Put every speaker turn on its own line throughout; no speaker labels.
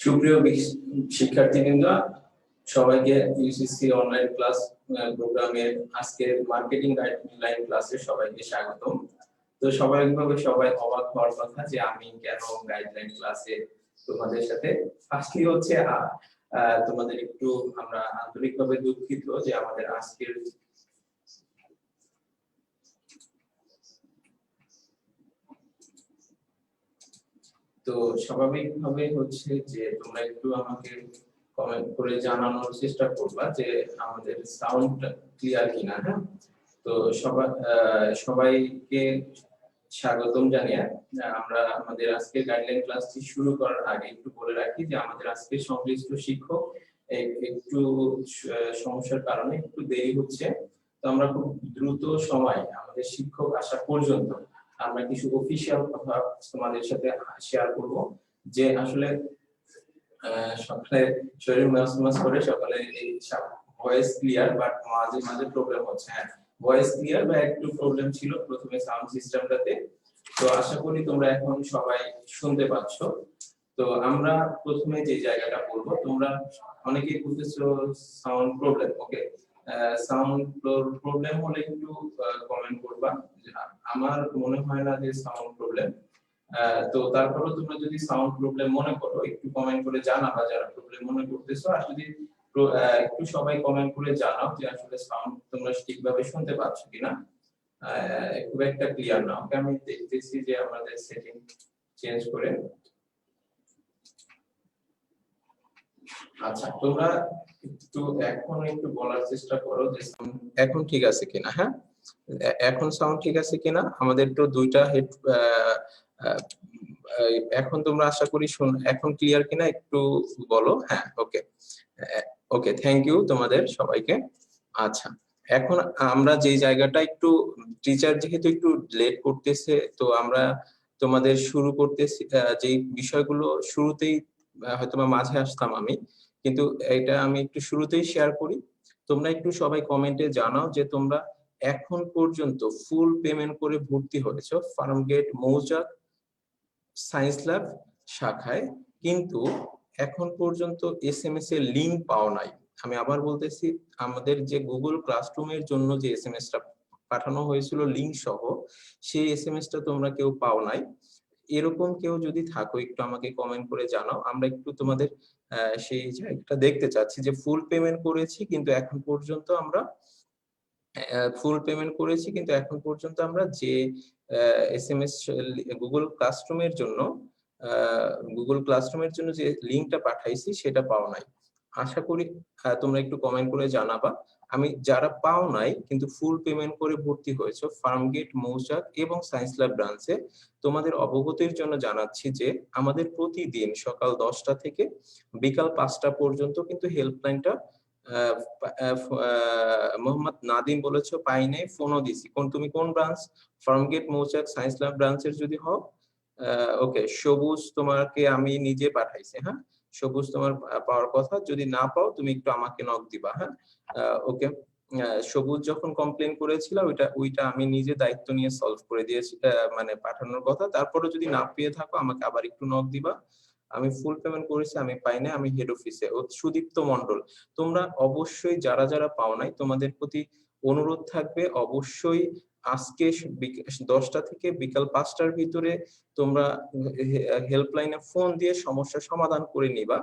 সুপ্রিয় শিক্ষার্থীবৃন্দ, সবাইকে ইউসিসি অনলাইন ক্লাস প্রোগ্রামের আজকের মার্কেটিং গাইডলাইন ক্লাসে সবাইকে স্বাগতম। তো স্বাভাবিকভাবে সবাই অবাক হওয়ার কথা যে আমি কেন গাইডলাইন ক্লাসে তোমাদের সাথে। ফার্স্টলি হচ্ছে তোমাদের একটু আমরা আন্তরিকভাবে দুঃখিত যে আমাদের আজকের তো স্বাভাবিকভাবে হচ্ছে যে তোমরা একটু আমাকে কমেন্ট করে জানানোর চেষ্টা করবা যে আমাদের সাউন্ড ক্লিয়ার কিনা। হ্যাঁ, তো সবাইকে স্বাগতম জানিয়ে আমরা আমাদের আজকের গাইডলাইন ক্লাসটি শুরু করার আগে একটু বলে রাখি যে আমাদের আজকের সংশ্লিষ্ট শিক্ষক একটু সমস্যার কারণে একটু দেরি হচ্ছে। তো আমরা খুব দ্রুত সময় আমাদের শিক্ষক আসা পর্যন্ত আমরা কিছু অফিসিয়াল কথা তোমাদের সাথে শেয়ার করব যে আসলে সকালে শরীর মাস করে সকালে এই ভয়েস ক্লিয়ার বাট মাঝে মাঝে প্রবলেম হচ্ছে। হ্যাঁ, ভয়েস ক্লিয়ার বা একটু প্রবলেম ছিল প্রথমে সাউন্ড সিস্টেমটাতে। তো আশা করি তোমরা এখন সবাই শুনতে পাচ্ছ। তো আমরা প্রথমে যে জায়গাটা বলবো, তোমরা অনেকেই বলতেছো সাউন্ড প্রবলেম। ওকে, সাউন্ড প্রবলেম হলে একটু কমেন্ট করবা। আমার মনে হয় না যে সাউন্ড প্রবলেম। তো তারপরে তোমরা যদি সাউন্ড প্রবলেম মনে করো একটু কমেন্ট করে জানাবা যারা প্রবলেম মনে করতেছো। আর যদি একটু সবাই কমেন্ট করে জানাও যে আসলে সাউন্ড তোমরা ঠিকভাবে শুনতে পাচ্ছ কিনা। খুব একটা ক্লিয়ার না। ওকে, আমি দেখতেছি যে আমাদের সেটিং চেঞ্জ করে। আচ্ছা, তোমরা একটু এখন একটু বলার চেষ্টা করো যে এখন ঠিক আছে কিনা। হ্যাঁ, এখন সাউন্ড ঠিক আছে কিনা। আমাদের তো দুইটা হেড এখন তোমরা আশা করি এখন ক্লিয়ার কিনা একটু বলো। হ্যাঁ, ওকে ওকে, থ্যাংক ইউ তোমাদের সবাইকে। আচ্ছা, এখন আমরা যে জায়গাটা একটু টিচার যেহেতু একটু লেট করতেছে, তো আমরা তোমাদের শুরু করতেছি যে বিষয়গুলো শুরুতেই হয়তো মাঝে আসতাম আমি, কিন্তু এটা আমি একটু শুরুতেই শেয়ার করি। তোমরা একটু সবাই কমেন্টে জানাও যে তোমরা এখন পর্যন্ত ফুল পেমেন্ট করে ভর্তি হয়েছো ফার্মগেট মৌচাক সায়েন্স ল্যাব শাখায়, কিন্তু এখন পর্যন্ত এসএমএস এর লিংক পাও নাই। আমি আবার বলতেছি, আমাদের যে গুগল ক্লাসরুমের জন্য যে এসএমএসটা পাঠানো হয়েছিল লিংক সহ, সেই এসএমএসটা তোমরা কেউ পাও নাই। এরকম কেউ যদি থাকো একটু আমাকে কমেন্ট করে জানাও। আমরা একটু তোমাদের সেই জায়গাটা দেখতে চাচ্ছি যে ফুল পেমেন্ট করেছি কিন্তু এখন পর্যন্ত আমরা যে এসএমএস গুগল ক্লাসরুমের জন্য যে লিংকটা পাঠাইছি সেটা পাও নাই। আশা করি তোমরা একটু কমেন্ট করে জানাবা। আমি যারা পাও নাই কিন্তু ফুল পেমেন্ট করে ভর্তি হয়েছে ফার্মগেট মৌচাক এবং সায়েন্স ল্যাব ব্রাঞ্চে, তোমাদের অবগতির জন্য জানাচ্ছি যে আমাদের প্রতিদিন সকাল 10টা থেকে বিকাল 5টা পর্যন্ত কিন্তু হেল্পলাইনটা মোহাম্মদ নাদিম বলেছো পাই নাই, ফোনও দিছি। তুমি কোন ব্রাঞ্চ? ফার্মগেট মৌচাক সায়েন্স ল্যাব ব্রাঞ্চের যদি হও। ওকে, সবুজ তোমাকে আমি নিজে পাঠাইছি। হ্যাঁ, সবুজ তোমার পাওয়ার কথা। যদি না পাও তুমি একটু আমাকে নক দিবা। হ্যাঁ, ওকে। সবুজ যখন কমপ্লেন করেছিল ওইটা আমি নিজে দায়িত্ব নিয়ে সলভ করে দিয়েছি, মানে পাঠানোর কথা। তারপরে যদি না পেয়ে থাকো আমাকে আবার একটু নক দিবা। আমি ফুল পেমেন্ট করেছি, আমি পাই না, আমি হেড অফিসে। সুদীপ্ত মন্ডল, তোমরা অবশ্যই যারা যারা পাও নাই তোমাদের প্রতি অনুরোধ থাকবে অবশ্যই আজকে 10টা থেকে বিকাল 5টার ভিতরে তোমরা হেল্পলাইনে ফোন দিয়ে সমস্যা সমাধান করে নিবা।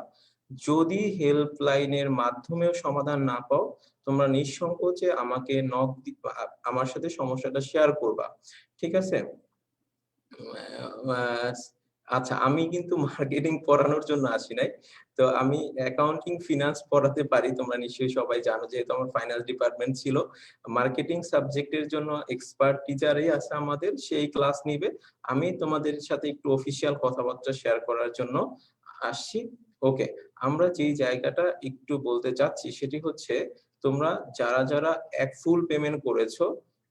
যদি হেল্পলাইনের মাধ্যমেও সমাধান না পাও তোমরা নিঃসংকোচে আমাকে নক দিবা, আমার সাথে সমস্যাটা শেয়ার করবা। ঠিক আছে? আচ্ছা, আমি কিন্তু মার্কেটিং পড়ানোর জন্য আসি নাই। তো আমি অ্যাকাউন্টিং ফিনান্স পড়াতে পারি, তোমরা নিশ্চয়ই সবাই জানো, যেহেতু আমার ফাইন্যান্স ডিপার্টমেন্ট ছিল। মার্কেটিং সাবজেক্টের জন্য এক্সপার্ট টিচারই আছে আমাদের, সেই ক্লাস নিবে। আমি তোমাদের সাথে একটু অফিসিয়াল কথাবার্তা শেয়ার করার জন্য আসছি। ওকে, আমরা যেই জায়গাটা একটু বলতে চাচ্ছি সেটি হচ্ছে তোমরা যারা যারা ফুল পেমেন্ট করেছো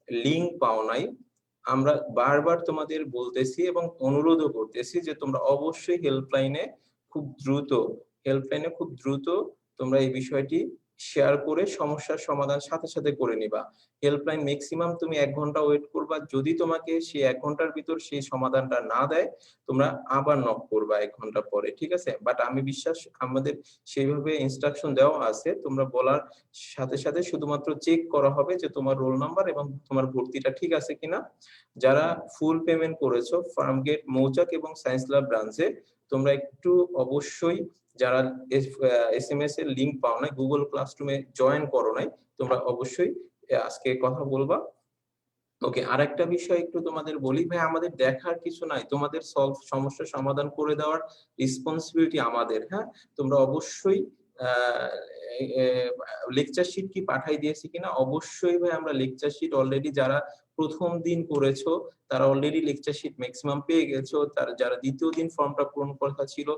লিংক পাও নাই, আমরা বারবার তোমাদের বলতেছি এবং অনুরোধও করতেছি যে তোমরা অবশ্যই হেল্পলাইনে খুব দ্রুত তোমরা এই বিষয়টি শেয়ার করে সমস্যার সমাধান সাথে সাথে করে নিবা। হেল্পলাইন ম্যাক্সিমাম তুমি ১ ঘন্টা ওয়েট করবা। যদি তোমাকে সেই ১ ঘন্টার ভিতর সেই সমাধানটা না দেয়, তোমরা আবার নক করবা ১ ঘন্টা পরে। ঠিক আছে? বাট আমি বিশ্বাস আমাদের সেইভাবে ইনস্ট্রাকশন দেওয়া আছে। তোমরা বলার সাথে সাথে শুধুমাত্র চেক করা হবে যে তোমার রোল নাম্বার এবং তোমার ভর্তিটা ঠিক আছে কিনা। যারা ফুল পেমেন্ট করেছো ফার্মগেট, মৌচাক এবং সায়েন্স ল্যাব ব্রাঞ্চে, তোমরা একটু অবশ্যই যারা এসএমএস এর লিংক পাও নাই, গুগল ক্লাসরুমে জয়েন করো নাই, তোমরা অবশ্যই আজকে কথা বলবা। ওকে, আরেকটা বিষয় একটু তোমাদের বলি ভাই, আমাদের দেখার কিছু নাই, তোমাদের সমস্যার সমাধান করে দেওয়ার রেসপন্সিবিলিটি আমাদের। হ্যাঁ, তোমরা অবশ্যই লেকচার শিট কি পাঠাই দিয়েছি কিনা, অবশ্যই ভাই আমরা লেকচার শিট অলরেডি যারা প্রথম দিন করেছো তারা অলরেডি লেকচার শিট ম্যাক্সিমাম পেয়ে গেছো। তারা যারা দ্বিতীয় দিন ফর্মটা পূরণ করা ছিল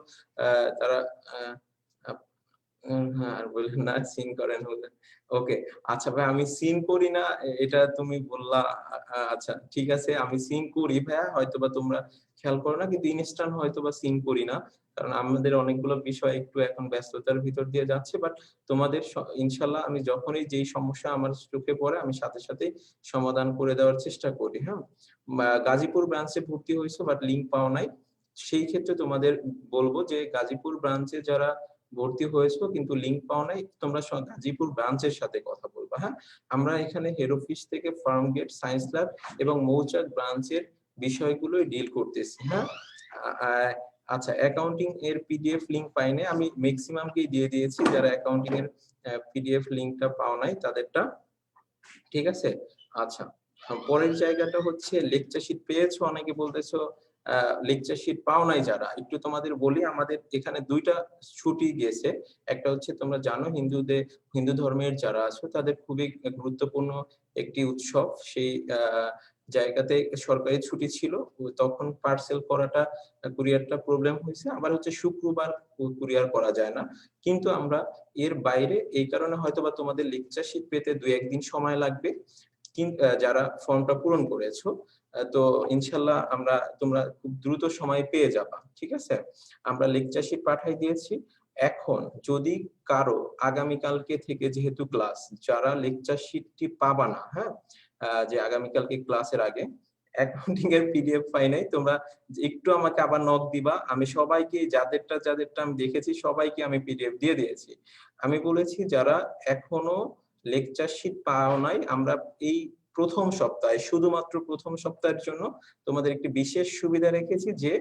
তারা হ্যাঁ, আর বললেন না সিন করেন হলে। ওকে, আচ্ছা ভাই আমি সিন করি না এটা তুমি বললা। আচ্ছা ঠিক আছে, আমি সিন করি ভাইয়া, হয়তোবা তোমরা খেয়াল করো না, কিন্তু ইনস্ট্যান্ট হয়তোবা সিন করি না, কারণ আমাদের অনেকগুলো বিষয় একটু এখন ব্যস্ততার ভিতর দিয়ে যাচ্ছে। বাট তোমাদের ইনশাল্লাহ আমি যখনই যেই সমস্যা আমার চোখে পড়ে আমি সাথে সাথে সমাধান করে দেওয়ার চেষ্টা করি। হ্যাঁ, গাজীপুর ব্রাঞ্চে ভর্তি হয়েছো বাট লিংক পাওয়া নাই, সেই ক্ষেত্রে তোমাদের বলবো যে গাজীপুর ব্রাঞ্চে যারা ভর্তি হয়েছো কিন্তু লিংক পাও নাই, তোমরা গাজীপুর ব্রাঞ্চের সাথে কথা বলবা। হ্যাঁ, আমরা এখানে হেড অফিস থেকে ফার্মগেট, সায়েন্স ল্যাব এবং মৌচাক ব্রাঞ্চের বিষয়গুলোই ডিল করতেছি। হ্যাঁ, আচ্ছা অ্যাকাউন্টিং এর পিডিএফ লিংক পাইনি, আমি ম্যাক্সিমামকেই দিয়ে দিয়েছি, যারা অ্যাকাউন্টিং এর পিডিএফ লিংকটা পাও নাই তাদেরটা। ঠিক আছে, আচ্ছা পরের জায়গাটা হচ্ছে লেকচার শিট পেয়েছো, অনেকে বলতেছো লেকচার শিট পাও নাই যারা, একটু তোমাদের বলি আমাদের এখানে দুইটা ছুটি গেছে। একটা হচ্ছে তোমরা জানো হিন্দু ধর্মের যারা আছো তাদের খুবই গুরুত্বপূর্ণ একটি উৎসব, সেই জায়গাতে সরকারি ছুটি ছিল, তখন পার্সেল করাটা কুরিয়ারটা প্রবলেম হয়েছে। আবার হচ্ছে শুক্রবার কুরিয়ার করা যায় না, কিন্তু আমরা এর বাইরে এই কারণে হয়তোবা তোমাদের লেকচার শিট পেতে 2-1 দিন সময় লাগবে, যারা ফর্মটা পূরণ করেছো। তো ইনশাল্লাহ তোমরা খুব দ্রুত সময় পেয়ে যাবা। ঠিক আছে, আমরা লেকচার শিট পাঠাই দিয়েছি। এখন যদি কারো আগামীকালকে থেকে যেহেতু ক্লাস, যারা লেকচার শিটটি পাবা না, হ্যাঁ, যে আগামীকালকে ক্লাসের আগে অ্যাকাউন্টিং এর পিডিএফ পাই নাই, তোমরা একটু আমাকে আবার নক দিবা। আমি সবাইকে যাদেরটা আমি দেখেছি সবাইকে আমি পিডিএফ দিয়ে দিয়েছি। আমি বলেছি যারা এখনো লেকচার শিট পাও নাই, আমরা এই প্রথম সপ্তাহে, শুধুমাত্র প্রথম সপ্তাহের জন্য তোমাদের একটি বিশেষ সুবিধা রেখেছি, যে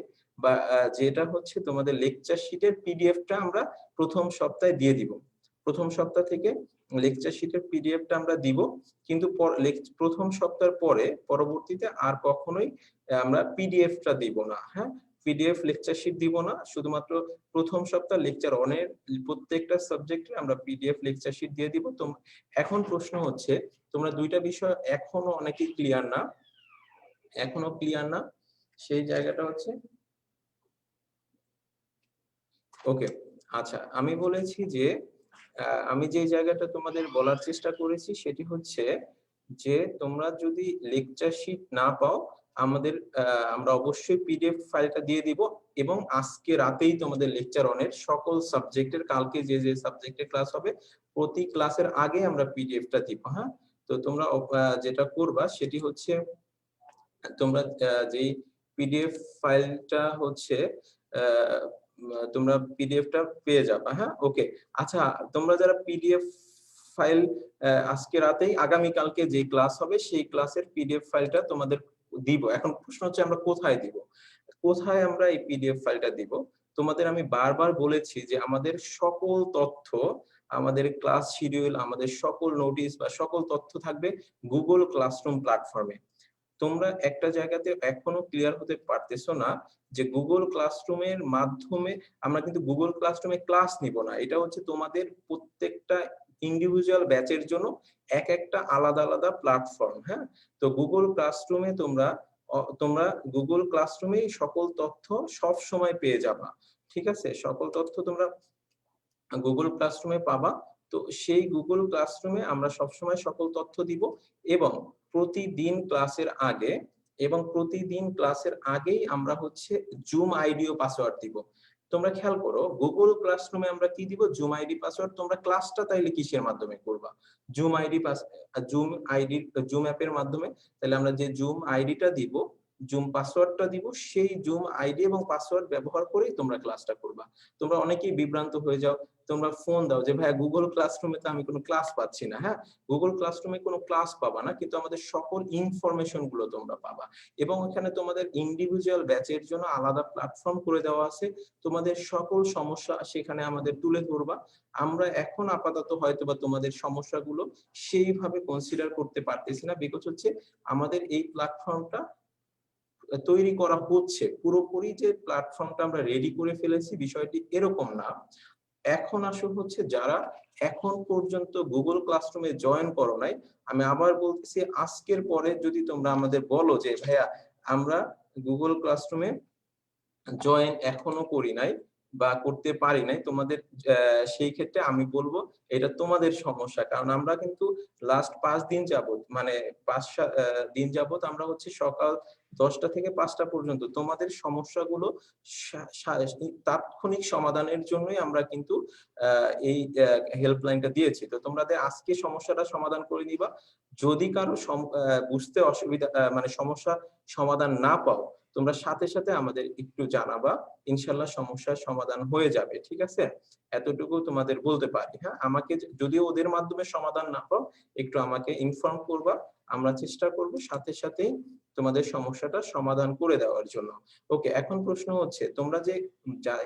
যেটা হচ্ছে তোমাদের লেকচার শিটের পিডিএফটা আমরা প্রথম সপ্তাহে দিয়ে দিব। প্রথম সপ্তাহ থেকে লেকচার শিটের পিডিএফটা আমরা দিব, কিন্তু প্রথম সপ্তাহের পরে পরবর্তীতে আর কখনোই আমরা পিডিএফটা দিব না। হ্যাঁ, পিডিএফ লেকচার শিট দিব না, শুধুমাত্র প্রথম সপ্তাহ লেকচার অনের প্রত্যেকটা সাবজেক্টে আমরা পিডিএফ লেকচার শিট দিয়ে দিব। তো এখন প্রশ্ন হচ্ছে, তোমরা দুইটা বিষয় এখনো অনেকেই ক্লিয়ার না, সেই জায়গাটা হচ্ছে ওকে। আচ্ছা আমি বলেছি যে আমি যে জায়গাটা তোমাদের বলার চেষ্টা করেছি সেটি হচ্ছে যে তোমরা যদি লেকচার শিট না পাও, আমরা অবশ্যই পিডিএফ ফাইলটা দিয়ে দিব, এবং আজকে রাতেই তোমাদের লেকচার অনের সকল সাবজেক্টের, কালকে যে যে সাবজেক্টের ক্লাস হবে প্রতি ক্লাসের আগে আমরা পিডিএফটা দিব। হ্যাঁ, তো তোমরা যেটা করবা সেটি হচ্ছে তোমরা যেই পিডিএফ ফাইলটা হচ্ছে তোমরা পিডিএফটা পেয়ে যাবে। হ্যাঁ, ওকে। আচ্ছা তোমরা যারা পিডিএফ ফাইল আজকে রাতেই, আগামী কালকে যে ক্লাস হবে সেই ক্লাসের পিডিএফ ফাইলটা তোমাদের দিব। এখন প্রশ্ন হচ্ছে আমরা কোথায় দিব, কোথায় আমরা এই পিডিএফ ফাইলটা দিব। তোমাদের আমি বারবার বলেছি যে আমাদের সকল তথ্য, আমাদের ক্লাস শিডিউল, আমাদের সকল নোটিশ বা সকল তথ্য থাকবে গুগল ক্লাসরুম প্ল্যাটফর্মে। তোমরা একটা জায়গাতে এখনো ক্লিয়ার হতে পারতেছো না যে গুগল ক্লাসরুমের মাধ্যমে আমরা কিন্তু গুগল ক্লাসরুমে ক্লাস নিব না, এটা হচ্ছে তোমাদের প্রত্যেকটা ইন্ডিভিজুয়াল ব্যাচের জন্য এক একটা আলাদা আলাদা প্ল্যাটফর্ম। হ্যাঁ, তো গুগল ক্লাসরুমে তোমরা গুগল ক্লাসরুমে সকল তথ্য সব সময় পেয়ে যাবা। ঠিক আছে, সকল তথ্য তোমরা গুগল ক্লাসরুমে পাবা। তো সেই গুগল ক্লাসরুমে আমরা সবসময় সকল তথ্য দিব, এবং প্রতিদিন ক্লাসের আগেই আমরা হচ্ছে জুম আইডি ও পাসওয়ার্ড দিব। তোমরা খেয়াল করো গুগল ক্লাসরুমে আমরা কি দিব, জুম আইডি পাসওয়ার্ড। তোমরা ক্লাসটা তাইলে কিসের মাধ্যমে করবা, zoom ID pass, zoom ID, zoom অ্যাপের মাধ্যমে। তাহলে আমরা যে জুম আইডিটা দিব, জুম পাসওয়ার্ডটা দিব, সেই জুম আইডি এবং পাসওয়ার্ড ব্যবহার করেই তোমরা ক্লাসটা করবা। তোমরা অনেকেই বিভ্রান্ত হয়ে যাও, তোমরা ফোন দাও যে ভাই গুগল ক্লাসরুমে তো আমি কোনো ক্লাস পাচ্ছি না। হ্যাঁ, গুগল ক্লাসরুমে কোনো ক্লাস পাবা না, কিন্তু আমাদের সকল ইনফরমেশন গুলো তোমরা পাবা। এবং এখানে তোমাদের ইন্ডিভিজুয়াল ব্যাচের জন্য আলাদা প্ল্যাটফর্ম করে দেওয়া আছে, তোমাদের সকল সমস্যা সেখানে আমাদের তুলে ধরবা। আমরা এখন আপাতত হয়তোবা তোমাদের সমস্যাগুলো সেইভাবে কনসিডার করতে পারতেছি না, বিকজ হচ্ছে আমাদের এই প্ল্যাটফর্মটা তৈরি করা হচ্ছে, পুরোপুরি যে প্ল্যাটফর্মটা আমরা রেডি করে ফেলেছি বিষয়টি এরকম না। এখন আসলে হচ্ছে যারা এখন পর্যন্ত গুগল ক্লাসরুমে জয়েন করো নাই, আমি আবার বলতেছি আজকের পরে যদি তোমরা আমাদের বলো যে ভাইয়া আমরা গুগল ক্লাসরুমে জয়েন এখনো করি নাই বা করতে পারি নাই, তোমাদের সেই ক্ষেত্রে আমি বলবো এটা তোমাদের সমস্যা। কারণ আমরা কিন্তু লাস্ট 5 দিন যাবত, মানে 5 দিন যাবত আমরা হচ্ছে সকাল 10টা থেকে 5টা পর্যন্ত তোমাদের সমস্যাগুলো তাৎক্ষণিক সমাধানের জন্যই আমরা কিন্তু এই হেল্পলাইনটা দিয়েছি। তো তোমাদের আজকে সমস্যাটা সমাধান করে নিবা। যদি কারো বুঝতে অসুবিধা, মানে সমস্যা সমাধান না পাও, তোমরা সাথে সাথে আমাদের একটু জানাবা, ইনশাল্লাহ সমস্যার সমাধান হয়ে যাবে। ঠিক আছে, এতটুকু তোমাদের বলতে পারি। হ্যাঁ, আমাকে যদিও ওদের মাধ্যমে সমাধান না পাও, একটু আমাকে ইনফর্ম করবা, আমরা চেষ্টা করব সাথে সাথেই তোমাদের সমস্যাটা সমাধান করে দেওয়ার জন্য। ওকে, এখন প্রশ্ন হচ্ছে তোমরা যে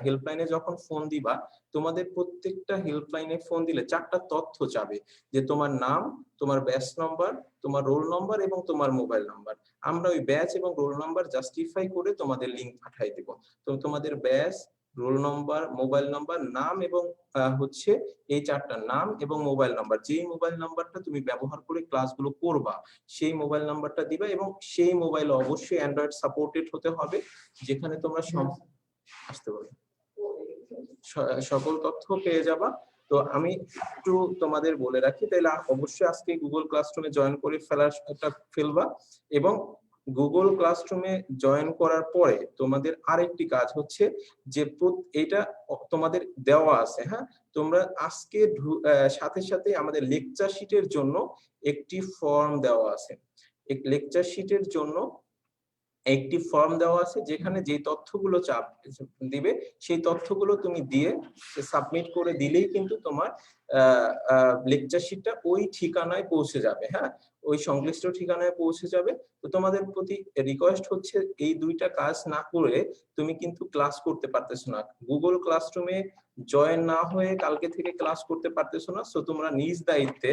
হেল্পলাইনে যখন ফোন দিবা, তোমাদের প্রত্যেকটা হেল্পলাইনে ফোন দিলে 4টা তথ্য চাবে, যে তোমার নাম, তোমার ব্যাচ নম্বর, তোমার রোল নম্বর এবং তোমার মোবাইল নাম্বার। আমরা ওই ব্যাচ এবং রোল নাম্বার জাস্টিফাই করে তোমাদের লিংক পাঠাই দেব। তো তোমাদের batch, roll number, mobile number, নাম এবং হচ্ছে এই 4টা নাম এবং মোবাইল নাম্বার, যেই মোবাইল নাম্বারটা তুমি ব্যবহার করে ক্লাসগুলো করবা সেই মোবাইল নাম্বারটা দিবা। এবং সেই মোবাইল অবশ্যই অ্যান্ড্রয়েড সাপোর্টেড হতে হবে, যেখানে তোমরা আসতে পারো সকল তথ্য পেয়ে যাবা। তো আমি একটু তোমাদের বলে রাখি, তাহলে অবশ্যই আজকে গুগল ক্লাসরুমে জয়েন করে ফেলবা। এবং গুগল ক্লাসরুমে জয়েন করার পরে তোমাদের আরেকটি কাজ হচ্ছে যে এটা তোমাদের দেওয়া আছে। হ্যাঁ, তোমরা আজকে সাথে সাথে আমাদের লেকচার শিটের জন্য একটি ফর্ম দেওয়া আছে। লেকচার শিটের জন্য একটি ফর্ম দেওয়া আছে, যেখানে যে তথ্যগুলো চাপ দিবে সেই তথ্যগুলো তুমি দিয়ে সাবমিট করে দিলেই কিন্তু তোমার লেকচার শিটটা ওই ঠিকানায় পৌঁছে যাবে। হ্যাঁ, ওই সংশ্লিষ্ট ঠিকানায় পৌঁছে যাবে। তো তোমাদের প্রতি রিকোয়েস্ট হচ্ছে এই দুইটা কাজ না করে তুমি কিন্তু ক্লাস করতে পারতেছো না, গুগল ক্লাসরুমে জয়েন না হয়ে কালকে থেকে ক্লাস করতে পারতেছো না। সো তোমরা নিজ দায়িত্বে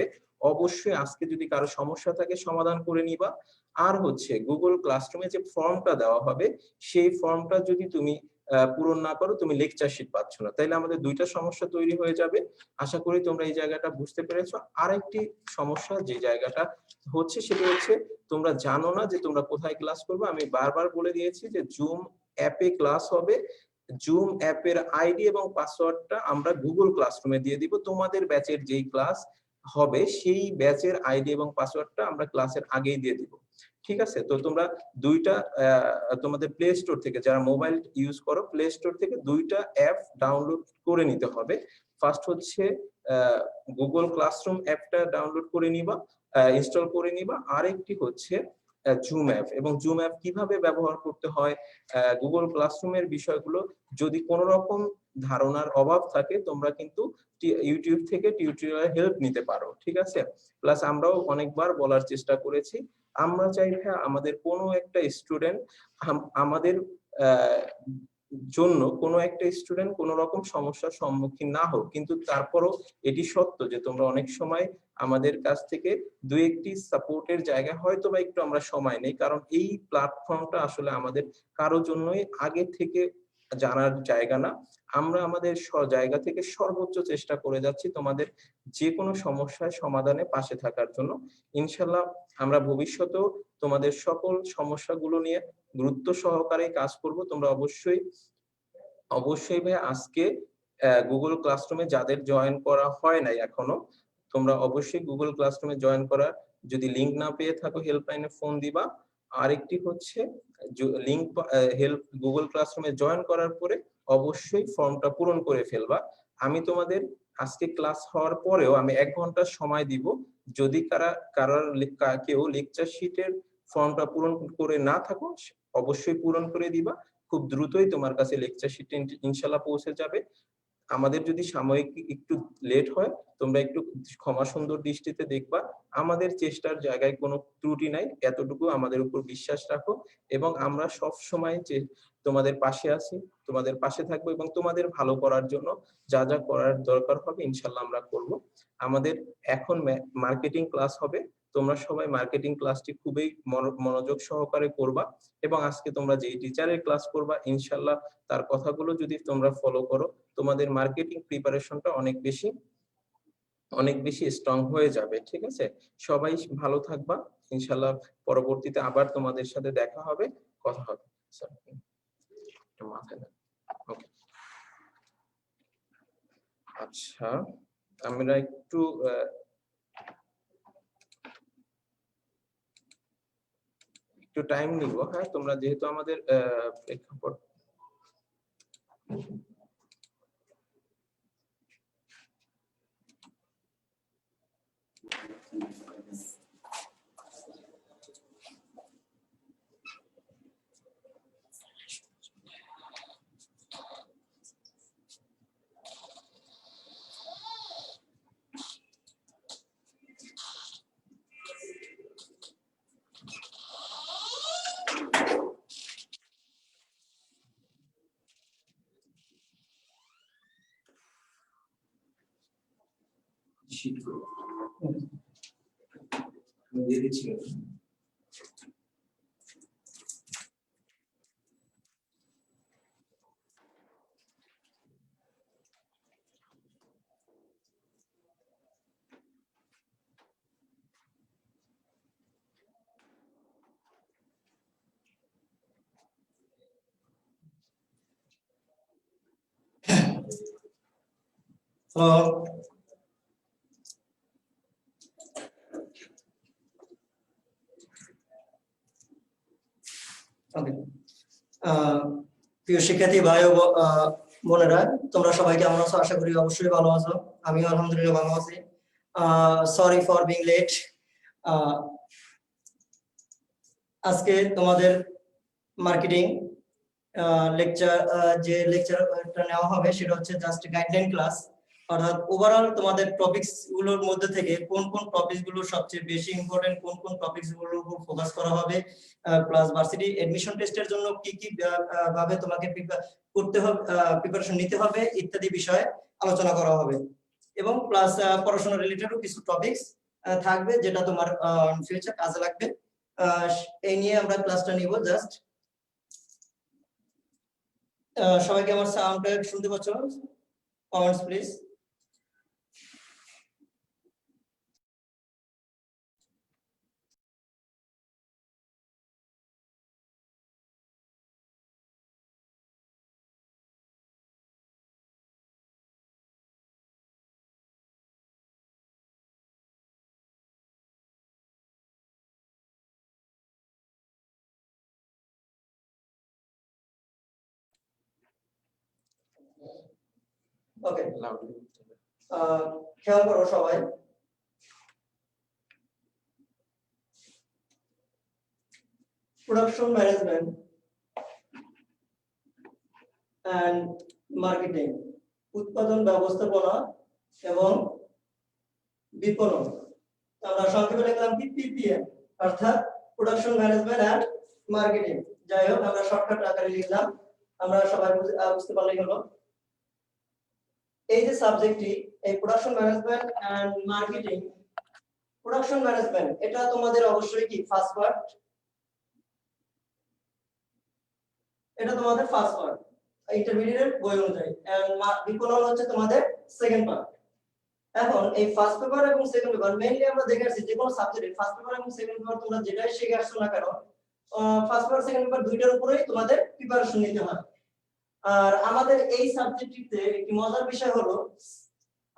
অবশ্যই আজকে যদি কারো সমস্যা থাকে সমাধান করে নিবা। আর হচ্ছে গুগল ক্লাসরুমে যে ফর্মটা দেওয়া হবে সেই ফর্মটা যদি তুমি পূরণ না করো, তুমি লেকচার শিট পাচ্ছ না, তাইলে আমাদের দুইটা সমস্যা তৈরি হয়ে যাবে। আশা করি তোমরা এই জায়গাটা বুঝতে পেরেছো। আরেকটি সমস্যা যে জায়গাটা হচ্ছে সেটা হচ্ছে তোমরা জানো না যে তোমরা কোথায় ক্লাস করবে। আমি বারবার বলে দিয়েছি যে জুম অ্যাপে ক্লাস হবে, জুম অ্যাপের আইডি এবং পাসওয়ার্ডটা আমরা গুগল ক্লাসরুমে দিয়ে দিব। তোমাদের ব্যাচের যেই ক্লাস হবে সেই ব্যাচের আইডি এবং পাসওয়ার্ডটা আমরা ক্লাসের আগেই দিয়ে দিব। ঠিক আছে, তো তোমরা দুইটা তোমাদের প্লে স্টোর থেকে, যারা মোবাইল ইউজ করো, প্লে স্টোর থেকে দুইটা অ্যাপ ডাউনলোড করে নিতে হবে। ফার্স্ট হচ্ছে গুগল ক্লাসরুম অ্যাপটা ডাউনলোড করে নিবা, ইনস্টল করে নিবা। আরেকটি হচ্ছে জুম অ্যাপ। এবং জুম অ্যাপ কিভাবে ব্যবহার করতে হয়, গুগল ক্লাসরুমের বিষয়গুলো যদি কোনো রকম ধারণার অভাব থাকে, তোমরা কিন্তু ইউটিউব থেকে টিউটোরিয়াল হেল্প নিতে পারো। ঠিক আছে, প্লাস আমরাও অনেকবার বলার চেষ্টা করেছি, আমরা চাই আমাদের কোনো একটা স্টুডেন্ট, আমাদের জন্য কোনো একটা স্টুডেন্ট কোনো রকম সমস্যার সম্মুখীন না হোক। কিন্তু তারপরও এটি সত্য যে তোমরা অনেক সময় আমাদের কাছ থেকে দুই একটি সাপোর্টের জায়গা হয়তো বা একটু আমরা সময় নেই, কারণ এই প্ল্যাটফর্মটা আসলে আমাদের কারো জন্যই আগে থেকে জানার জায়গা না। আমরা আমাদের জায়গা থেকে সর্বোচ্চ চেষ্টা করে যাচ্ছি তোমাদের যে কোনো সমস্যার সমাধানে পাশে থাকার জন্য। ইনশাল্লাহ আমরা ভবিষ্যতেও তোমাদের সকল সমস্যাগুলো নিয়ে গুরুত্ব সহকারে কাজ করব। তোমরা অবশ্যই ভাই আজকে গুগল ক্লাসরুমে যাদের জয়েন করা হয় নাই এখনো, তোমরা অবশ্যই গুগল ক্লাসরুমে জয়েন করা, যদি লিংক না পেয়ে থাকো হেল্পলাইনে ফোন দিবা। আরেকটি হচ্ছে লিংক গুগল ক্লাসরুমে জয়েন করার পরে অবশ্যই ফর্মটা পূরণ করে ফেলবা। আমি তোমাদের আজকে ক্লাস হওয়ার পরেও আমি 1 ঘন্টা সময় দিব, যদি কেউ লেকচার শিটের ফর্মটা পূরণ করে না থাকো অবশ্যই পূরণ করে দিবা। খুব দ্রুতই তোমার কাছে লেকচার শিট ইনশাল্লাহ পৌঁছে যাবে। আমাদের যদি সাময়িক একটু লেট হয়, তোমরা একটু ক্ষমা সুন্দর দৃষ্টিতে দেখবা। আমাদের চেষ্টার জায়গায় কোনো ত্রুটি নাই, এতটুকু আমাদের উপর বিশ্বাস রাখো এবং আমরা সব সময় তোমাদের পাশে আছি, তোমাদের পাশে থাকবো এবং তোমাদের ভালো করার জন্য যা যা করার দরকার হবে ইনশাল্লাহ আমরা করব। আমাদের এখন মার্কেটিং ক্লাস হবে, তোমরা সবাই মার্কেটিং ক্লাসটি খুবই মনোযোগ সহকারে করবা এবং আজকে তোমরা যে টিচারের ক্লাস করবা ইনশাল্লাহ তার কথাগুলো যদি তোমরা ফলো করো, তোমাদের মার্কেটিং প্রিপারেশনটা অনেক বেশি স্ট্রং হয়ে যাবে। ঠিক আছে, সবাই ভালো থাকবা, ইনশাল্লাহ পরবর্তীতে আবার তোমাদের সাথে দেখা হবে, কথা হবে। মাথায় ওকে, আচ্ছা আমরা একটু টাইম নিব। হ্যাঁ, তোমরা যেহেতু আমাদের প্রেক্ষাপট দিয়ে দিচ্ছি।
প্রিয় শিক্ষার্থী ভাই ও বোনেরা, তোমরা সবাই কেমন আছো? আশা করি অবশ্যই ভালো আছো। আমিও আলহামদুলিল্লাহ ভালো আছি। Sorry for being late. আজকে তোমাদের মার্কেটিং যে লেকচারটা নেওয়া হবে সেটা হচ্ছে জাস্ট গাইডলাইন ক্লাস, অর্থাৎ ওভারঅল তোমাদের টপিকস গুলোর মধ্যে থেকে কোন কোন টপিকস গুলো সবচেয়ে বেশি ইম্পর্টেন্ট, কোন কোন টপিকস গুলোর উপর ফোকাস করা হবে, প্লাস ভার্সিটি এডমিশন টেস্টের জন্য কি কি ভাবে তোমাকে করতে হবে, প্রিপারেশন নিতে হবে ইত্যাদি বিষয়ে আলোচনা করা হবে। এবং প্লাস পড়াশোনা রিলেটেডও কিছু টপিকস থাকবে যেটা তোমার ফিউচার কাজে লাগবে। এই নিয়ে আমরা ক্লাসটা নিব। জাস্ট সবাইকে আমার সাউন্ডটা শুনতে পাচ্ছ? Comments please. ওকে, খেয়াল করো সবাই। প্রোডাকশন ম্যানেজমেন্ট এন্ড মার্কেটিং, উৎপাদন ব্যবস্থাপনা এবং বিপণন, আমরা সংক্ষেপে লিখলাম কি পিপিএম, অর্থাৎ প্রোডাকশন ম্যানেজমেন্ট এন্ড মার্কেটিং। যাই হোক, আমরা শর্টকাট আকারে লিখলাম, আমরা সবাই বুঝতে পারলেই হলো। এই যে সাবজেক্টটি, এই production management and marketing, production management এটা তোমাদের অবশ্যই কি ফার্স্ট পার্ট, এটা তোমাদের ফার্স্ট পার্ট ইন্টারমিডিয়েট বই অনুযায়ী, এন্ড বিপণন হচ্ছে তোমাদের সেকেন্ড পার্ট। এখন এই ফার্স্ট পেপার এবং সেকেন্ড পেপার মেইনলি আমরা দেখে আসছি যে কোনো সাবজেক্টে ফার্স্ট পেপার এবং সেকেন্ড পেপার তোমরা যেটাই শিখে আসছো না কেন, ফার্স্ট পেপার সেকেন্ড পেপার দুইটার উপরেই তোমাদের প্রিপারেশন নিতে হয়। আর আমাদের এই সাবজেক্টটিতে একটি মজার বিষয় হলো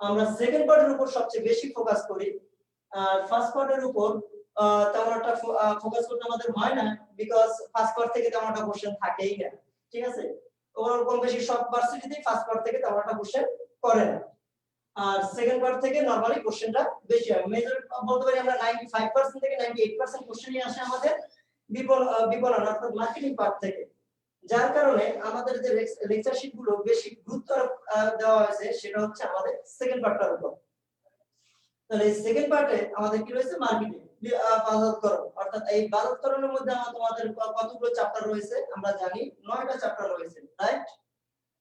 আমরা সেকেন্ড পার্টের উপর সবচেয়ে বেশি ফোকাস করি, আর ফার্স্ট পার্টের উপর তেমন একটা ফোকাস করতে আমাদের হয় না, বিকজ ফার্স্ট পার্ট থেকে তেমন একটা কোশ্চেন থাকেই না। ঠিক আছে, ওভারঅল কম বেশি সব ভার্সিটিতেই ফার্স্ট পার্ট থেকে তেমন একটা কোশ্চেন করে না, আর সেকেন্ড পার্ট থেকে নরমালি কোশ্চেনটা বেশি হয়। মেজর বলতে পারি আমরা 95% থেকে 98% কোশ্চেনই আসে আমাদের বিপণন অর্থাৎ মার্কেটিং পার্ট থেকে। যার কারণে আমাদের যে লেকচার শীট গুলো বেশি গুরুত্ব দেওয়া হয়েছে সেটা হচ্ছে আমাদের সেকেন্ড পার্টটার উপর। তাহলে এই সেকেন্ড পার্টে আমাদের কি রয়েছে, মার্কেটিং বাজারকরণ, অর্থাৎ এই বাজারকরণের মধ্যে আমাদের কতগুলো চ্যাপ্টার রয়েছে আমরা জানি, 9টা চ্যাপ্টার রয়েছে, রাইট?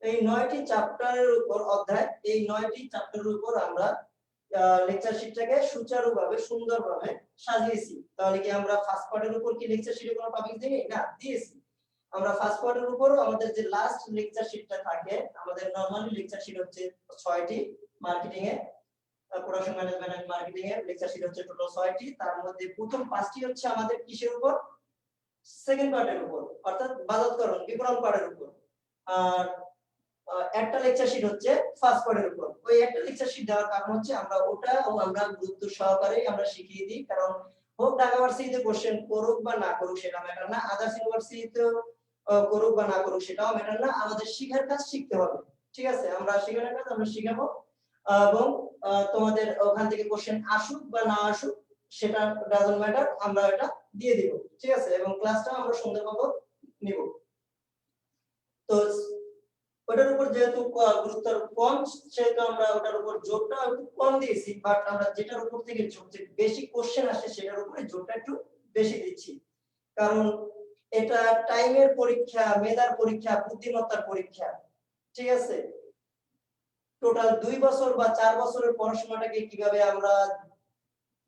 এই 9টি চ্যাপ্টারের উপর অধ্যায়, এই 9টি চ্যাপ্টারের উপর আমরা লেকচার শীটটাকে সুচারুভাবে সুন্দরভাবে সাজিয়েছি। তাহলে কি আমরা ফার্স্ট পার্টের উপর কি লেকচার শীটে কোনো টপিক দিই না, দিয়েছি। আমরা ফার্স্ট পার্টের উপরও আমাদের যে লাস্ট লেকচার শীটটা থাকে, আমাদের নরমালি লেকচার শীট হচ্ছে 6টি, মার্কেটিং এ প্রোডাকশন ম্যানেজমেন্ট এন্ড মার্কেটিং এর লেকচার শীট হচ্ছে টোটাল 6টি। তার মধ্যে প্রথম 5টি হচ্ছে আমাদের কিসের উপর, সেকেন্ড পার্টের উপর, অর্থাৎ বাজারকরণ বিপণন পার্টের উপর। আর একটা লেকচার শীট হচ্ছে ফার্স্ট পার্টের উপর। ওই একটা লেকচার শীট দেওয়ার কারণ হচ্ছে আমরা আমরা গুরুত্ব সহকারে আমরা শিখিয়ে দিই, কারণ হোক ঢাকা ইউনিভার্সিটিতে কোশ্চেন করুক বা না করুক সেটা ম্যাটার না, আদার্স ইউনিভার্সিটিতে করুক বা না করুক সেটাও ম্যাটার না, আমাদের শিখার কাজ শিখতে হবে। ঠিক আছে, আমরা শেখানোর কাজ আমরা শিখাবো, এবং তোমাদের ওখান থেকে কোশ্চেন আসুক বা না আসুক সেটা ডাজন্ট ম্যাটার, আমরা এটা দিয়ে দিব। ঠিক আছে, এবং ক্লাসটা আমরা সুন্দরভাবে নিব। তো ওটার উপর যেহেতু গুরুত্ব কম, সেহেতু আমরা ওটার উপর জোরটা একটু কম দিয়েছি, বাট আমরা যেটার উপর থেকে বেশি কোশ্চেন আসে সেটার উপরে জোরটা একটু বেশি দিচ্ছি, কারণ এটা টাইমের পরীক্ষা, মেধার পরীক্ষা, বুদ্ধিমত্তার পরীক্ষা। ঠিক আছে, টোটাল 2 বছর বা 4 বছরের পড়াশোনাটাকে কিভাবে আমরা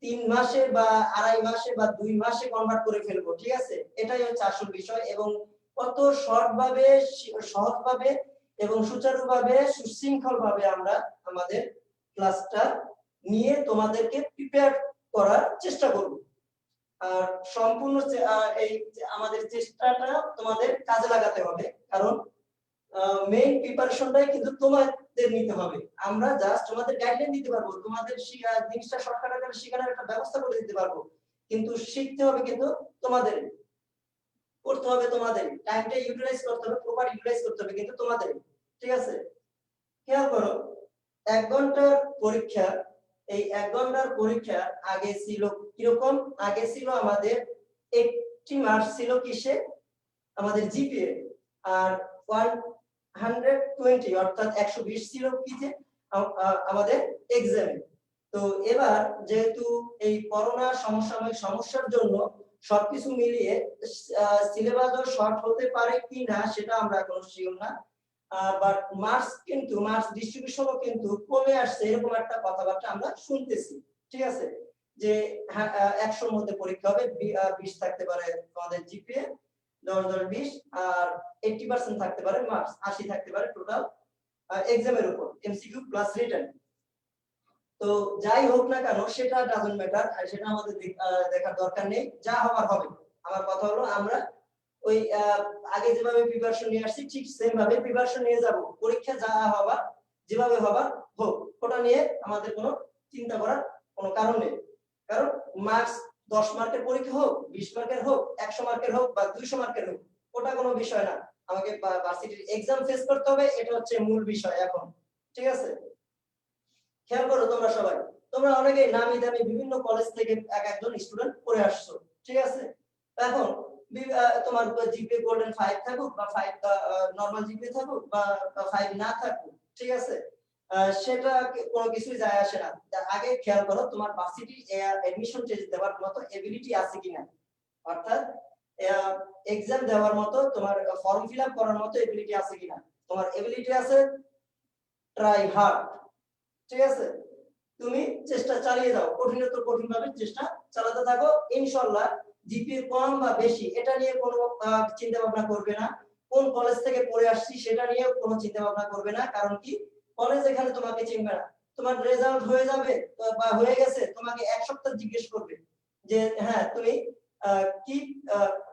3 মাসে বা 2.5 মাসে বা 2 মাসে কনভার্ট করে ফেলবো, ঠিক আছে, এটাই হচ্ছে আসল বিষয়। এবং কত শর্টভাবে, সহজভাবে এবং সুচারুভাবে, সুশৃঙ্খলভাবে আমরা আমাদের ক্লাসটা নিয়ে তোমাদেরকে প্রিপেয়ার করার চেষ্টা করব। আর সম্পূর্ণ এই আমাদের চেষ্টাটা তোমাদের কাজে লাগাতে হবে, কারণ মেইন প্রিপারেশনটাই কিন্তু তোমাদের নিতে হবে। আমরা জাস্ট তোমাদের গাইডলাইন দিতে পারবো, তোমাদের জিনিসটা শর্টকাট আকারে শেখানোর একটা ব্যবস্থা করে দিতে পারবো, কিন্তু শিখতে হবে কিন্তু তোমাদের, করতে হবে তোমাদের, টাইমটা ইউটিলাইজ করতে হবে, প্রপার ইউটিলাইজ করতে হবে কিন্তু তোমাদের। ঠিক আছে, খেয়াল করো, 1 ঘন্টার পরীক্ষা, এই 1 ঘন্টার পরীক্ষা আগে ছিল কিরকম, আগে ছিল আমাদের 80 মার্কস ছিল কিসে, আমাদের জিপিএ, আর 120 অর্থাৎ 120 ছিল কিসে, আমাদের এক্সামে। তো এবার যেহেতু এই করোনা সমস্যার জন্য সবকিছু মিলিয়ে সিলেবাসও শর্ট হতে পারে কিনা সেটা আমরা এখনো শিওর না, বাট মার্কস ডিস্ট্রিবিউশনও কিন্তু কমে আসছে, এরকম একটা কথাবার্তা আমরা শুনতেছি। ঠিক আছে, যে 100-র মধ্যে পরীক্ষা হবে, 20 থাকতে পারে তোমাদের জিপিএ, 10-20, আর 80% থাকতে পারে মার্কস, 80 থাকতে পারে টোটাল এক্সামের উপর, এমসিকিউ প্লাস রিটেন। তো যাই হোক না কেন সেটা ডাজন্ট ম্যাটার, আর সেটা আমাদের দেখার দরকার নেই, যা হবার হবে। আমার কথা হলো আমরা ওই আগে যেভাবে প্রিপারেশন নিয়ে আসছি ঠিক সেম ভাবে প্রিপারেশন নিয়ে যাব, পরীক্ষা যা হবার যেভাবে হবার হোক, ওটা নিয়ে আমাদের কোনো চিন্তা করার কোনো কারণ নেই। কারণ মার্কস 10 মার্কের পরীক্ষা হোক, 20 মার্কের হোক, 100 মার্কের হোক বা 200 মার্কের হোক, ওটা কোনো বিষয় না, আমাকে ভার্সিটির এক্সাম ফেস করতে হবে, এটা হচ্ছে মূল বিষয় এখন। ঠিক আছে, খেয়াল করো তোমরা সবাই, তোমরা অনেকে নামি দামি বিভিন্ন কলেজ থেকে একজন স্টুডেন্ট পড়ে আসছো। ঠিক আছে, এখন তোমার জিপিএ গোল্ডেন 5 থাকুক বা 5 নরমাল জিপিএ থাকুক বা 5 না থাকুক, ঠিক আছে, সেটা কোনো কিছুই যায় আসে না। আগে খেয়াল করো তোমার ভার্সিটি অ্যাডমিশন টেস্ট দেওয়ার মতো এবিলিটি আছে কিনা, অর্থাৎ এক্সাম দেওয়ার মতো, তোমার ফর্ম ফিল আপ করার মতো এবিলিটি আছে কিনা। তোমার এবিলিটি আছে, ট্রাই হার্ড। ঠিক আছে, তুমি চেষ্টা চালিয়ে যাও, কঠিনত কঠিন ভাবে চেষ্টা চালাতে থাকো, ইনশাআল্লাহ জিপিএ কম বা বেশি এটা নিয়ে কোনো চিন্তা ভাবনা করবে না, কোন কলেজ থেকে পড়ে আসছি সেটা নিয়ে কোনো চিন্তা ভাবনা করবে না, কারণ কি কলেজ এখানে তোমাকে চিনবে না, তোমার রেজাল্ট হয়ে যাবে বা হয়ে গেছে, তোমাকে 1 সপ্তাহ জিজ্ঞেস করবে যে হ্যাঁ তুমি কি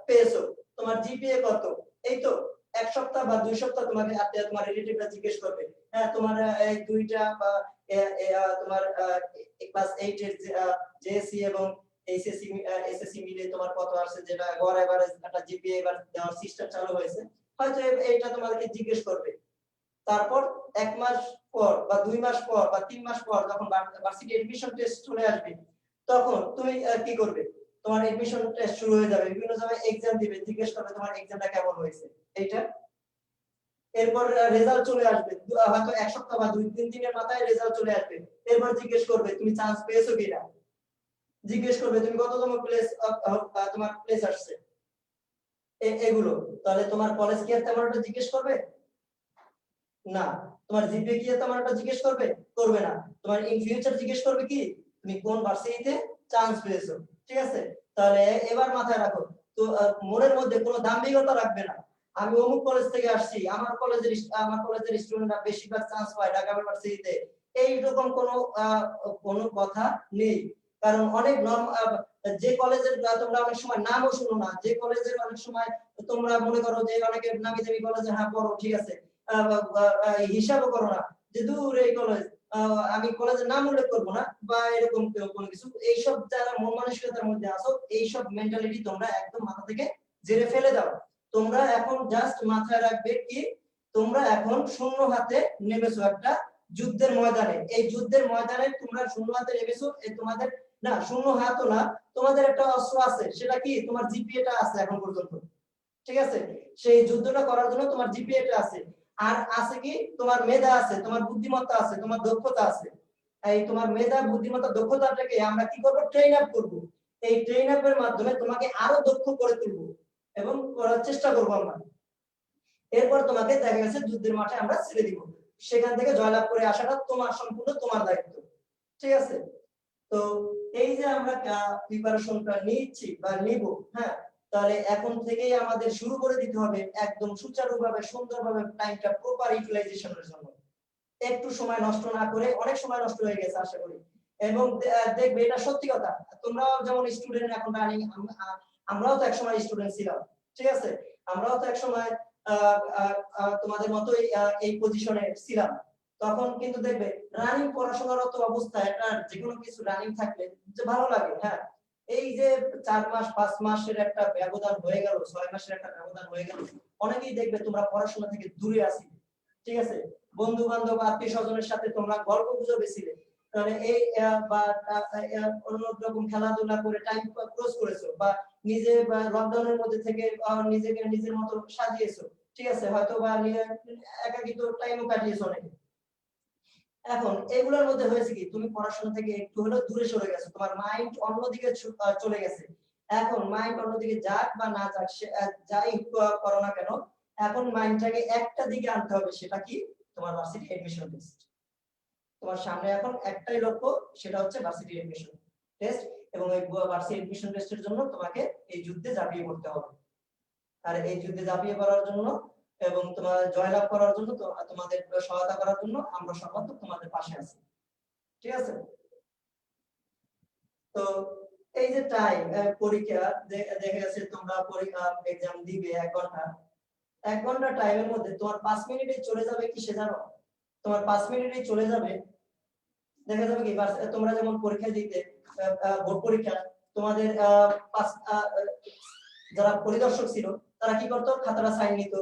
পেয়েছো, তোমার জিপিএ কত, এই তো 1 সপ্তাহ বা 2 সপ্তাহ তোমাকে তোমার রিলেটিভরা জিজ্ঞেস করবে, হ্যাঁ তোমার এই দুইটা বা তোমার ক্লাস 8 এর জেএসসি এবং এসএসসি মিলে তোমার কত আসছে, যেটা গড় এভারেজ একটা জিপিএ এবার দেওয়ার সিস্টেম চালু হয়েছে, হয়তো এইটা তোমাদেরকে জিজ্ঞেস করবে। তারপর 1 মাস পর বা 2 মাস পর বা 3 মাস পর যখন ভার্সিটি এডমিশন টেস্ট চলে আসবে, তখন তুমি কি করবে? তোমার এডমিশন টেস্ট শুরু হয়ে যাবে, বিভিন্ন জায়গায় এক্সাম দিবে, জিজ্ঞেস করবে তোমার এক্সামটা কেমন হয়েছে এইটা। এরপর রেজাল্ট চলে আসবে, হয়তো 1 সপ্তাহ বা 2-3 দিনের মাথায় রেজাল্ট চলে আসবে। এরপর জিজ্ঞেস করবে তুমি চান্স পেয়েছো কিনা, জিজ্ঞেস করবে তুমি কততম প্লেস, তোমার প্লেস আসছে, এগুলো। তাহলে তোমার কলেজ কি আর তেমন একটা জিজ্ঞেস করবে? না। তোমার জিপিএ কি তেমন একটা জিজ্ঞেস করবে? করবে না। তোমার ইন ফিউচার জিজ্ঞেস করবে কি তুমি কোন ভার্সিটিতে চান্স পেয়েছো, ঠিক আছে? তাহলে এবার মাথায় রাখো, তো মনের মধ্যে কোনো দাম্ভিকতা রাখবে না। আমি অমুক কলেজ থেকে আসছি, আমার কলেজের স্টুডেন্টরা বেশিরভাগ চান্স পায় ঢাকা ইউনিভার্সিটিতে, এইরকম কোনো কথা নেই। কারণ অনেক যে কলেজের তোমরা অনেক সময় নামও শুনো না, যে কলেজের অনেক সময় তোমরা মনে করো যে অনেকে নামি দামি কলেজে হ্যাঁ পড়ো, ঠিক আছে, হিসাবও করো না যে দূর এই কলেজ, আমি কলেজের নাম উল্লেখ করবো না বা এরকম কোনো কিছু। এইসব যারা মন মানসিকতার মধ্যে আছো, এইসব মেন্টালিটি তোমরা একদম মাথা থেকে ঝেড়ে ফেলে দাও। তোমরা এখন জাস্ট মাথায় রাখবে কি তোমরা এখন শূন্য হাতে নেমেছো একটা যুদ্ধের ময়দানে। এই যুদ্ধের ময়দানে তোমরা শূন্য হাতে নেমেছো, তোমাদের না শূন্য হাতও না, তোমাদের একটা অস্ত্র আছে, সেটা কি তোমার জিপিএটা আছে এখন পর্যন্ত, ঠিক আছে? সেই যুদ্ধটা করার জন্য তোমার জিপিএটা আছে, আর আছে কি তোমার মেধা আছে, তোমার বুদ্ধিমত্তা আছে, তোমার দক্ষতা আছে। এই তোমার মেধা বুদ্ধিমত্তা দক্ষতাটাকে আমরা কি করব? ট্রেন আপ করব। এই ট্রেন আপের মাধ্যমে তোমাকে আরো দক্ষ করে তুলব এবং করার চেষ্টা করব আমরা। এরপর তোমাকে দেখা গেছে যুদ্ধের মাঠে আমরা ছেড়ে দিব, সেখান থেকে জয়লাভ করে আসাটা তোমার সম্পূর্ণ তোমার দায়িত্ব, ঠিক আছে? তো এই যে আমরা প্রিপারেশনটা নিচ্ছি বা নিব, হ্যাঁ, তাহলে এখন থেকেই আমাদের শুরু করে দিতে হবে একদম সুচারুভাবে সুন্দরভাবে টাইমটা প্রপার ইউটিলাইজেশনের জন্য। একটু সময় নষ্ট না করে, অনেক সময় নষ্ট হয়ে গেছে আশা করি, এবং দেখবে এটা সত্যি কথা, তোমরাও যেমন স্টুডেন্ট এখন রানিং, আমরাও তো একসময় স্টুডেন্ট ছিলাম, ঠিক আছে? আমরাও তো একসময় তোমাদের মতোই এই পজিশনে ছিলাম। তখন কিন্তু দেখবে রানিং পড়াশোনারত অবস্থায় একটা যেকোনো কিছু রানিং থাকলে যে ভালো লাগে, হ্যাঁ। এই যে 4 মাস 5 মাসের একটা ব্যবধান হয়ে গেল, 6 মাসের একটা ব্যবধান হয়ে গেল, অনেকেই দেখবে তোমরা পড়াশোনা থেকে দূরে আছি, ঠিক আছে? বন্ধু বান্ধব আত্মীয় স্বজনের সাথে তোমরা গল্প গুজবে ছিলে, তাহলে এই বা অন্য রকম খেলাধুলা করে টাইম ক্রস করেছো, বা নিজে লকডাউনের মধ্যে থেকে নিজেকে নিজের মতো সাজিয়েছো, ঠিক আছে? হয়তো বা একাকিত্ব টাইমও কাটিয়েছো অনেকে। এখন এগুলোর মধ্যে হয়েছে কি তুমি পড়াশোনা থেকে একটু হলেও দূরে সরে গেছো, তোমার মাইন্ড অন্যদিকে চলে গেছে। এখন মাইন্ড অন্যদিকে যাক বা না যাক, যাই করো না কেন, এখন মাইন্ডটাকে একটা দিকে আনতে হবে, সেটা কি তোমার ভার্সিটি এডমিশন টেস্ট। তোমার সামনে এখন একটাই লক্ষ্য, সেটা হচ্ছে ভার্সিটি এডমিশন টেস্ট, এবং এই ভার্সিটি এডমিশন টেস্টের জন্য তোমাকে এই যুদ্ধে ঝাঁপিয়ে পড়তে হবে। আর এই যুদ্ধে ঝাঁপিয়ে পড়ার জন্য এবং তোমার জয়লাভ করার জন্য, তোমাদের সহায়তা করার জন্য আমরা সর্বাত্মক তোমাদের পাশে আছি, ঠিক আছে? তো এই যে টাইম পরীক্ষা, দেখা গেছে তোমরা পরীক্ষা এক্সাম দিবে 1 ঘন্টা টাইমের মধ্যে তোমার 5 মিনিটে চলে যাবে কিসে জানো? তোমার 5 মিনিটে চলে যাবে, দেখা যাবে কি তোমরা যেমন পরীক্ষা দিতে বোর্ড পরীক্ষা, তোমাদের যারা পরিদর্শক ছিল তারা কি করতো? খাতাটা সাইন নিত,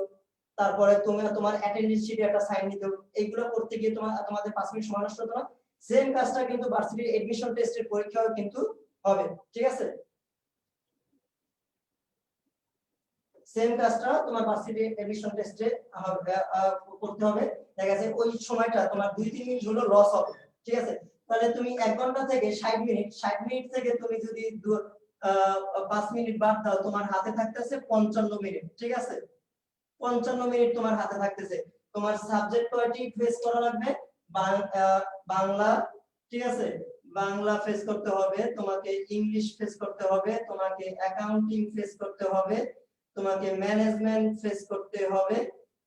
তারপরে তোমার অ্যাটেন্ডেন্স শিটে একটা সাইন নিত, এইগুলো করতে গিয়ে তোমাদের 5 মিনিট সময় নষ্ট হতো না। সেম কাজটা কিন্তু ভার্সিটি এডমিশন টেস্টের পরীক্ষাও কিন্তু হবে, ঠিক আছে? সেম কাজটা তোমার ভার্সিটি এডমিশন টেস্টে করতে হবে। দেখা যাচ্ছে ওই সময়টা তোমার 2-3 মিনিট হলো লস হবে, ঠিক আছে? তাহলে তুমি 1 ঘন্টা থেকে 60 মিনিট থেকে তুমি যদি 5 মিনিট বাদ দাও, তোমার হাতে থাকতেছে 55 মিনিট, ঠিক আছে? 55 মিনিট তোমার হাতে থাকতেছে। তোমার সাবজেক্ট কয়টি ফেস করা লাগবে? বাংলা, ঠিক আছে? বাংলা ফেস করতে হবে, তোমাকে ইংলিশ ফেস করতে হবে, তোমাকে অ্যাকাউন্টিং ফেস করতে হবে, তোমাকে ম্যানেজমেন্ট ফেস করতে হবে,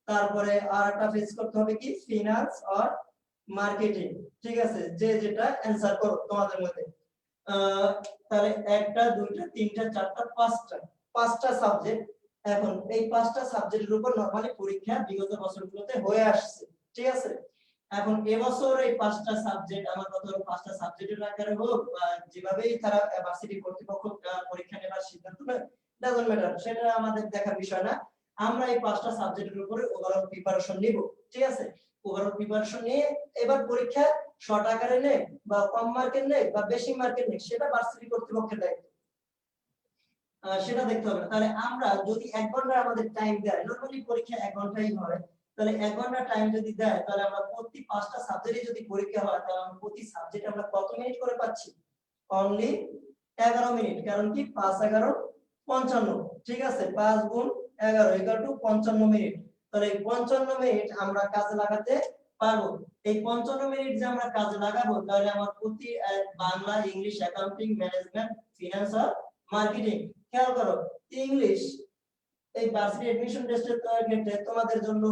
তারপরে আরেকটা ফেস করতে হবে কি ফিনান্স আর মার্কেটিং, ঠিক আছে? যে যেটা অ্যানসার করো তোমাদের মধ্যে। তাহলে একটা দুইটা তিনটা চারটা পাঁচটা সাবজেক্ট। এখন এই 5টা সাবজেক্টের উপর নরমালি পরীক্ষা বিগত বছরগুলোতে হয়ে আসছে, ঠিক আছে? এখন এবছর এই 5টা সাবজেক্ট, আমার কথা হলো 5টা সাবজেক্টের আকারে হোক বা যেভাবেই তারা ভার্সিটি কর্তৃপক্ষ পরীক্ষা নেবার সিদ্ধান্ত নেয়, ডাজন্ট ম্যাটার, সেটা আমাদের দেখার বিষয় না। আমরা এই 5টা সাবজেক্টের উপরে ওভারঅল প্রিপারেশন নিব, ঠিক আছে? ওভারঅল প্রিপারেশন নিয়ে এবার পরীক্ষা শর্ট আকারে নেই বা কম মার্কের নেই বা বেশি মার্কের নেই, সেটা ভার্সিটি কর্তৃপক্ষের দায়িত্ব, সেটা দেখতে হবে। তাহলে আমরা যদি 1 ঘন্টা আমাদের টাইম দেয়, নরমালি পরীক্ষা 1 ঘন্টাই হয়, তাহলে 1 ঘন্টা টাইম যদি দেয়, তাহলে আমরা প্রতি 5টা সাবজেক্টে যদি পরীক্ষা হয়, তাহলে আমরা প্রতি সাবজেক্টে আমরা কত মিনিট করে পাচ্ছি? Only 11 minute. কারণ কি 5 11 55, ঠিক আছে? 5 গুণ 11 = 55 মিনিট। তাহলে এই 55 মিনিট আমরা কাজে লাগাতে পারবো। এই 55 মিনিট যে আমরা কাজে লাগাবো, তাহলে আমার প্রতি Bangla, English, accounting, management, finance আর মার্কেটিং, খেয়াল করো ইংলিশ এই ভার্সিটি এডমিশন টেস্টের ক্ষেত্রে তোমাদের জন্য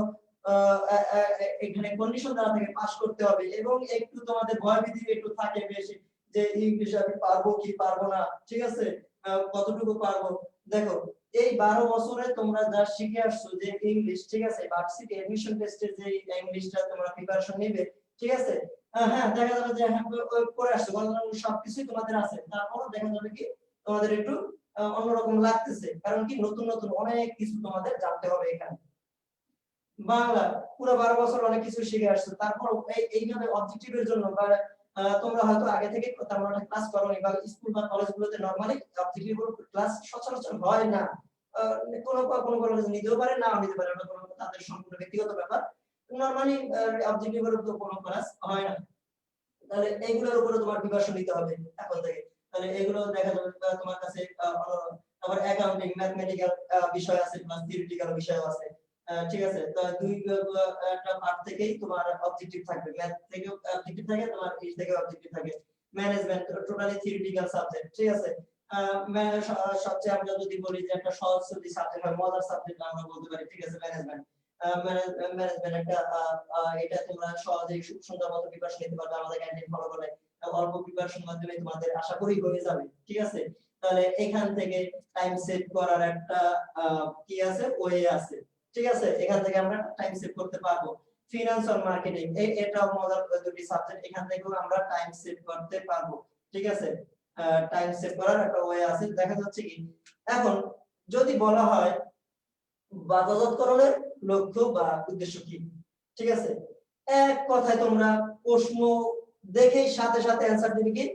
এখানে কন্ডিশন দ্বারা থেকে পাস করতে হবে এবং একটু তোমাদের ভয়ভীতি একটু থাকে বেশি যে ইংলিশ আমি পারবো কি পারবো না, ঠিক আছে? কতটুকু পারবো। দেখো এই 12 বছরে তোমরা যা শিখে আসছো যে ইংলিশ, ঠিক আছে, ভার্সিটি এডমিশন টেস্টের যে ইংলিশটা তোমরা প্রিপারেশন নেবে, ঠিক আছে, হ্যাঁ দেখা যাবে যে হ্যাঁ পড়ে আসছো, সবকিছুই তোমাদের আছে, তারপরও দেখা যাবে কি তোমাদের একটু অন্যরকম লাগতেছে, কারণ কি নতুন নতুন অনেক কিছু তোমাদের জানতে হবে এখানে। বাংলা পুরো 12 বছর অনেক কিছু শিখে আসছো, তারপর এইভাবে অবজেক্টিভের জন্য বা তোমরা হয়তো আগে থেকে তেমন একটা ক্লাস করোনি বা স্কুল বা কলেজগুলোতে নরমালি অবজেক্টিভ ক্লাস সচরাচর হয় না, কোনো কলেজ নিতেও পারে না নিতে পারে, ওটা কোনো তাদের সম্পূর্ণ ব্যক্তিগত ব্যাপার। নরমালি অবজেক্টিভের উপর কোনো ক্লাস হয় না, তাহলে এইগুলোর উপরে তোমার প্রিপারেশন নিতে হবে এখন থেকে। তাহলে এগুলো দেখা যাবে তোমার কাছে আবার অ্যাকাউন্টিং, ম্যাথমেটিক্যাল বিষয় আছে প্লাস থিওরিটিক্যাল বিষয় আছে, ঠিক আছে? তো একটা পার্ট থেকেই তোমার অবজেক্টিভ থাকবে, ম্যাথ থেকে অবজেক্টিভ থাকে, তোমার ইংলিশ থেকে অবজেক্টিভ থাকে, ম্যানেজমেন্ট টোটালি থিওরিটিক্যাল সাবজেক্ট, ঠিক আছে? সবচেয়ে আমরা যদি বলি যে একটা সহজ যদি সাবজেক্ট হয়, মজার সাবজেক্ট আমরা বলতে পারি, ঠিক আছে, ম্যানেজমেন্ট। ম্যানেজমেন্ট একটা এটা তোমরা সহজেই খুব সুন্দর মতো প্রিপারেশন নিতে পারবে আমাদের ক্যান্টিন ফলো করে, অল্প প্রিপারেশন মাধ্যমে তোমাদের আশা করি হয়ে যাবে, ঠিক আছে? তাহলে এখান থেকে টাইম সেভ করার একটা কি আছে, ওয়ে আছে, ঠিক আছে? এখান থেকে আমরা টাইম সেভ করতে পারবো। ফিনান্স আর মার্কেটিং এটাও মজার দুটি সাবজেক্ট, এখান থেকেও আমরা টাইম সেভ করতে পারবো, ঠিক আছে? টাইম সেভ করার একটা ওয়ে আছে। দেখা যাচ্ছে কি এখন যদি বলা হয় বাজারজাতকরণের লক্ষ্য বা উদ্দেশ্য কি, ঠিক আছে? এক কথায় তোমরা প্রশ্ন দেখেই সাথে সাথে অ্যানসার দিবে কি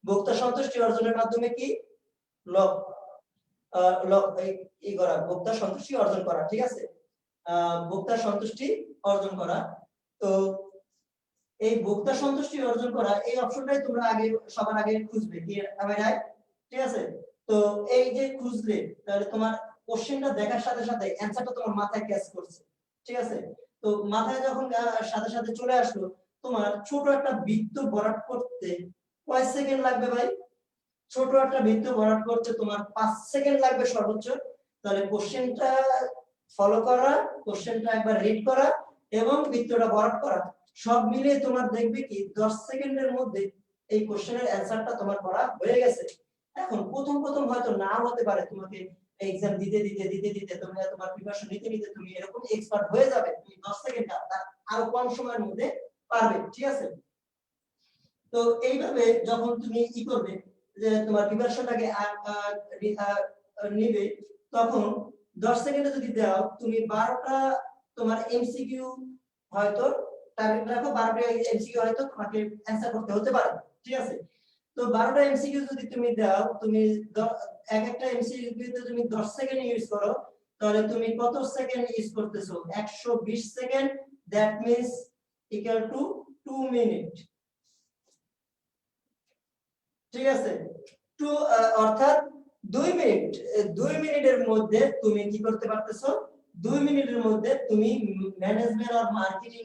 ভোক্তা সন্তুষ্টি অর্জনের মাধ্যমে কি ভোক্তা সন্তুষ্টি অর্জন করা, ঠিক আছে? ভোক্তা সন্তুষ্টি অর্জন করা। তো এই ভোক্তা সন্তুষ্টি অর্জন করা এই অপশনটাই তোমরা আগে সবার আগে খুঁজবে কি, আমি রাইট? ঠিক আছে? তো এই যে খুঁজলে তাহলে তোমার কোশ্চেনটা দেখার সাথে সাথে অ্যানসারটা তোমার মাথায় ক্যাচ করছে, ঠিক আছে? তো মাথায় যখন সাথে সাথে চলে আসলো, তোমার ছোট একটা বৃত্ত ভরাট করতে কয় সেকেন্ড লাগবে ভাই? ছোট একটা বৃত্ত ভরাট করতে তোমার 5 সেকেন্ড লাগবে সর্বোচ্চ। তাহলে কোশ্চেনটা ফলো করা, কোশ্চেনটা একবার রিড করা এবং বৃত্তটা ভরাট করা সব মিলিয়ে তোমার দেখবে কি 10 সেকেন্ডের মধ্যে এই কোশ্চেনের অ্যানসারটা তোমার করা হয়ে গেছে। এখন প্রথম প্রথম হয়তো না হতে পারে, তোমাকে এক্সাম দিতে দিতে দিতে দিতে তুমি তোমার প্রিপারেশন নিতে নিতে তুমি এরকম এক্সপার্ট হয়ে যাবে, তুমি 10 সেকেন্ড আরো কম সময়ের মধ্যে পারবে, ঠিক আছে? তো এইভাবে যখন তুমি কি করবে যে তোমার প্রিপারেশনটাকে নিবে, তখন 10 সেকেন্ডে যদি দাও তুমি 12টা তোমার এমসিকিউ হয়তো টার্গেট রাখো, 12টা এমসিকিউ হয়তো তোমাকে অ্যানসার করতে হতে পারে, ঠিক আছে? তো 12টা এমসিকিউ যদি তুমি দাও, তুমি এক একটা এমসিকিউ তে তুমি 10 সেকেন্ড ইউজ করো, তাহলে তুমি কত সেকেন্ড ইউজ করতেছো? 120 second, that means equal to 2 minute, ঠিক আছে? অর্থাৎ 2 মিনিট, 2 মিনিটের মধ্যে তুমি কি করতে পারতেছো? 2 মিনিটের মধ্যে তুমি ম্যানেজমেন্ট আর মার্কেটিং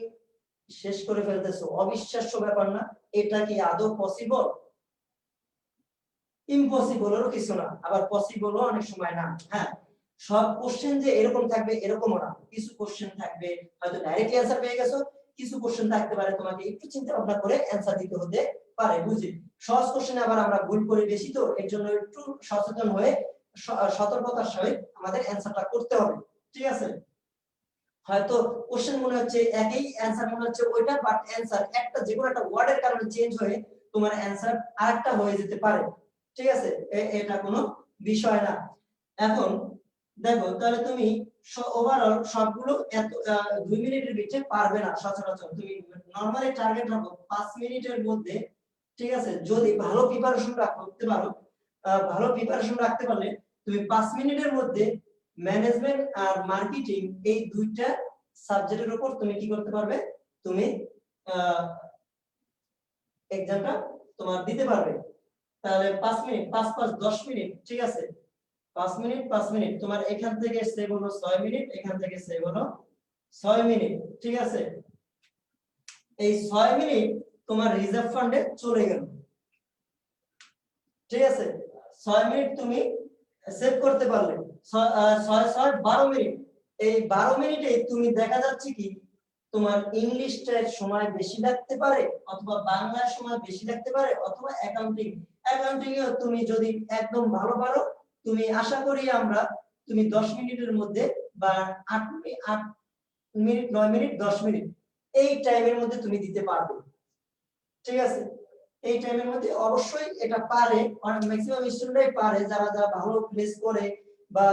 শেষ করে ফেলতেছো। অবিশ্বাস্য ব্যাপার না? এটা কি আদৌ পসিবল? ইম্পসিবলেরও কিছু না, আবার পসিবলও অনেক সময় না। হ্যাঁ, সব কোশ্চেন যে এরকম থাকবে এরকমও না, কিছু কোশ্চেন থাকবে হয়তো ডাইরেক্টলি অ্যানসার পেয়ে গেছো, কিছু কোশ্চেন থাকতে পারে তোমাকে একটু চিন্তা ভাবনা করে অ্যানসার দিতে হতে পারে, বুঝি। সহজ কোশ্চেনে আবার আমরা ভুল করি বেশি, তো এর জন্য একটু সচেতন হয়ে সতর্কতার সহিত আমাদের অ্যানসারটা করতে হবে, ঠিক আছে? হয়তো কোশ্চেন মনে হচ্ছে একই, অ্যানসার মনে হচ্ছে ওইটা, বাট অ্যানসার একটা যে কোনো একটা ওয়ার্ডের কারণে চেঞ্জ হয়ে তোমার অ্যানসার আরেকটা হয়ে যেতে পারে, ঠিক আছে? এটা কোনো বিষয় না। এখন দেখো তাহলে তুমি ওভারঅল সবগুলো এত 2 মিনিটের ভিতরে পারবে না সচরাচর। তুমি নরমালি টার্গেট রাখো 5 মিনিটের মধ্যে, ঠিক আছে? যদি ভালো প্রিপারেশন রাখতে পারো, ভালো প্রিপারেশন রাখতে পারলে তুমি 5 মিনিটের মধ্যে ম্যানেজমেন্ট আর মার্কেটিং এই দুইটা সাবজেক্টের উপর তুমি কি করতে পারবে, তুমি এক্সামটা তোমার দিতে পারবে। তাহলে 5 মিনিট 5 5 10 মিনিট, ঠিক আছে? 5 মিনিট 5 মিনিট, তোমার এখান থেকে সেভ হলো 6 মিনিট, এখান থেকে সেভ হলো 6 মিনিট, ঠিক আছে? এই 6 মিনিট তোমার রিজার্ভ ফান্ডে চলে গেল, ঠিক আছে? 6 মিনিট তুমি সেভ করতে পারলে, 6 6 12 মিনিট। এই 12 মিনিটে তুমি দেখা যাচ্ছে কি তোমার ইংলিশটার সময় বেশি লাগতে পারে, অথবা বাংলার সময় বেশি লাগতে পারে, অথবা অ্যাকাউন্টিং এ তুমি যদি একদম ভালো পারো, তুমি আশা করি আমরা তুমি 10 মিনিটের মধ্যে বা 8 মিনিট 9 মিনিট 10 মিনিট এই টাইমের মধ্যে তুমি দিতে পারবে, ঠিক আছে? এই টাইমের মধ্যে অবশ্যই এটা পারে, অনেক ম্যাক্সিমাম স্টুডেন্টই পারে, যারা যারা ভালো প্লেস করে বা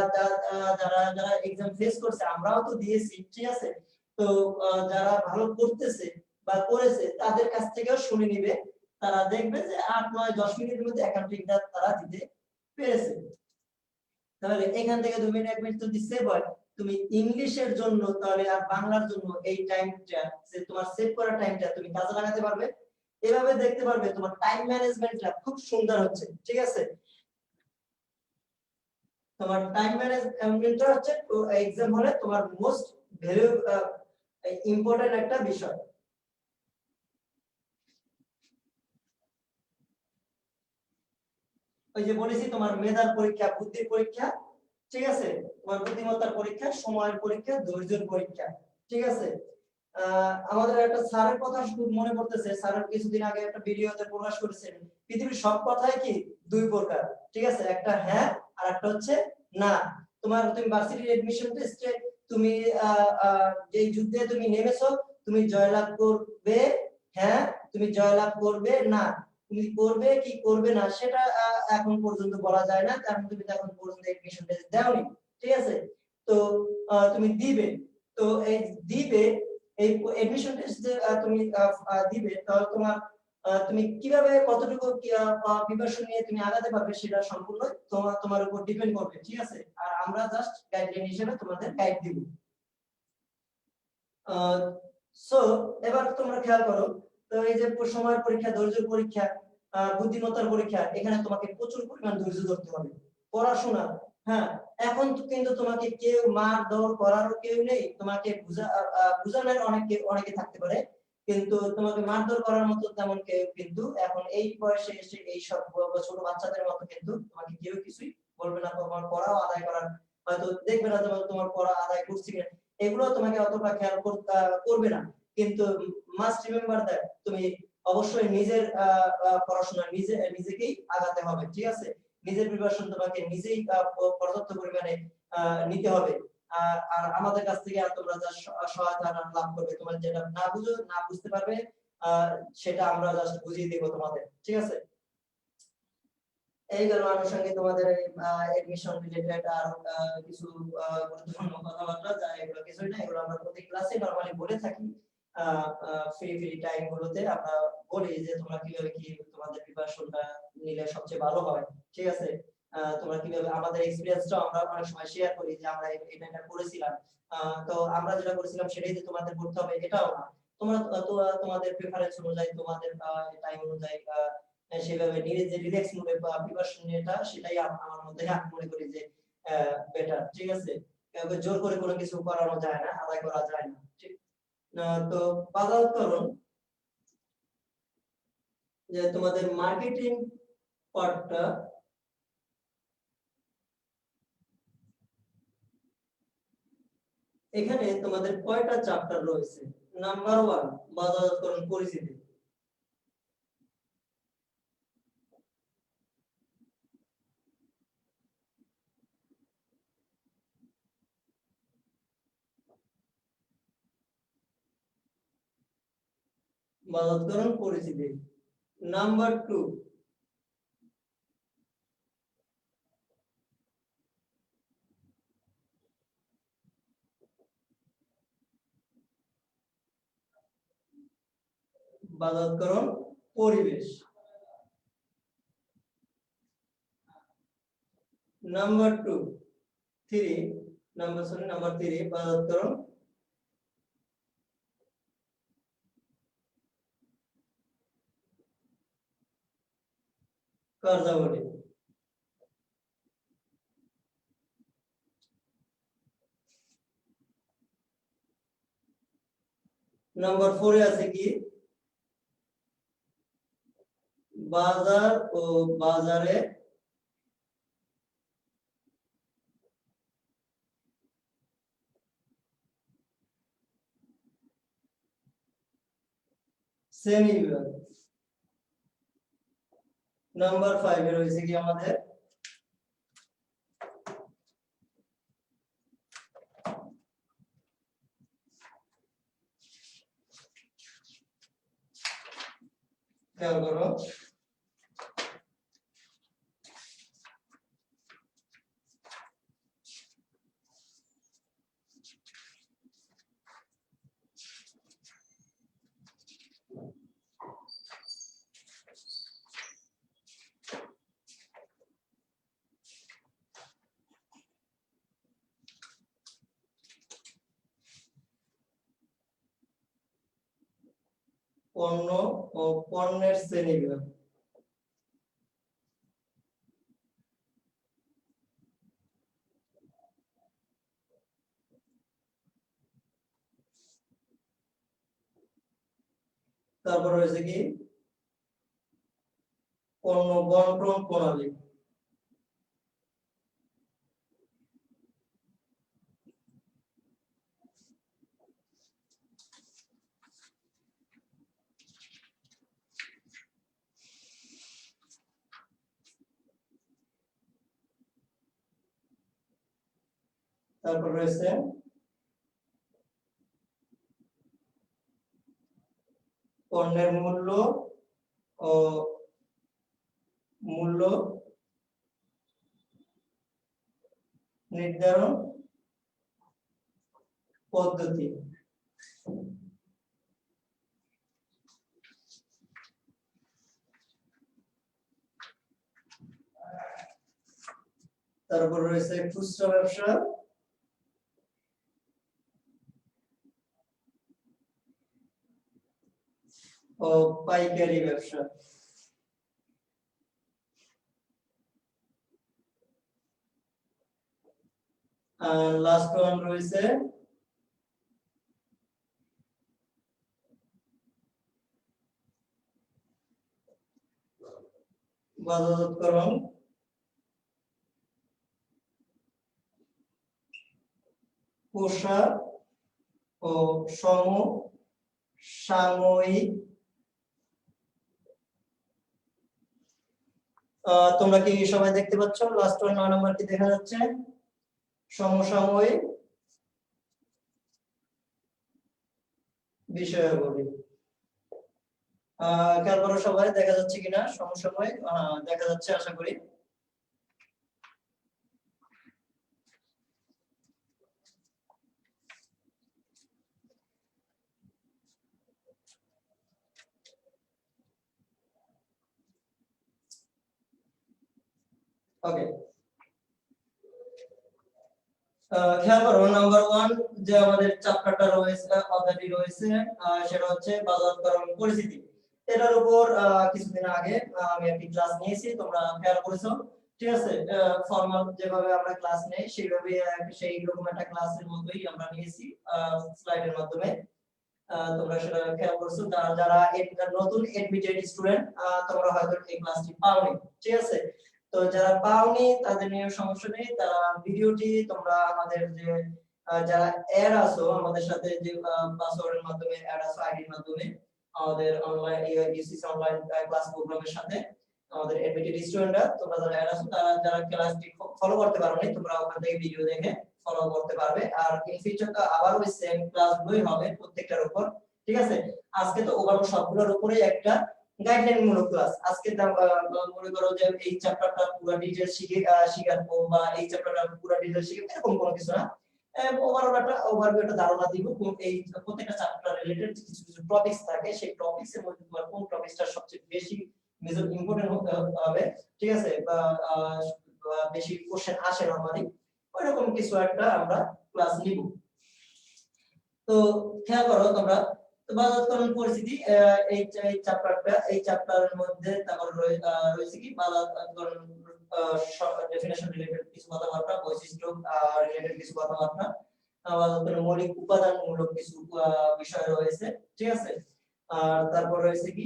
যারা যারা এক্সাম ফেস করছে, আমরাও তো দিয়েছি, ঠিক আছে? তো যারা ভালো করতেছে বা করেছে তাদের কাছ থেকেও শুনে নিবে, তারা দেখবে যে 8 9 10 মিনিটের মধ্যে অ্যাকাউন্টিংটা তারা দিতে পেরেছে। তাহলে এখান থেকে 2 মিনিট 1 মিনিট যদি সেভ হয়, তুমি ইংলিশের জন্য তাহলে আর বাংলার জন্য এই টাইমটা, যে তোমার সেভ করা টাইমটা তুমি কাজে লাগাতে পারবে। এভাবে দেখতে পারবে তোমার টাইম ম্যানেজমেন্টটা খুব সুন্দর হচ্ছে, ঠিক আছে? তোমার টাইম ম্যানেজমেন্টটা হচ্ছে এক্সাম হলে তোমার মোস্ট ভ্যালু ইম্পর্টেন্ট একটা বিষয়। ওই যে বলেছি তোমার মেধার পরীক্ষা, বুদ্ধির পরীক্ষা, ঠিক আছে? তোমার বুদ্ধিমত্তার পরীক্ষা, সময়ের পরীক্ষা, ধৈর্যের পরীক্ষা, ঠিক আছে? আমাদের একটা স্যারের কথা খুব মনে পড়তেছে, স্যার কিছুদিন আগে একটা ভিডিওতে প্রকাশ করেছেন, পৃথিবীর সব কথাই কি দুই প্রকার, ঠিক আছে? একটা হ্যাঁ আর একটা হচ্ছে না। তুমি ভার্সিটির এডমিশন টেস্টে তুমি যে যুদ্ধে তুমি নেমেছো, তুমি জয়লাভ করবে হ্যাঁ, তুমি জয়লাভ করবে না। তুমি করবে কি করবে না সেটা এখন পর্যন্ত বলা যায় না, কারণ তুমি এখন পর্যন্ত এডমিশন টেস্ট দাওনি, ঠিক আছে? তো তুমি দিবে, তো এই দিবে, এই এডমিশন টেস্ট যে তুমি দিবে, তাহলে তোমার তুমি কিভাবে কতটুকু প্রিপারেশন নিয়ে তুমি আগাতে পারবে সেটা সম্পূর্ণ তোমার উপর ডিপেন্ড করবে, ঠিক আছে? আর আমরা জাস্ট গাইডলাইন হিসেবে তোমাদের গাইড দিব। সো এবার তোমরা খেয়াল করো, তো এই যে সময়ের পরীক্ষা, ধৈর্যের পরীক্ষা, বুদ্ধিমত্তার পরীক্ষা, এখানে তোমাকে প্রচুর পরিমাণ ধৈর্য ধরতে হবে। পড়াশোনা, হ্যাঁ, এখন কিন্তু তোমাকে কেউ মার দৌড় করারও কেউ নেই, তোমাকে বুঝানোর অনেকে থাকতে পারে, কিন্তু তোমাকে মারধর করার মতো তেমন কেউ কিন্তু এখন এই বয়সে এসে এই সব ছোট বাচ্চাদের মতো কিন্তু তোমাকে কেউ কিছুই বলবে না। তোমার পড়াও আদায় করার হয়তো দেখবে না তোমার পড়া আদায় করছি কিনা, এগুলো তোমাকে অতটা খেয়াল করবে না। কিন্তু মাস্ট রিমেম্বার দ্যাট তুমি অবশ্যই নিজের পড়াশোনা নিজেকেই আগাতে হবে, ঠিক আছে? নিজের প্রিপারেশন তোমাকে নিজেই পর্যাপ্ত পরিমাণে নিতে হবে। আর আমাদের কাছ থেকে তোমরা যা সহায়তা লাভ করবে, তোমার যেটা না বুঝতে পারবে সেটা আমরা জাস্ট বুঝিয়ে দেব তোমাদের, ঠিক আছে? এই গেল আনুষঙ্গিক তোমাদের এডমিশন রিলেটেড আর কিছু গুরুত্বপূর্ণ কথাবার্তা, যা এগুলো কিছুই না, এগুলো আমরা প্রতি ক্লাসে নরমালি বলে থাকি। ফ্রি টাইম গুলোতে আমরা বলি যে তোমরা কিভাবে কি তোমাদের প্রিপারেশনটা নিলে সবচেয়ে ভালো হয়, ঠিক আছে? তোমরা কিভাবে, আমাদের এক্সপেরিয়েন্সটা আমরা অনেক সময় শেয়ার করি যে আমরা এটা করেছিলাম, তো আমরা যেটা করেছিলাম সেটাই যে তোমাদের করতে হবে এটাও না। তোমরা তোমাদের প্রেফারেন্স অনুযায়ী, তোমাদের টাইম অনুযায়ী সেভাবে নিজে রিল্যাক্স মোডে বা প্রিপারেশন নিয়েটা, সেটাই আমার মধ্যে আমি মনে করি যে বেটার, ঠিক আছে? কাউকে জোর করে কোনো কিছু করানো যায় না, আদায় করা যায় না, ঠিক? তো বাজারকরণ, যে তোমাদের মার্কেটিং পার্টটা, এখানে তোমাদের কয়টা চ্যাপ্টার রয়েছে? নাম্বার 1 বাজারকরণ পরিচিতি। বাজারকরণ পরিচিতি। নাম্বার 2 বাজারকরণ পরিবেশ। নাম্বার 3 বাজারকরণ কার্যাবলী। নাম্বার 4 এ আছে কি বাজার ও বাজারে শ্রেণী বিভাগ। নাম্বার 5 এ রয়েছে কি আমাদের খেয়াল করো পণ্য ও পণ্যের শ্রেণী বিভাগ। তারপর রয়েছে কি পণ্য বন্টন প্রণালী। তারপর রয়েছে পণ্যের মূল্য ও মূল্য নির্ধারণ পদ্ধতি। তারপর রয়েছে খুচরা ব্যবসা ও পাইকারি ব্যবসা। আর লাস্ট ওয়ান রয়েছে বাজারজাতকরণ পোশাক ও সমসাময়িক। তোমরা কি সবাই দেখতে পাচ্ছ লাস্ট ওয়ান 9 নাম্বার কি দেখা যাচ্ছে সমসাময়িক বিষয়াবলী। খেয়াল করো সবাই দেখা যাচ্ছে কিনা সমসাময়িক দেখা যাচ্ছে আশা করি। ওকে খেয়াল করো নাম্বার 1 যে আমাদের চ্যাপ্টারটা রয়েছে অধ্যায়টি রয়েছে সেটা হচ্ছে বাজারকরণ পরিস্থিতি। এটার উপর কিছুদিন আগে আমি একটি ক্লাস নিয়েছি, তোমরা খেয়াল করেছো ঠিক আছে। ফর্মাল যেভাবে আমরা ক্লাস নেই সেইভাবে সেই রকম একটা ক্লাসের মতোই আমরা নিয়েছি স্লাইডের মাধ্যমে। তোমরা সেটা খেয়াল করছো। যারা নতুন এডমিটেড স্টুডেন্ট তোমরা হয়তো এই ক্লাসটি পাওনি ঠিক আছে। তো যারা পাওনি তাদের নিয়ে সমস্যা নেই, তারা ভিডিওটি তোমরা আমাদের যে যারা অ্যাড আছো আমাদের সাথে যে পাসওয়ার্ডের মাধ্যমে অ্যাড আছো আইডির মাধ্যমে আমাদের অনলাইন ইউসিসি অনলাইন ক্লাস প্রোগ্রামের সাথে আমাদের এডমিটেড স্টুডেন্টরা তোমরা যারা অ্যাড আছো তারা যারা ক্লাসটি ফলো করতে পারোনি তোমরা ওখান থেকে ভিডিও দেখে ফলো করতে পারবে। আর ইন ফিউচারটা আবার ওই সেম ক্লাসগুলোই হবে প্রত্যেকটার উপর ঠিক আছে। আজকে তো ওভারঅল সবগুলোর উপরেই একটা গাইডলাইন মূলক ক্লাস। আজকে মনে করো যে এই চ্যাপ্টারটা পুরো ডিটেইলস শিখাবো বা এই চ্যাপ্টারটা পুরো ডিটেইলস শিখাবো এরকম কোনো কিছু না। ওভারঅল একটা ওভারভিউ একটা ধারণা দিব এই প্রত্যেকটা চ্যাপ্টার রিলেটেড কিছু কিছু টপিকস থাকে, সেই টপিকসের মধ্যে তোমার কোন টপিকসটা সবচেয়ে বেশি মেজর ইম্পর্টেন্ট হবে, ঠিক আছে, বা বেশি কোশ্চেন আসে নরমালি, ওইরকম কিছু একটা আমরা ক্লাস নিব। তো খেয়াল করো তোমরা, তো বাজারকরণ পরিস্থিতি এই চ্যাপ্টারের মধ্যে তারপর রয়েছে কি বাজারকরণ ডেফিনেশন রিলেটেড কিছু কথাবার্তা, বৈশিষ্ট্য রিলেটেড কিছু কথাবার্তা, বাজারকরণ মৌলিক উপাদানমূলক কিছু বিষয় রয়েছে, ঠিক আছে। আর তারপর রয়েছে কি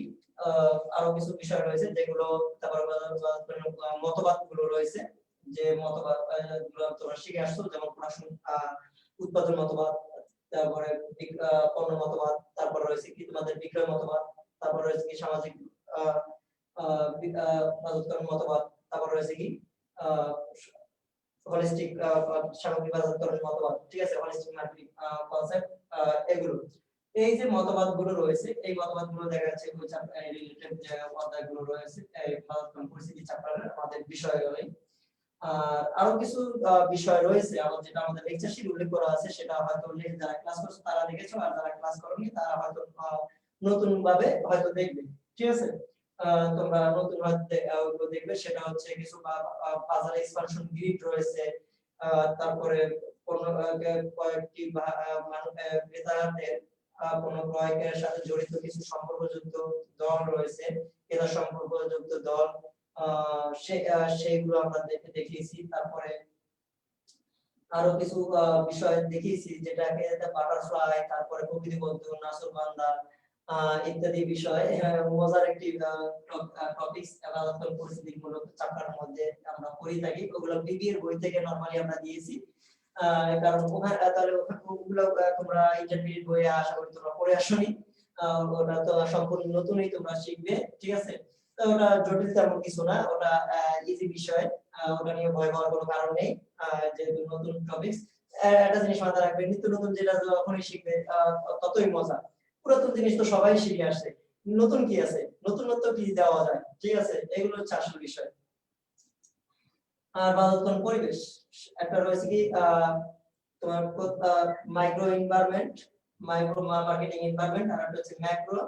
আরো কিছু বিষয় রয়েছে যেগুলো, তারপর বাজারকরণ মতবাদগুলো রয়েছে, যে মতবাদ গুলো তোমরা শিখে আসছো, যেমন প্রোডাকশন উৎপাদন মতবাদ, তারপরে পণ্য মতবাদ, তারপর রয়েছে কি তোমাদের বিক্রয় মতবাদ, তারপর রয়েছে কি সামাজিক বাজারকরণ মতবাদ, তারপর রয়েছে কি হলিস্টিক সামগ্রিক বাজারকরণ মতবাদ, ঠিক আছে, হলিস্টিক মার্কেটিং কনসেপ্ট, এগুলো এই যে মতবাদগুলো রয়েছে, এই মতবাদগুলো দেখা যাচ্ছে ওই চ্যাপ্টার রিলেটেড যে অধ্যায়গুলো রয়েছে এই বাজারকরণ পরিস্থিতি চ্যাপ্টারের আমাদের বিষয়গুলো। আর আরো কিছু বিষয় রয়েছে আমাদের, যেটা আমাদের লেকচার শিট উল্লেখ করা আছে, সেটা হয়তো যারা ক্লাস করছো তারা দেখেছো, আর যারা ক্লাস করোনি তারা হয়তো নতুন ভাবে হয়তো দেখবে, ঠিক আছে। তোমরা নতুন হয়তো দেখবে, সেটা হচ্ছে কিছু বাজার এক্সপানশন গ্রিড রয়েছে, তারপরে কোন কয়েকটি ক্রেতাদের কোন ক্রয়ের সাথে জড়িত কিছু সম্পর্কযুক্ত দল রয়েছে, ক্রেতা সম্পর্কযুক্ত দল, সেইগুলো আমরা দেখিয়েছি। তারপরে আরো কিছু বিষয় দেখিয়েছি, যেটাকে বাটারফ্লাই, তারপরে প্রকৃতি বন্ধু, নাসরবান্দা ইত্যাদি বিষয় মজার একটি টপিকস বাজারকরণ পরিস্থিতিমূলক চ্যাপ্টারের মধ্যে আমরা পড়ে থাকি। ওগুলো বিবিএ এর বই থেকে নরমালি আমরা দিয়েছি, কারণ ওখানে তাহলে ওগুলো তোমরা ইন্টারমিডিয়েট বইয়ে আশা করি তোমরা পড়ে আসোনি, ওটা তো সম্পূর্ণ নতুনই তোমরা শিখবে, ঠিক আছে। তো ওটা জটিল তেমন কিছু না, ওটা ইজি বিষয়, ওটা নিয়ে ভয় পাওয়ার কোনো কারণ নেই, যেহেতু নতুন টপিকস। একটা জিনিস মাথায় রাখবে, নিত্য নতুন যেটা যখনই শিখবে ততই মজা, পুরাতন জিনিস তো সবাই শিখে আসছে, নতুন কি আছে, নতুনত্ব কি দেওয়া যায়, ঠিক আছে, এগুলো হচ্ছে আসল বিষয়। আর বাজারকরণ পরিবেশ একটা রয়েছে কি তোমার micro environment, micro marketing environment, আর একটা হচ্ছে ম্যাক্রো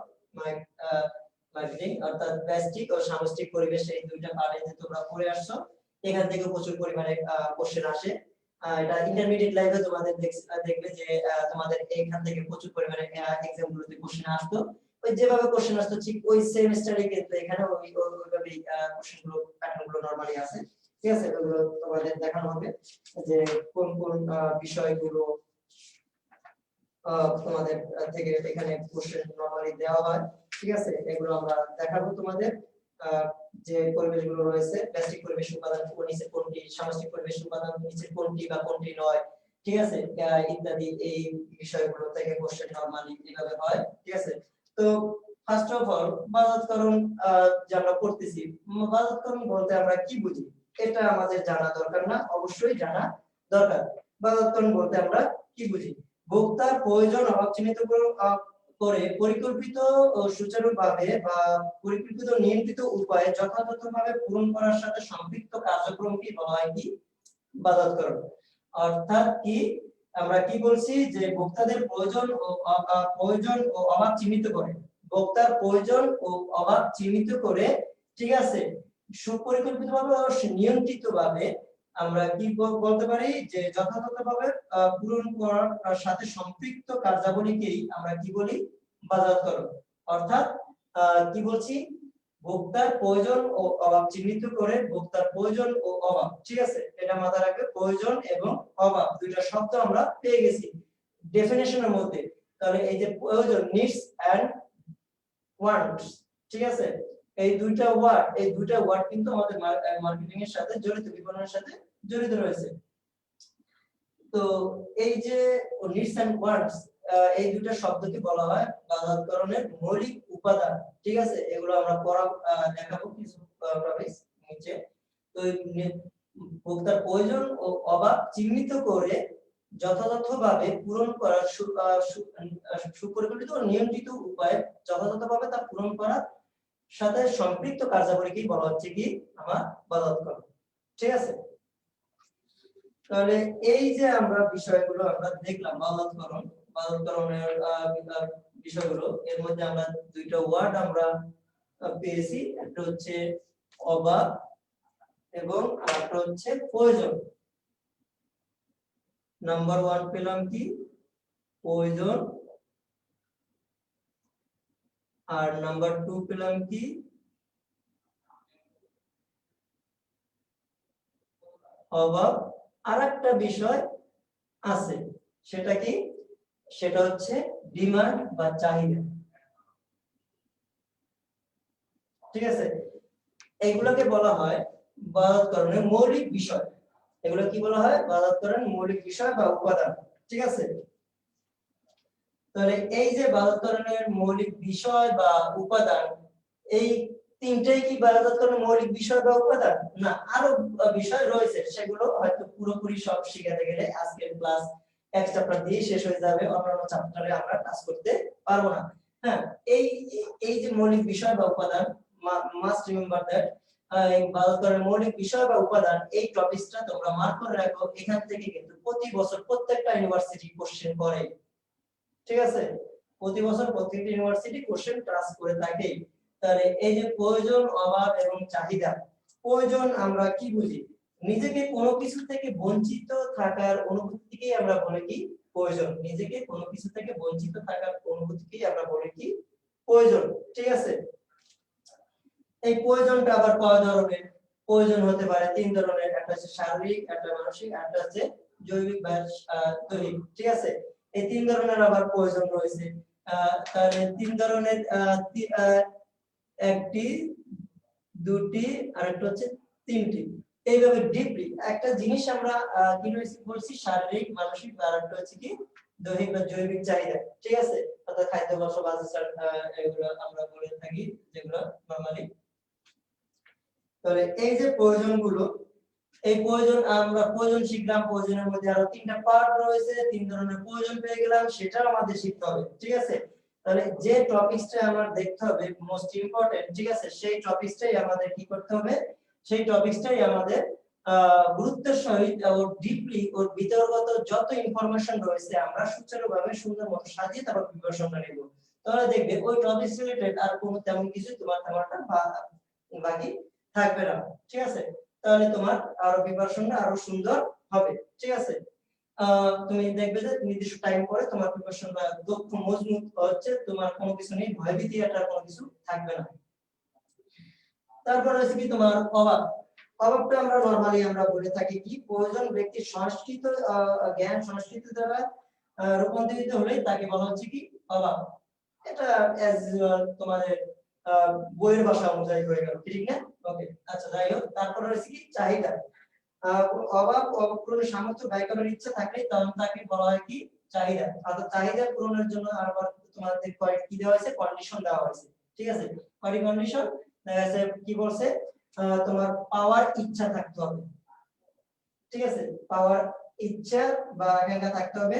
মার্কেটিং, অর্থাৎ ব্যষ্টিক ও সামষ্টিক পরিবেশ। এই দুইটা পার্টে যে তোমরা পড়ে আসছো, এখান থেকে প্রচুর পরিমাণে কোশ্চেন আসে। এটা ইন্টারমিডিয়েট লেভেলে তোমাদের দেখবে যে তোমাদের এখান থেকে প্রচুর পরিমাণে এক্সাম গুলোতে কোশ্চেন আসতো, ওই যেভাবে কোশ্চেন আসতো ঠিক ওই সেম স্টাইলে কিন্তু এখানে ওইভাবেই কোশ্চেন গুলো প্যাটার্ন গুলো নরমালি আছে, ঠিক আছে। ওগুলো তোমাদের দেখানো হবে যে কোন কোন বিষয়গুলো তোমাদের থেকে এখানে কোশ্চেন নরমালি দেওয়া হয়, ঠিক আছে। এগুলো আমরা দেখাবো তোমাদের, যে পরিবেশগুলো রয়েছে, প্লাস্টিক পরিবেশ উপাদান নিচে কোনটি, সামাজিক পরিবেশ উপাদান নিচে কোনটি বা কোনটি নয়, ঠিক আছে, ইত্যাদি এই বিষয়গুলো থেকে কোশ্চেন নরমালি এইভাবে হয়, ঠিক আছে। তো ফার্স্ট অফ অল বাজারকরণ যে আমরা করতেছি, বাজারকরণ বলতে আমরা কি বুঝি এটা আমাদের জানা দরকার না, অবশ্যই জানা দরকার। বাজারকরণ বলতে আমরা কি বুঝি? ভোক্তার প্রয়োজন অভাব চিহ্নিত করে পরিকল্পিত ও সুচারুভাবে বা পরিকল্পিত নিয়ন্ত্রিত উপায়ে যথাযথভাবে পূরণ করার সাথে সম্পৃক্ত কার্যক্রমকে বলা হয় কি বাজারকরণ। অর্থাৎ কি আমরা কি বলছি, যে ভোক্তাদের প্রয়োজন ও অভাব চিহ্নিত করে, ভোক্তার প্রয়োজন ও অভাব চিহ্নিত করে, ঠিক আছে, সুপরিকল্পিতভাবে ও নিয়ন্ত্রিতভাবে আমরা কি বলতে পারি, যে যথাযথভাবে পূরণ করার সাথে সম্পৃক্ত কার্যাবলীকেই আমরা কি বলি বাজারকরণ। অর্থাৎ কি বলছি, ভোক্তার প্রয়োজন ও অভাব চিহ্নিত করে, ভোক্তার প্রয়োজন ও অভাব, ঠিক আছে, এটা মাথায় রাখবে, প্রয়োজন এবং অভাব দুইটা শব্দ আমরা পেয়ে গেছি ডেফিনেশনের মধ্যে। তাহলে এই যে প্রয়োজন, নিডস এন্ড ওয়ান্টস, ঠিক আছে, এই দুইটা ওয়ার্ড কিন্তু আমাদের মার্কেটিং এর সাথে জড়িত, বিপণনের সাথে জড়িত রয়েছে। তো এই যে নিডস এন্ড ওয়ান্টস, এই দুইটা শব্দকে বলা হয় বাজারকরণের মৌলিক উপাদান, ঠিক আছে। এগুলো আমরা দেখাবো কিছু টপিকস নিচে। তো ভোক্তার প্রয়োজন ও অভাব চিহ্নিত করে যথাযথভাবে পূরণ করার সুপরিকল্পিত ও নিয়ন্ত্রিত উপায়ে যথাযথভাবে তা পূরণ করার সাথে সম্পৃক্ত কার্যাবলীকেই বলা হচ্ছে কি আমার বাজারকরণ, ঠিক আছে। তাহলে এই যে আমরা বিষয়গুলো আমরা দেখলাম বাজারকরণের বিষয়গুলো, এর মধ্যে আমরা দুইটা ওয়ার্ড আমরা পেয়েছি, একটা হচ্ছে অভাব এবং আরেকটা হচ্ছে প্রয়োজন। নাম্বার 1 পেলাম কি প্রয়োজন, আর নাম্বার 2 পেলাম কি অভাব। আরেকটা বিষয় আছে, সেটা কি, সেটা হচ্ছে ডিমান্ড বা চাহিদা। ঠিক আছে, এগুলোকে বলা হয় বাজারকরণের মৌলিক বিষয়। এগুলো কি বলা হয়? বাজারকরণের মৌলিক বিষয় বা উপাদান। ঠিক আছে, তাহলে এই যে বাজারকরণের মৌলিক বিষয় বা উপাদান, এই তিনটেই কি বাজারকরণের মৌলিক বিষয় বা উপাদান? না, আরো বিষয় রয়েছে, সেগুলো হয়তো পুরোপুরি সব শিখাতে গেলে আজকের ক্লাস এক চ্যাপ্টার দিয়ে শেষ হয়ে যাবে, অন্যান্য চ্যাপ্টারে আমরা কাজ করতে পারবো না। হ্যাঁ, এই এই যে মৌলিক বিষয় বা উপাদান, মাস্ট রিমেম্বার দ্যাট বাজারকরণের মৌলিক বিষয় বা উপাদান, এই টপিকটা তোমরা মার্ক করে রাখো। এখান থেকে কিন্তু প্রতি বছর প্রত্যেকটা ইউনিভার্সিটি কোশ্চেন করে। ঠিক আছে, প্রতি বছর প্রত্যেকটা ইউনিভার্সিটি কোশ্চেন ক্লাস করে থাকে। তাহলে এই যে প্রয়োজন, অভাব এবং চাহিদা। প্রয়োজন আমরা কি বুঝি? নিজেকে কোনো কিছু থেকে বঞ্চিত থাকার অনুভূতিকেই আমরা বলি কি প্রয়োজন। নিজেকে কোনো কিছু থেকে বঞ্চিত থাকার অনুভূতিকেই আমরা বলি কি প্রয়োজন। ঠিক আছে, এই প্রয়োজনটা আবার কয় ধরনের? প্রয়োজন হতে পারে তিন ধরনের, একটা হচ্ছে শারীরিক, একটা মানসিক, একটা হচ্ছে জৈবিক বা দৈহিক। ঠিক আছে, এই তিন ধরনের আবার প্রয়োজন রয়েছে। তাহলে তিন ধরনের একটি, দুটি, আর একটা হচ্ছে তিনটি। এইভাবে ডিপলি একটা জিনিস আমরা কি বলছি, শারীরিক, মানসিক, আর একটা হচ্ছে কি দৈহিক বা জৈবিক চাহিদা। ঠিক আছে, অর্থাৎ খাদ্য, বস্ত্র, বাসস্থান, এগুলো আমরা বলে থাকি যেগুলো নরমালি। তাহলে এই যে প্রয়োজনগুলো, এই প্রয়োজন আমরা প্রয়োজন শিখলাম, প্রয়োজনের মধ্যে আরো তিনটা পার্ট রয়েছে, তিন ধরনের প্রয়োজন পেয়ে গেলাম, সেটাও আমাদের শিখতে হবে। ঠিক আছে, তাহলে যে টপিকসটা আমার দেখতে হবে মোস্ট ইম্পর্টেন্ট, ঠিক আছে, সেই টপিকসটাই আমাদের কি করতে হবে, সেই টপিকসটাই আমাদের গুরুত্বের সহিত ও ডিপলি ওর বিতর্গত যত ইনফরমেশন রয়েছে আমরা সুচারুভাবে সুন্দর মতো সাজিয়ে তারপর প্রিপারেশনটা নেব। তাহলে দেখবে ওই টপিকস রিলেটেড আর কোনো তেমন কিছু তোমার তেমনটা বাকি থাকবে না। ঠিক আছে, তাহলে তোমার আরো প্রিপারেশনটা আরো সুন্দর হবে। ঠিক আছে, তুমি দেখবে যে নির্দিষ্ট টাইম পরে তোমার প্রিপারেশনটা দক্ষ মজবুত হচ্ছে, তোমার কোনো কিছু নেই, ভয়ভীতি আর কোনো কিছু থাকবে না। তারপর হচ্ছে কি তোমার অভাব। অভাবটা আমরা নরমালি আমরা বলে থাকি কি প্রয়োজন ব্যক্তির সংস্কৃত জ্ঞান সংস্কৃত দ্বারা রূপান্তরিত হলে তাকে বলা হচ্ছে কি অভাব। এটা অ্যাজ তোমাদের বইয়ের ভাষা অনুযায়ী হয়ে গেল, ঠিক না? ওকে, আচ্ছা যাই হোক, তারপর হচ্ছে কি চাহিদা। অভাব পূরণের সামর্থ্য ব্যয় করার ইচ্ছা থাকলে তখন তাকে বলা হয় কি চাহিদা। অর্থাৎ চাহিদা পূরণের জন্য আবার তোমাদের কি দেওয়া হয়েছে, কন্ডিশন দেওয়া হয়েছে। ঠিক আছে, কয়টি কন্ডিশন দেখা যাচ্ছে, কি বলছে, তোমার পাওয়ার ইচ্ছা থাকতে হবে। ঠিক আছে, পাওয়ার ইচ্ছা বা আকাঙ্ক্ষা থাকতে হবে।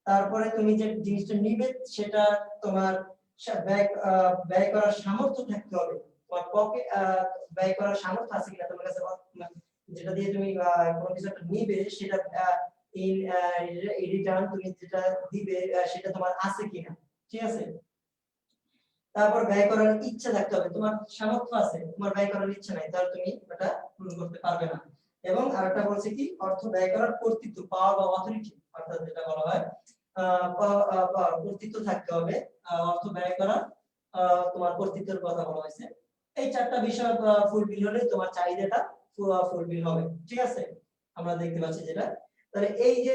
তারপরে তুমি যে জিনিসটা নিবে সেটা তোমার ব্যয় করার সামর্থ্য থাকতে হবে। তোমার পকেট ব্যয় করার সামর্থ্য আছে কিনা তোমার কাছে, যেটা দিয়ে তুমি কোনো কিছু একটা নিবে সেটা ইন রিটার্ন তুমি যেটা দিবে সেটা তোমার আছে কিনা। ঠিক আছে, তারপর ব্যয় করার ইচ্ছা থাকতে হবে। তোমার সামর্থ্য আছে, তোমার ব্যয় করার ইচ্ছা নাই, তাহলে তুমি এটা পূরণ করতে পারবে না। এবং আরেকটা বলছে কি অর্থ ব্যয় করার কর্তৃত্ব, পাওয়ার বা অথরিটি, অর্থাৎ যেটা বলা হয় কর্তৃত্ব থাকতে হবে। অর্থ ব্যয় করার তোমার কর্তৃত্বের কথা বলা হয়েছে। এই চারটা বিষয় ফুলফিল হলে তোমার চাহিদাটা ফুলফিল হবে। ঠিক আছে, আমরা দেখতে পাচ্ছি যেটা। তাহলে এই যে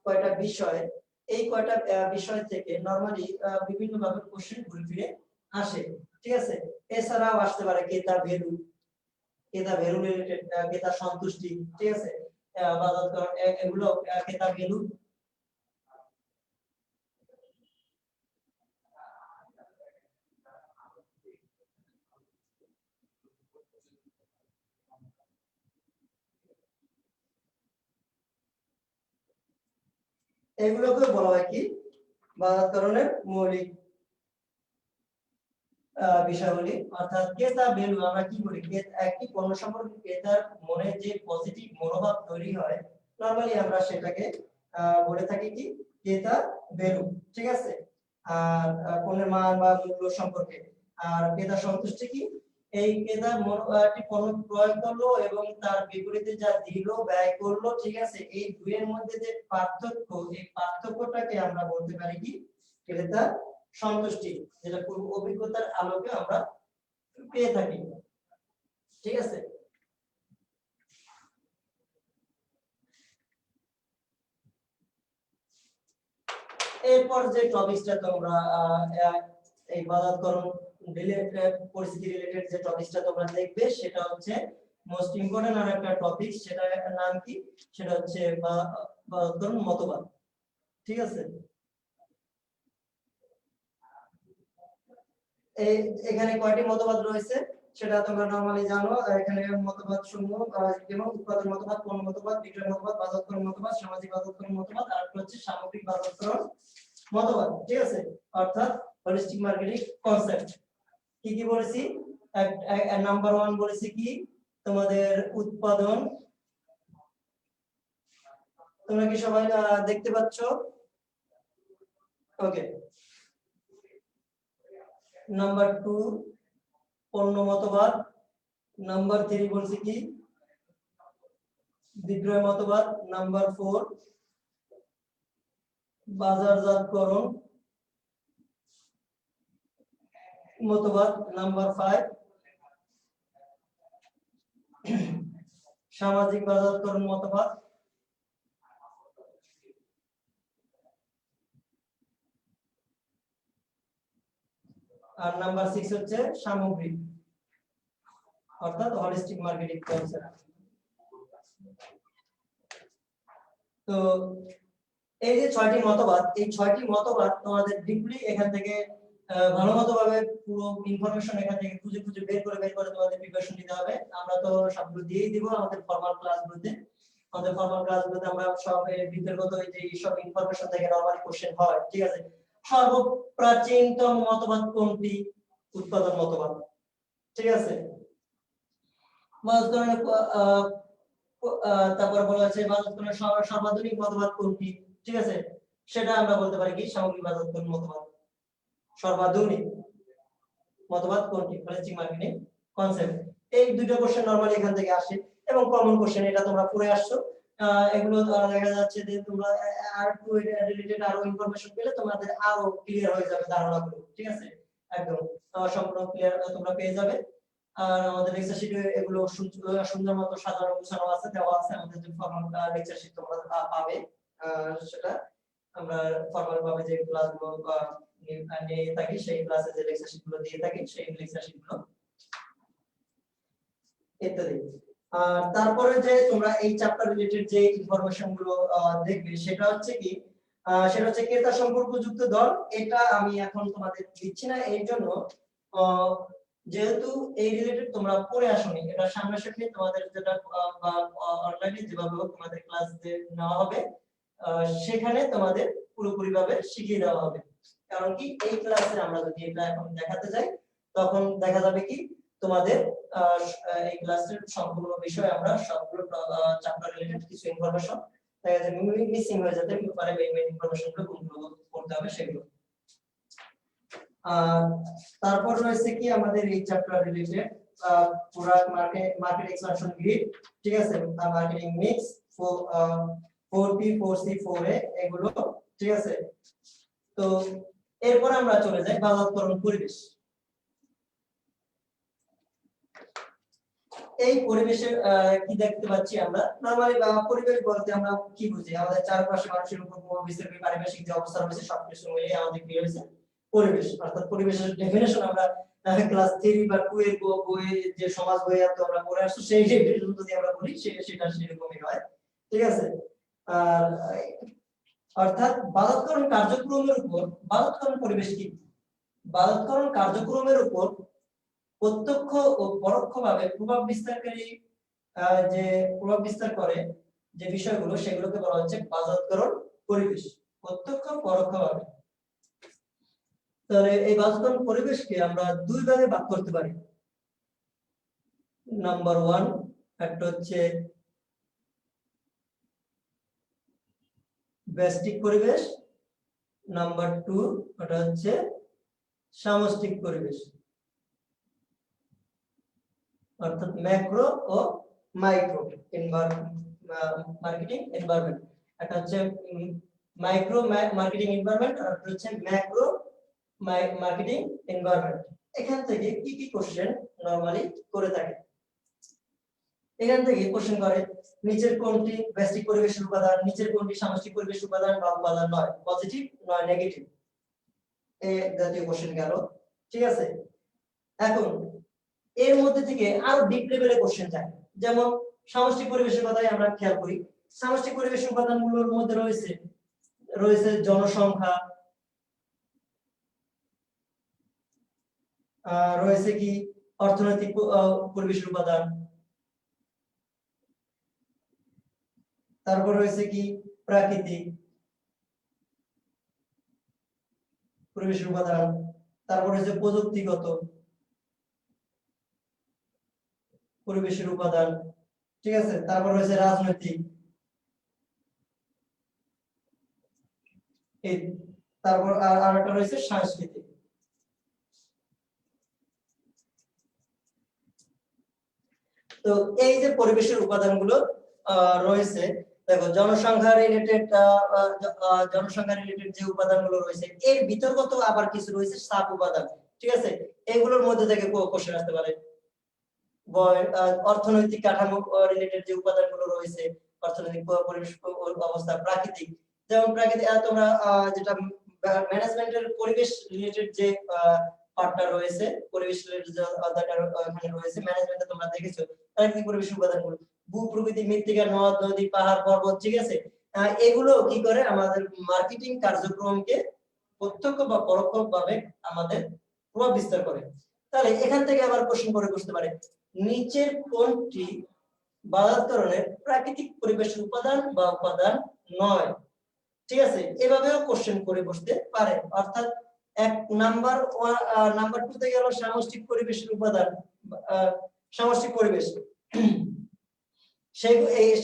কয়টা বিষয়, এই কয়টা বিষয় থেকে নরমালি বিভিন্ন ভাবে কোশ্চেন ঘুরে ফিরে আসে। ঠিক আছে, এছাড়াও আসতে পারে ক্রেতা ভ্যালু, ক্রেতা ভ্যালু রিলেটেড, ক্রেতা সন্তুষ্টি। ঠিক আছে, বাজারকরণ, এগুলো ক্রেতা ভ্যালু। এগুলোকে বলা হয় কি বাজারকরণের মৌলিক বিষয়গুলি। অর্থাৎ ক্রেতা ভ্যালু আমরা কি করি, একটি পণ্য সম্পর্কে ক্রেতার মনে যে পজিটিভ মনোভাব তৈরি হয়, নরমালি আমরা সেটাকে বলে থাকি কি ক্রেতা ভ্যালু, ঠিক আছে। আর পণ্যের মান বা মূল্য সম্পর্কে। আর ক্রেতা সন্তুষ্টি কি, এই ক্রেতা একটি পণ্য ক্রয় করলো এবং তার বিপরীতে যা দিল ব্যয় করলো, ঠিক আছে, এই দুইয়ের মধ্যে যে পার্থক্য, এই পার্থক্যটাকে আমরা বলতে পারি কি ক্রেতা সন্তুষ্টি, যেটা পূর্ব অভিজ্ঞতার আলোকে আমরা পেয়ে থাকি, ঠিক আছে। এরপর যে টপিকসটা তোমরা এই বাজারকরণ রিলেটেড পরিস্থিতি রিলেটেড যে টপিকসটা তোমরা দেখবে সেটা হচ্ছে মোস্ট ইম্পর্টেন্ট আর একটা টপিক, সেটার নাম কি, সেটা হচ্ছে বাজারকরণ মতবাদ, ঠিক আছে। এখানে কয়টি মতবাদ রয়েছে সেটা তোমরা নরমালি জানো। এখানে মতবাদ সমূহ যেমন উৎপাদন মতবাদ, পণ্য মতবাদ, বিক্রয় মতবাদ, বাজারকরণ মতবাদ, সামাজিক বাজারকরণ মতবাদ, আর একটা হচ্ছে সামগ্রিক বাজারকরণ মতবাদ, ঠিক আছে, অর্থাৎ হলিস্টিক মার্কেটিং কনসেপ্ট। কি কি বলেছি, নাম্বার 1 বলেছি কি তোমাদের উৎপাদন, তোমরা কি সবাই দেখতে পাচ্ছ? ওকে। নাম্বার 2 পণ্য মতবাদ, নাম্বার 3 বলছি কি বিক্রয় মতবাদ, নাম্বার 4 বাজারজাতকরণ মতবাদ, নাম্বার 5 সামাজিক বাজারকরণ মতবাদ, আর নাম্বার 6 হচ্ছে সামগ্রিক অর্থাৎ হলিস্টিক মার্কেটিং কনসেপ্ট। তো এই যে 6টি মতবাদ, এই 6টি মতবাদ তোমাদের ডিপলি এখান থেকে ভালোমতোভাবে পুরো ইনফরমেশন এখান থেকে খুঁজে খুঁজে বের করে তোমাদের প্রিপারেশন নিতে হবে। আমরা তো সবগুলো দিয়েই দিব আমাদের ফর্মাল ক্লাসগুলোতে। আমাদের ফর্মাল ক্লাসগুলোতে আমরা সব বিতর্কত যে সব ইনফরমেশন থেকে নরমালি কোশ্চেন হয়, ঠিক আছে। সর্বপ্রাচীনতম মতবাদ কোনটি? উৎপাদন মতবাদ, ঠিক আছে। তারপর বলা আছে বাজারকরণের সর্বাধুনিক মতবাদ কোনটি, ঠিক আছে, সেটা আমরা বলতে পারি কি সামগ্রিক বাজারকরণ মতবাদ। সর্বাধুনিক মতবাদ কোনটি? Holistic marketing concept. এই দুটো কোশ্চেন নরমালি এখান থেকে আসে এবং কমন কোশ্চেন, এটা তোমরা পড়ে আসছো। এগুলো দেখা যাচ্ছে যে তোমরা আর একটু রিলেটেড আরো ইনফরমেশন পেলে তোমাদের আরো ক্লিয়ার হয়ে যাবে ধারণাগুলো, ঠিক আছে, একদম সম্পূর্ণ ক্লিয়ার তোমরা পেয়ে যাবে। আর আমাদের লেকচার শিটে এগুলো সুন্দর মতো সাজানো গোছানো আছে, দেওয়া আছে। আমাদের যে ফর্মাল লেকচার শিট তোমরা পাবে, সেটা আমরা ফর্মাল ভাবে যে ক্লাসগুলো নিয়ে থাকি, সেই ক্লাসে যে লেকচার শিটগুলো দিয়ে থাকি, সেই লেকচার শিটগুলো ইত্যাদি। আর তারপরে যে তোমরা এই চ্যাপ্টার রিলেটেড যে ইনফরমেশন গুলো দেখবে সেটা হচ্ছে কি, সেটা হচ্ছে ক্রেতা সম্পর্কযুক্ত দল। এটা আমি এখন তোমাদের দিচ্ছি না, এই জন্য যেহেতু এই রিলেটেড তোমরা পড়ে আসোনি, এটা সামনাসামনি তোমাদের যেটা অনলাইনে যেভাবে তোমাদের ক্লাস নেওয়া হবে, সেখানে তোমাদের পুরোপুরি ভাবে শিখিয়ে দেওয়া হবে। কারণ কি এই ক্লাসে আমরা যদি এটা এখন দেখাতে যাই, তখন দেখা যাবে কি তোমাদের এই ক্লাসের সম্পূর্ণ বিষয় আমরা সবগুলো চ্যাপ্টার রিলেটেড কিছু ইনফরমেশন দেখা যায় মিসিং হয়ে যেতে পারে। মেইন ইনফরমেশনগুলো কোনগুলো করতে হবে সেগুলো। তারপর রয়েছে কি আমাদের এই চ্যাপ্টার রিলেটেড পুরো মার্কেট এক্সপানশন গ্রিড, ঠিক আছে, marketing mix 4P 4C 4A এগুলো, ঠিক আছে। তো এরপর আমরা চলে যাই বাজারকরণ পরিবেশ। এই পরিবেশের কি দেখতে পাচ্ছি আমরা? নরমালি পরিবেশ বলতে আমরা কি বুঝি? আমাদের চারপাশে মানুষের উপর প্রভাব বিস্তার করে পারিপার্শ্বিক যে অবস্থা রয়েছে সবকিছু মিলিয়ে আমাদের কি হয়েছে পরিবেশ। অর্থাৎ পরিবেশের ডেফিনিশন আমরা ক্লাস 3 বা 2 এর বইয়ে যে সমাজ বইয়ে তো আমরা পড়ে আসছি, সেই ডেফিনিশন যদি আমরা বলি সেটা সেরকমই হয়, ঠিক আছে। আর অর্থাৎ বাজারকরণ কার্যক্রমের উপর বাজারকরণ পরিবেশ কি? বাজারকরণ কার্যক্রমের উপর প্রত্যক্ষ ও পরোক্ষভাবে প্রভাব বিস্তারকারী যে প্রভাব বিস্তার করে যে বিষয়গুলো, সেগুলোকে বলা হচ্ছে বাজারকরণ পরিবেশ, প্রত্যক্ষ পরোক্ষভাবে। তাহলে এই বাজারকরণ পরিবেশকে আমরা দুই ভাগে ভাগ করতে পারি। নাম্বার 1 একটা হচ্ছে ব্যষ্টিক পরিবেশ, নাম্বার 2 ওটা হচ্ছে সামষ্টিক পরিবেশ, অর্থাৎ ম্যাক্রো ও মাইক্রো মার্কেটিং এনভায়রনমেন্ট। এটা হচ্ছে মাইক্রো মার্কেটিং এনভায়রনমেন্ট আর এটা হচ্ছে ম্যাক্রো মার্কেটিং এনভায়রনমেন্ট। এখান থেকে কি কি কোশ্চেন নরমালি করে থাকে, এখান থেকে কোশ্চেন করে নিচের কোনটি ব্যষ্টিক পরিবেশের উপাদান, নিচের কোনটি সামষ্টিক পরিবেশের উপাদান বা উপাদান নয়, পজিটিভ নয় নেগেটিভ, এই জাতীয় কোশ্চেন গেল। ঠিক আছে, এখন এর মধ্যে থেকে আরো ডিপ লেভেলে কোশ্চেন যায়, যেমন সামষ্টিক পরিবেশের কথাই আমরা খেয়াল করি। সামষ্টিক পরিবেশের উপাদানগুলোর মধ্যে রয়েছে জনসংখ্যা, রয়েছে কি অর্থনৈতিক পরিবেশের উপাদান, তারপর রয়েছে কি প্রাকৃতিক পরিবেশের উপাদান, তারপর রয়েছে প্রযুক্তিগত পরিবেশের উপাদান। ঠিক আছে, তারপর রয়েছে রাজনৈতিক, এই তারপর আর একটা রয়েছে সাংস্কৃতিক। তো এই যে পরিবেশের উপাদানগুলো রয়েছে, দেখো জনসংখ্যা রিলেটেড যে উপাদানগুলো রয়েছে এর বিতর্কত আবার কিছু রয়েছে সাব উপাদান। ঠিক আছে, এগুলোর মধ্যে থেকে কোশ্চেন আসতে পারে। অর্থনৈতিক কাঠামো রিলেটেড যে উপাদানগুলো রয়েছে, অর্থনৈতিক পরিবেশ অবস্থা, প্রাকৃতিক, যেমন প্রাকৃতিক তোমরা যেটা ম্যানেজমেন্টের পরিবেশ রিলেটেড যে পার্টটা রয়েছে, পরিবেশ রিলেটেড যে অধ্যায়টা এখানে রয়েছে ম্যানেজমেন্টে তোমরা দেখেছো প্রাকৃতিক পরিবেশ উপাদানগুলো, ভূ প্রকৃতি, মৃত্তিকা, নদ নদী, পাহাড় পর্বত। ঠিক আছে, এগুলো কি করে আমাদের মার্কেটিং কার্যক্রমকে প্রত্যক্ষ বা পরোক্ষভাবে আমাদের প্রভাব বিস্তার করে। তাহলে এখান থেকে আবার কোশ্চেন করে বসতে পারে নিচের কোনটি বাধাতরণের প্রাকৃতিক পরিবেশের উপাদান বা উপাদান নয়। ঠিক আছে, এভাবেও কোশ্চেন করে বসতে পারে। অর্থাৎ এক নাম্বার 2 তে গেল সামষ্টিক পরিবেশের উপাদান, সামষ্টিক পরিবেশ,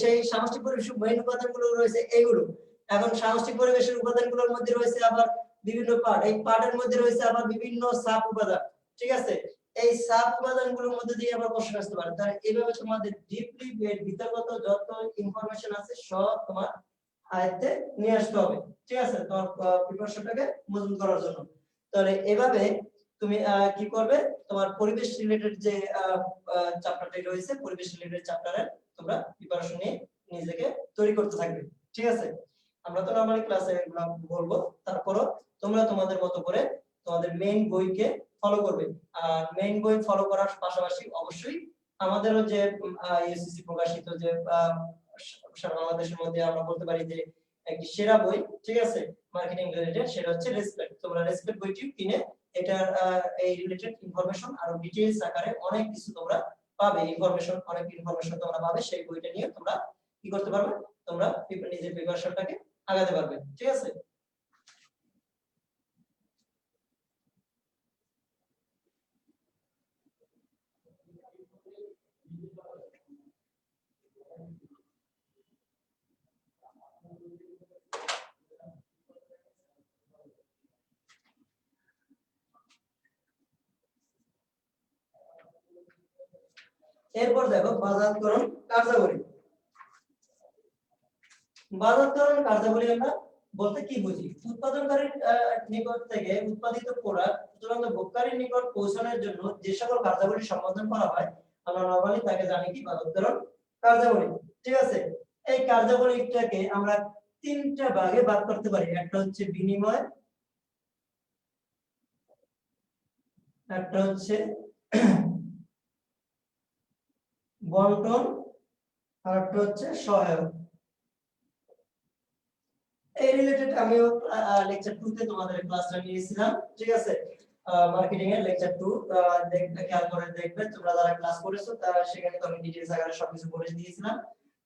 সেই সামষ্টিক পরিবেশের মেইন উপাদানগুলো রয়েছে এগুলো। এখন সামষ্টিক পরিবেশের উপাদানগুলোর মধ্যে রয়েছে আবার বিভিন্ন পার্ট, এই পার্টের মধ্যে রয়েছে আবার বিভিন্ন সাব উপাদান। ঠিক আছে, এই সাব উপাদানগুলোর মধ্যে দিয়ে আবার কোশ্চেন আসতে পারে। তাহলে এইভাবে তোমাদের ডিপলি বিতর্কত যত ইনফরমেশন আছে সব তোমার আয়ত্তে নিয়ে আসতে হবে। ঠিক আছে, তোমার প্রিপারেশনটাকে মজবুত করার জন্য। তাহলে এভাবে তুমি কি করবে, তোমার পরিবেশ রিলেটেড যে চ্যাপ্টারটি রয়েছে, পরিবেশ রিলেটেড চ্যাপ্টারে তোমরা প্রিপারেশন নিয়ে নিজেকে তৈরি করতে থাকবে। ঠিক আছে, আমরা তো নরমালি ক্লাসে এগুলো বলবো, তারপরও তোমরা তোমাদের মতো করে তোমাদের মেইন বইকে ফলো করবে। আর মেইন বই ফলো করার পাশাপাশি অবশ্যই আমাদেরও যে ইউসিসি প্রকাশিত যে সারা বাংলাদেশের মধ্যে আমরা বলতে পারি যে একটি সেরা বই, ঠিক আছে, মার্কেটিং রিলেটেড, সেটা হচ্ছে রেসপেক্ট। তোমরা রেসপেক্ট বইটি কিনে এটার এই রিলেটেড ইনফরমেশন আরো ডিটেইলস আকারে অনেক কিছু তোমরা পাবে, অনেক ইনফরমেশন তোমরা পাবে। সেই বইটা নিয়ে তোমরা কি করতে পারবে, তোমরা নিজের প্রিপারেশনটাকে আগাতে পারবে। ঠিক আছে, এরপর দেখো বাজারকরণ কার্যাবলী। বাজারকরণ কার্যাবলী আমরা বলতে কি বুঝি, উৎপাদনকারীর নিকট থেকে উৎপাদিত প্রোডাক্ট চূড়ান্ত ভোক্তার নিকট পৌঁছানোর জন্য যে সকল কার্যাবলী সম্পাদন করা হয় আমরা নরমালি তাকে জানি কি বাজারকরণ কার্যাবলী। ঠিক আছে, এই কার্যাবলীটাকে আমরা তিনটা ভাগে ভাগ করতে পারি। একটা হচ্ছে বিনিময়, একটা হচ্ছে বন্টন, আর একটা হচ্ছে সহায়ক। এই রিলেটেড আমিও লেকচার 2 তে তোমাদের ক্লাসটা নিয়েছিলাম। ঠিক আছে, মার্কেটিং এর লেকচার 2 দেখবে, খেয়াল করে দেখবে তোমরা যারা ক্লাস করেছো তারা সেখানে তো আমি ডিটেইলস আকারে সবকিছু বলে দিয়েছিলাম।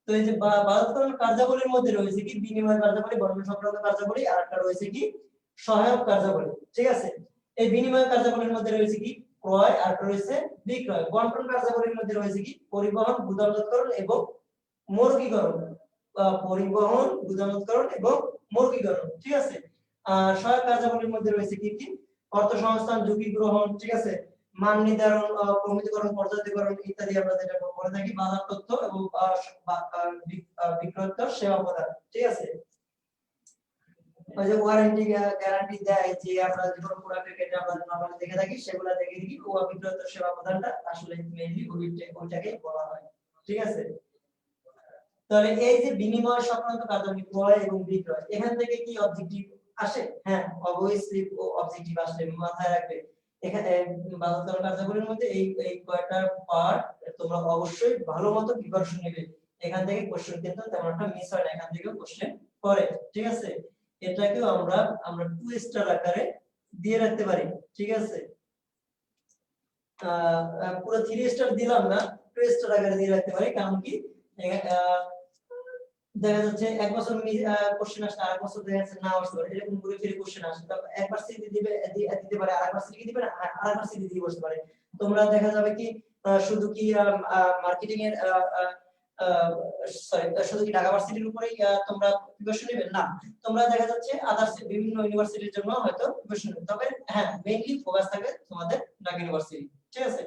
তো এই যে বাজারকরণ কার্যাবলীর মধ্যে রয়েছে কি বিনিময় কার্যাবলী, বন্টন সংক্রান্ত কার্যাবলী, আর একটা রয়েছে কি সহায়ক কার্যাবলী। ঠিক আছে, এই বিনিময় কার্যাবলীর মধ্যে রয়েছে কি ক্রয়, আর একটা রয়েছে বিক্রয়। বন্টন কার্যাবলীর মধ্যে রয়েছে কি পরিবহন, গুদামজাতকরণ এবং মৌখিকরণ, পরিবহন, গুদামজাতকরণ এবং মৌখিকরণ, ঠিক আছে। আর সহায়ক কার্যাবলীর মধ্যে রয়েছে কি কি? অর্থ সংস্থান, ঝুঁকি গ্রহণ, ঠিক আছে, মান নির্ধারণ, প্রমিতকরণ, পর্যায়করণ ইত্যাদি আমরা যেটা করে থাকি, বাজার তথ্য এবং বিক্রয়োত্তর সেবা প্রদান, ঠিক আছে। ওই যে ওয়ারেন্টি গ্যারান্টি দেয় যে আমরা যে কোনো প্রোডাক্টের ক্ষেত্রে আমরা নরমালি দেখে থাকি, সেগুলা দেখে দেখি বিক্রয়োত্তর সেবা প্রদানটা আসলে মেইনলি ওইটাকে বলা হয়, ঠিক আছে। তাহলে এই যে বিনিময় সংক্রান্ত কার্যাবলী ক্রয় এবং বিক্রয়, এখান থেকে কি অবজেক্টিভ আসে? হ্যাঁ, অবভিয়াসলি অবজেক্টিভ আসে, মাথায় রাখবে। এখানে বাজারজাত কার্যাবলীর মধ্যে এই কয়টা পার্ট তোমরা অবশ্যই ভালোমতো প্রিপারেশন নেবে। এখান থেকে কোশ্চেন কিন্তু তেমন একটা মিস হয় না, এখান থেকেও কোশ্চেন করে, ঠিক আছে। এটাকেও আমরা 2 স্টার আকারে দিয়ে রাখতে পারি, ঠিক আছে। পুরো 3 স্টার দিলাম না, 2 স্টার আকারে দিয়ে রাখতে পারি। কারণ কি দেখা যাচ্ছে এক বছর কোশ্চেন আসলে আরেক বছর দেখা যাচ্ছে না আসতে পারে, এরকম ঘুরে ফিরে কোশ্চেন আসে। তো একবার সিটি দিতে পারে, আরেকবার সিটি দিবে না, আরেকবার সিটি দিয়ে বসতে পারে। তোমরা দেখা যাবে কি শুধু কি মার্কেটিং এর সরি শুধু কি ঢাকা ভার্সিটির উপরেই তোমরা প্রিপারেশন নেবে না, তোমরা দেখা যাচ্ছে আদার্স বিভিন্ন ইউনিভার্সিটির জন্য হয়তো প্রিপারেশন নেবে। তবে হ্যাঁ, মেইনলি ফোকাস থাকবে তোমাদের ঢাকা ইউনিভার্সিটি, ঠিক আছে।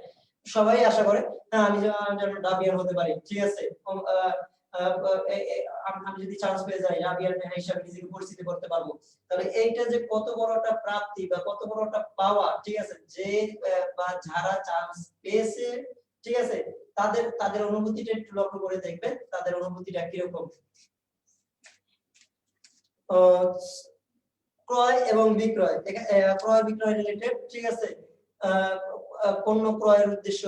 সবাই আশা করে হ্যাঁ আমি যেন ডাবিয়ার হতে পারি, ঠিক আছে। আমি যদি চান্স পেয়ে যাই রাবিয়ার হিসাবে নিজেকে পরিচিত করতে পারবো, তাহলে এইটা যে কত বড় একটা প্রাপ্তি বা কত বড় একটা পাওয়া, ঠিক আছে। যে বা যারা চান্স পেয়েছে, ঠিক আছে, তাদের অনুভূতিটা একটু লক্ষ্য করে দেখবে, তাদের অনুভূতিটা কিরকম। ক্রয় এবং বিক্রয়, ক্রয় বিক্রয় রিলেটেড, ঠিক আছে। পণ্য ক্রয়ের উদ্দেশ্য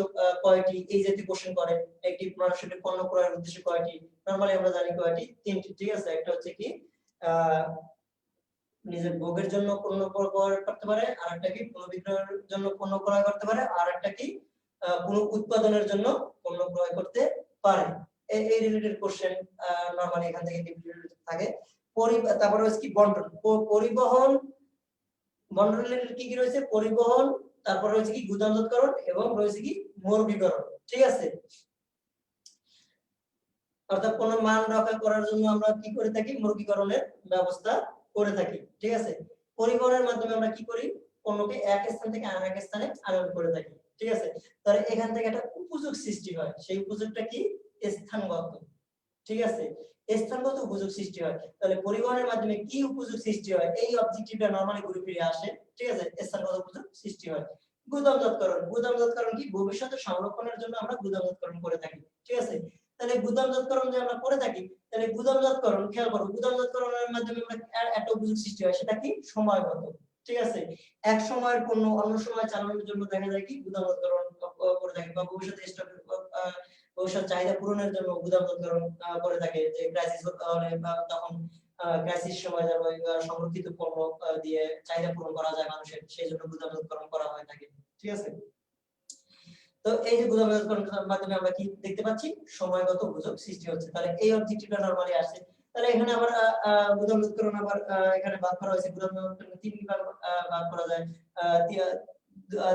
কয়টি, এই জাতীয় কোশ্চেন করে। একটি মানুষের পণ্য ক্রয়ের উদ্দেশ্য কয়টি, নরমালি আমরা জানি কয়টি, 3টি, ঠিক আছে। একটা হচ্ছে কি নিজের ভোগের জন্য পণ্য ক্রয় করতে পারে, আরেকটা কি পণ্য বিক্রয়ের জন্য পণ্য ক্রয় করতে পারে, আরেকটা কি কোনো উৎপাদনের জন্য পণ্য ক্রয় করতে পারে। এই রিলেটেড কোশ্চেন নরমালি এখান থেকে থাকে। তারপরে হচ্ছে কি বন্টন, পরিবহন, বন্টন রিলেটেড কি কি রয়েছে? পরিবহন, তারপর রয়েছে কি গুদামজাতকরণ এবং রয়েছে কি মৌলবীকরণ, ঠিক আছে। অর্থাৎ কোন মান রক্ষা করার জন্য আমরা কি করে থাকি? মৌলবীকরণের ব্যবস্থা করে থাকি, ঠিক আছে। পরিবহনের মাধ্যমে আমরা কি করি? পণ্যকে এক স্থান থেকে আরেক স্থানে আরোহণ করে থাকি, ঠিক আছে। তাহলে এখান থেকে একটা উপযোগ সৃষ্টি হয়, সেই উপযোগটা কি? স্থানগত, ঠিক আছে। স্থানগত উপযোগ সৃষ্টি হয়। তাহলে পরিবহনের মাধ্যমে কি উপযোগ সৃষ্টি হয়? এই অবজেক্টিভটা নরমালি ঘুরে ফিরে আসে, ঠিক আছে। স্থানগত উপযোগ সৃষ্টি হয়। গুদামজাতকরণ, গুদামজাতকরণ কি? ভবিষ্যতে সংরক্ষণের জন্য আমরা গুদামজাতকরণ করে থাকি, ঠিক আছে। তাহলে গুদামজাতকরণ যে আমরা করে থাকি, তাহলে গুদামজাতকরণ খেয়াল করো, গুদামজাতকরণের মাধ্যমে আমরা একটা উপযোগ সৃষ্টি হয়, সেটা কি? সময়গত, ঠিক আছে। এক সময়ের পণ্য অন্য সময় চালানোর জন্য দেখা যায় কি গুদামজাতকরণ করে থাকি, বা ভবিষ্যতে ভবিষ্যৎ চাহিদা পূরণের জন্য গুদামজাতকরণ করে থাকে। যে ক্রাইসিস হলে বা তখন ক্রাইসিস সময় যেন সংরক্ষিত পণ্য দিয়ে চাহিদা পূরণ করা যায় মানুষের, সেই জন্য গুদামজাতকরণ করা হয়ে থাকে, ঠিক আছে। তো এই যে গুদামজাতকরণের মাধ্যমে আমরা কি দেখতে পাচ্ছি? সময়গত উপযোগ সৃষ্টি হচ্ছে। তাহলে এই অবজেক্টিভটা নরমালি আসে। তাহলে এখানে আবার গুদামজাতকরণ আবার এখানে ভাগ করা হয়েছে। গুদামজাতকরণ 3 ভাগ ভাগ করা যায়।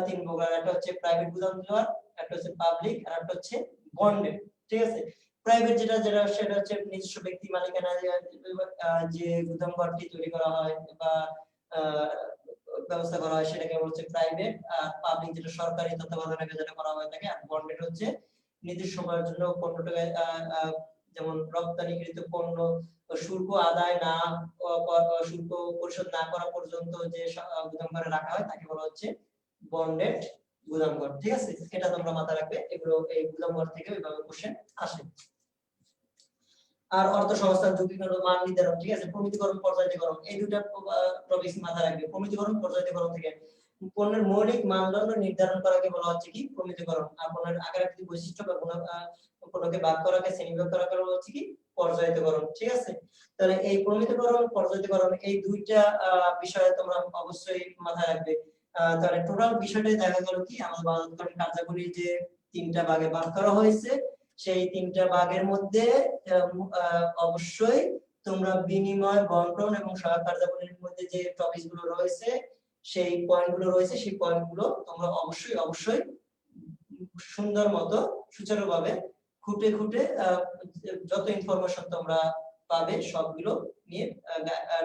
3 প্রকার। একটা হচ্ছে প্রাইভেট গুদাম দেওয়ার, একটা হচ্ছে পাবলিক, আর একটা হচ্ছে বন্ডেড, ঠিক আছে। প্রাইভেট যেটা সেটা হচ্ছে নিজস্ব ব্যক্তি মালিকানা যে গুদাম ঘরটি তৈরি করা হয় বা ব্যবস্থা করা হয়, সেটাকে বলছে প্রাইভেট। আর পাবলিক যেটা সরকারি তত্ত্বাবধানে যেটা করা হয় থাকে। আর বন্ডেড হচ্ছে নির্দিষ্ট সময়ের জন্য পণ্যটাকে যেমন রপ্তানিকৃত পণ্য শুল্ক আদায় না শুল্ক পরিশোধ না করা পর্যন্ত যে গুদাম ঘরে রাখা হয়, তাকে বলা হচ্ছে বন্ডেড গুদামঘর, ঠিক আছে। এটা তোমরা মাথায় রাখবে, এগুলো এই গুদামঘর থেকে ওইভাবে কোশ্চেন আসে। আর অর্থ সংস্থান, ঝুঁকিপূর্ণ মান নির্ধারণ, ঠিক আছে। প্রমিতিকরণ, পর্যায়করণ, এই দুটো টপিক মাথায় রাখবে। প্রমিতিকরণ, পর্যায়করণ থেকে পণ্যের মৌলিক মানদণ্ড নির্ধারণ করাকে বলা হচ্ছে কি প্রমিতিকরণ। আর পণ্যের আকারাকৃতি বৈশিষ্ট্য বা পণ্যকে ভাগ করাকে শ্রেণীবিভাগ করাকে বলা হচ্ছে কি পর্যায়করণ, ঠিক আছে। তাহলে এই প্রমিতিকরণ, পর্যায়করণ এই দুইটা বিষয়ে তোমরা অবশ্যই মাথায় রাখবে। তাহলে টোটাল বিষয়টাই দেখা গেল কি আমাদের বাজারজাতকরণ কার্যাবলী যে 3টা ভাগে ভাগ করা হয়েছে, সেই 3টা ভাগের মধ্যে অবশ্যই তোমরা বিনিময়, বন্টন এবং সহায়ক কার্যাবলীর মধ্যে যে টপিকগুলো রয়েছে, সেই পয়েন্টগুলো রয়েছে, সেই পয়েন্টগুলো তোমরা অবশ্যই সুন্দর মতো সুচারুভাবে খুঁটে খুঁটে যত ইনফরমেশন তোমরা পাবে সবগুলো নিয়ে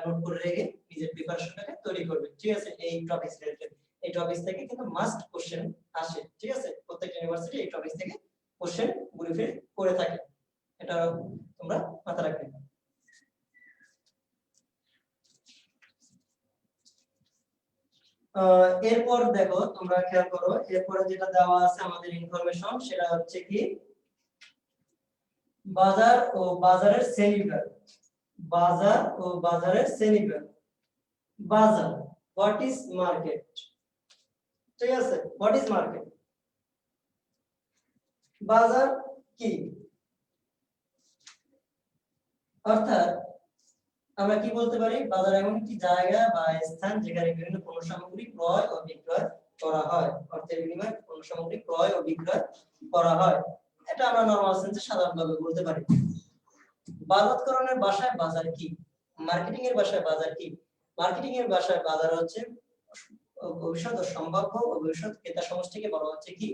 নোট করে রেখে নিজের প্রিপারেশনটাকে তৈরি করবে, ঠিক আছে। এই টপিকস রিলেটেড এই টপিকস থেকে কিন্তু মাস্ট কোশ্চেন আসে, ঠিক আছে। প্রত্যেকটা ইউনিভার্সিটি এই টপিকস থেকে কোশ্চেন ঘুরে ফিরে করে থাকে, এটা তোমরা মাথায় রাখবে। এরপর দেখো তোমরা খেয়াল করো, এরপরে যেটা দেওয়া আছে আমাদের ইনফরমেশন সেটা হচ্ছে কি বাজার ও বাজারের শ্রেণীবিভাগ। বাজার ও বাজারের শ্রেণীবিভাগ। বাজার, হোয়াট ইজ মার্কেট, ঠিক আছে। হোয়াট ইজ মার্কেট, বাজার কি, অর্থাৎ আমরা কি বলতে পারি, বাজার এমন একটি জায়গা বা স্থান যেখানে বিভিন্ন পণ্য সামগ্রী ক্রয় ও বিক্রয় করা হয়, অর্থের বিনিময়ে পণ্য সামগ্রী ক্রয় ও বিক্রয় করা হয়। এটা আমরা নরমাল সেন্সে সাধারণভাবে বলতে পারি। বাজারকরণের ভাষায় বাজার কি, মার্কেটিং এর ভাষায় বাজার কি, মার্কেটিং এর ভাষায় বাজার হচ্ছে ভবিষ্যৎ ও সম্ভাব্য ও ভবিষ্যৎ ক্রেতা সমষ্টিকে বলা হচ্ছে কি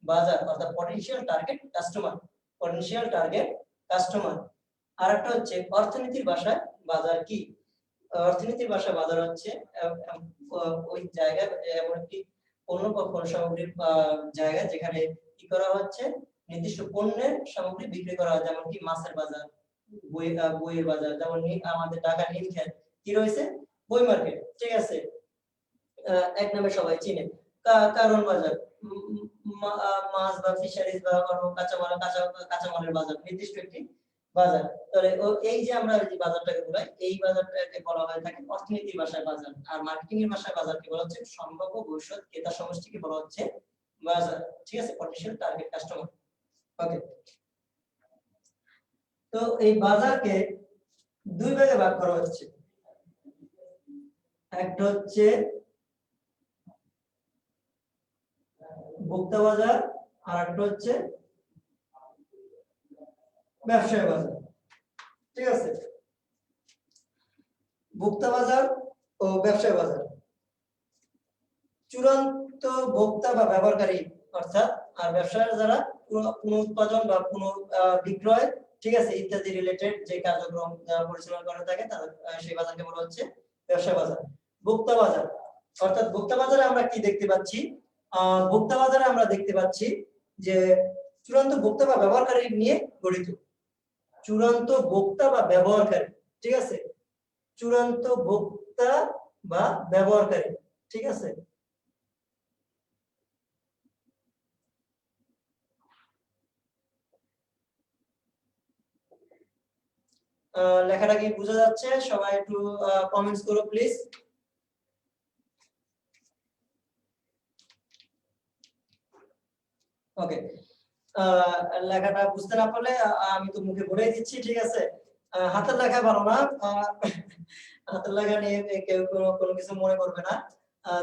বাজার, অর্থাৎ potential target customer, potential target customer. আর একটা হচ্ছে অর্থনীতির ভাষায় বাজার কি, অর্থনীতির ভাষায় বাজার হচ্ছে ওই জায়গায় এমন একটি পণ্য বা পণ্য সামগ্রীর জায়গা যেখানে কি করা হচ্ছে নির্দিষ্ট পণ্যের সামগ্রী বিক্রি করা হয়, যেমন কি মাছের বাজার, বইয়ের বাজার, যেমন আমাদের ঢাকা নীলক্ষেত কি রয়েছে বই মার্কেট, ঠিক আছে, এক নামে সবাই চিনে। কারণ বাজার মাছ বা ফিশারিজ বা অন্য কাঁচামালের বাজার, নির্দিষ্ট একটি বাজার। তাহলে এই যে আমরা যে বাজারটাকে বলাই এই বাজারটাকে বলা হয় থাকে অর্থনীতির ভাষায় বাজার, আর মার্কেটিং এর ভাষায় বাজারকে বলা হচ্ছে সম্ভাব্য ভবিষ্যৎ ক্রেতা সমষ্টিকে বলা হচ্ছে বাজার, ঠিক আছে, পটেনশিয়াল টার্গেট কাস্টমার। ওকে, তো এই বাজারকে দুই ভাগে ভাগ করা হচ্ছে, একটা হচ্ছে ভোক্তা বাজার আর একটা হচ্ছে ব্যবসায়ী বাজার, ঠিক আছে। ভোক্তা বাজার ও ব্যবসায়ী বাজার, চূড়ান্ত ভোক্তা বা ব্যবহারকারী অর্থাৎ, আর ব্যবসায়ী যারা পুনঃ উৎপাদন বা পুনঃ বিক্রয়, ঠিক আছে, ইত্যাদি রিলেটেড যে কার্যক্রম পরিচালনা করে থাকে তাদের সেই বাজারকে বলা হচ্ছে ব্যবসায়ী বাজার। ভোক্তা বাজার অর্থাৎ ভোক্তা বাজারে আমরা কি দেখতে পাচ্ছি, ভোক্তা বাজারে আমরা দেখতে পাচ্ছি যে চূড়ান্ত ভোক্তা বা ব্যবহারকারী নিয়ে গঠিত, চূড়ান্ত ভোক্তা বা ব্যবহারকারী, ঠিক আছে, চূড়ান্ত ভোক্তা বা ব্যবহারকারী, ঠিক আছে। লেখাটা কি বোঝা যাচ্ছে? সবাই একটু কমেন্টস করো প্লিজ। ওকে, লেখাটা বুঝতে না পারলে আমি তো মুখে বলেই দিচ্ছি, ঠিক আছে। হাতের লেখা ভালো না, হাতের লেখা নিয়ে কেউ কোনো কিছু মনে করবে না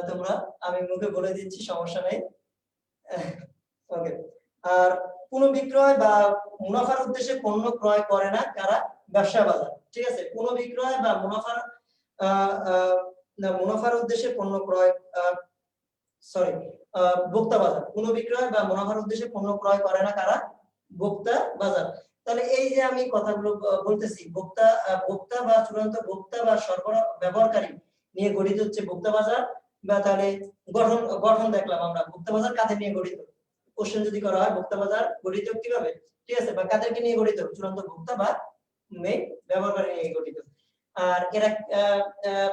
তোমরা, আমি মুখে বলে দিচ্ছি, সমস্যা নেই। ওকে, আর কোনো বিক্রয় বা মুনাফার উদ্দেশ্যে পণ্য ক্রয় করে না কারা, ব্যবসা বাজার, ঠিক আছে। কোনো বিক্রয় বা মুনাফার উদ্দেশ্যে পণ্য ক্রয়, সরি, ভোক্তা বাজার, কোনো বিক্রয় বা মুনাফার উদ্দেশ্যে পণ্য ক্রয় করে না কারা, ভোক্তা বাজার। তাহলে এই যে আমি কথাগুলো বলতেছি, ভোক্তা বা চূড়ান্ত ভোক্তা বা সরবরাহ ব্যবহারকারী নিয়ে গঠিত হচ্ছে ভোক্তা বাজার। বা তাহলে গঠন দেখলাম আমরা, ভোক্তা বাজার কাদের নিয়ে গঠিত, কোশ্চেন যদি করা হয় ভোক্তা বাজার গঠিত কিভাবে, ঠিক আছে, বা কাদেরকে নিয়ে গঠিত, চূড়ান্ত ভোক্তা বা মেইন ব্যবহারকারী নিয়ে গঠিত। আর এরা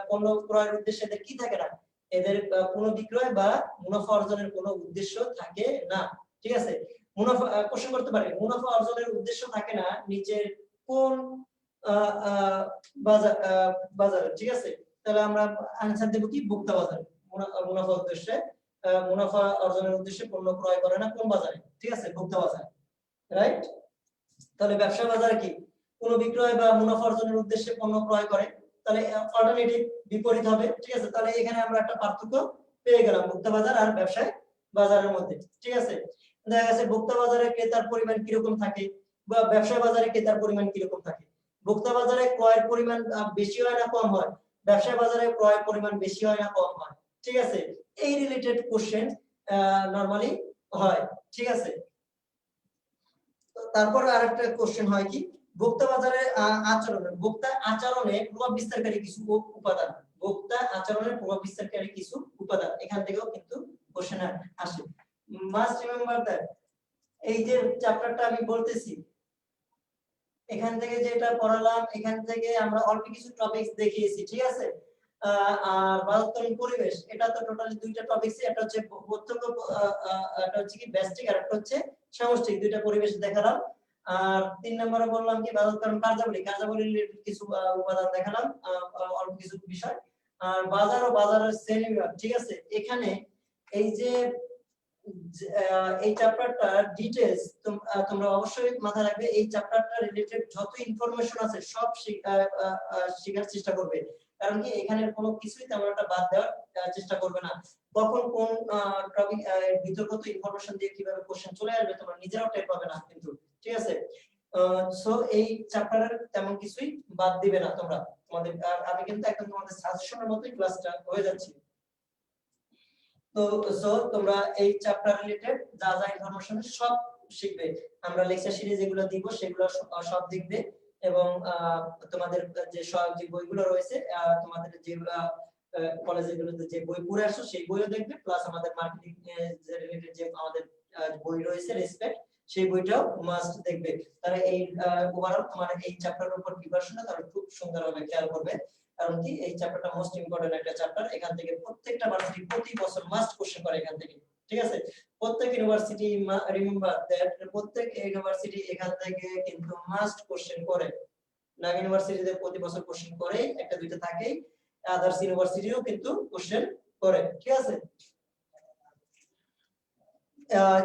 পণ্য ক্রয়ের উদ্দেশ্যে এদের কি থাকে না, এদের কোনো বিক্রয় বা মুনাফা অর্জনের কোনো উদ্দেশ্য থাকে না, ঠিক আছে। মুনাফা কোশ্চেন করতে পারে, মুনাফা অর্জনের উদ্দেশ্য থাকে না নিচের কোন বাজার, ঠিক আছে। তাহলে আমরা আনসার দেব কি, ভোক্তা বাজার। মুনাফা উদ্দেশ্যে মুনাফা অর্জনের উদ্দেশ্যে পণ্য ক্রয় করে না কোন বাজারে, ঠিক আছে, ভোক্তা বাজার, রাইট। তাহলে ব্যবসা বাজার কি, কোন বিক্রয় বা মুনাফা অর্জনের উদ্দেশ্যে পণ্য ক্রয় করে, তাহলে অল্টারনেটিভ বিপরীত হবে, ঠিক আছে। তাহলে এখানে আমরা একটা পার্থক্য পেয়ে গেলাম ভোক্তা বাজার আর ব্যবসায় বাজারের মধ্যে, ঠিক আছে। দেখা গেছে ভোক্তা বাজারে ক্রেতার পরিমাণ কিরকম থাকে বা ব্যবসায় বাজারে ক্রেতার পরিমাণ কিরকম থাকে, ভোক্তা বাজারে ক্রয়ের পরিমাণ বেশি হয় না কম হয়, ব্যবসায় বাজারে ক্রয়ের পরিমাণ বেশি হয় না কম হয়, ঠিক আছে। এই রিলেটেড কোশ্চেন নরমালি হয়, ঠিক আছে। তারপর আরেকটা কোশ্চেন হয় কি, ভোক্তা বাজারে ভোক্তা আচরণে প্রভাব বিস্তারকারী কিছু উপাদান, ভোক্তা আচরণের প্রভাব বিস্তারকারী কিছু উপাদান, এখান থেকেও কিন্তু কোশ্চেন আসে। মাস্ট রিমেম্বার দ্যাট এই যে চ্যাপ্টারটা আমি বলতেছি, এখান থেকে যেটা পড়ালাম, এখান থেকে আমরা অল্প কিছু টপিকস দেখিয়েছি, ঠিক আছে। আর বাস্তবিক পরিবেশ, এটা তো টোটালি দুইটা টপিকস, একটা হচ্ছে প্রত্যক্ষ, এটা হচ্ছে কি ব্যষ্টিক, আর একটা হচ্ছে সামষ্টিক, দুইটা পরিবেশ দেখালাম। আর 3 নম্বরে বললাম কি বাজারকরণ কার্যাবলী, রিলেটেড কিছু উপাদান দেখালাম, অল্প কিছু বিষয়। আর বাজার ও বাজারের শ্রেণীবিভাগ, ঠিক আছে। এখানে এই যে এই চ্যাপ্টারটা ডিটেইলস তোমরা অবশ্যই মাথায় রাখবে, এই চ্যাপ্টারটা রিলেটেড যত ইনফরমেশন আছে সব শেখার চেষ্টা করবে, কারণ কি এখানে কোনো কিছুই তেমন একটা বাদ দেওয়ার চেষ্টা করবে না। কখন কোন টপিক বিতর্কিত ইনফরমেশন দিয়ে কিভাবে কোশ্চেন চলে আসবে তোমরা নিজেরাও টের পাবে না কিন্তু, ঠিক আছে। সো এই চ্যাপ্টারের তেমন কিছুই বাদ দিবে না তোমরা, তোমাদের আমি কিন্তু একদম তোমাদের সাজেশনের মতোই ক্লাসটা হয়ে যাচ্ছে। তো সো তোমরা এই চ্যাপ্টার রিলেটেড যা যা ইনফরমেশন সব শিখবে, আমরা লেকচার সিরিজ যেগুলো দিব সেগুলো সব দেখবে, এবং তোমাদের যে বইগুলো রয়েছে, তোমাদের যেগুলো কলেজেগুলোতে যে বই পড়ে আসো সেই বইও দেখবে, প্লাস আমাদের মার্কেটিং রিলেটেড যে আমাদের বই রয়েছে রেসপেক্ট, সেই বইটাও মাস্ট দেখবে। তাহলে এই ওভারঅল তোমার এই চ্যাপ্টারের উপর প্রিপারেশনটা তাহলে খুব সুন্দরভাবে খেয়াল করবে, কারণ কি এই চ্যাপ্টারটা মোস্ট ইম্পর্টেন্ট একটা চ্যাপ্টার। এখান থেকে প্রত্যেকটা ভার্সিটি প্রতি বছর মাস্ট কোশ্চেন করে এখান থেকে, ঠিক আছে। প্রত্যেক ইউনিভার্সিটি রিমেম্বার দ্যাট প্রত্যেক ইউনিভার্সিটি এখান থেকে কিন্তু মাস্ট কোশ্চেন করে। নাগ ইউনিভার্সিটিতে প্রতি বছর কোশ্চেন করে, একটা দুইটা থাকে, আদার্স ইউনিভার্সিটিও কিন্তু কোশ্চেন করে, ঠিক আছে।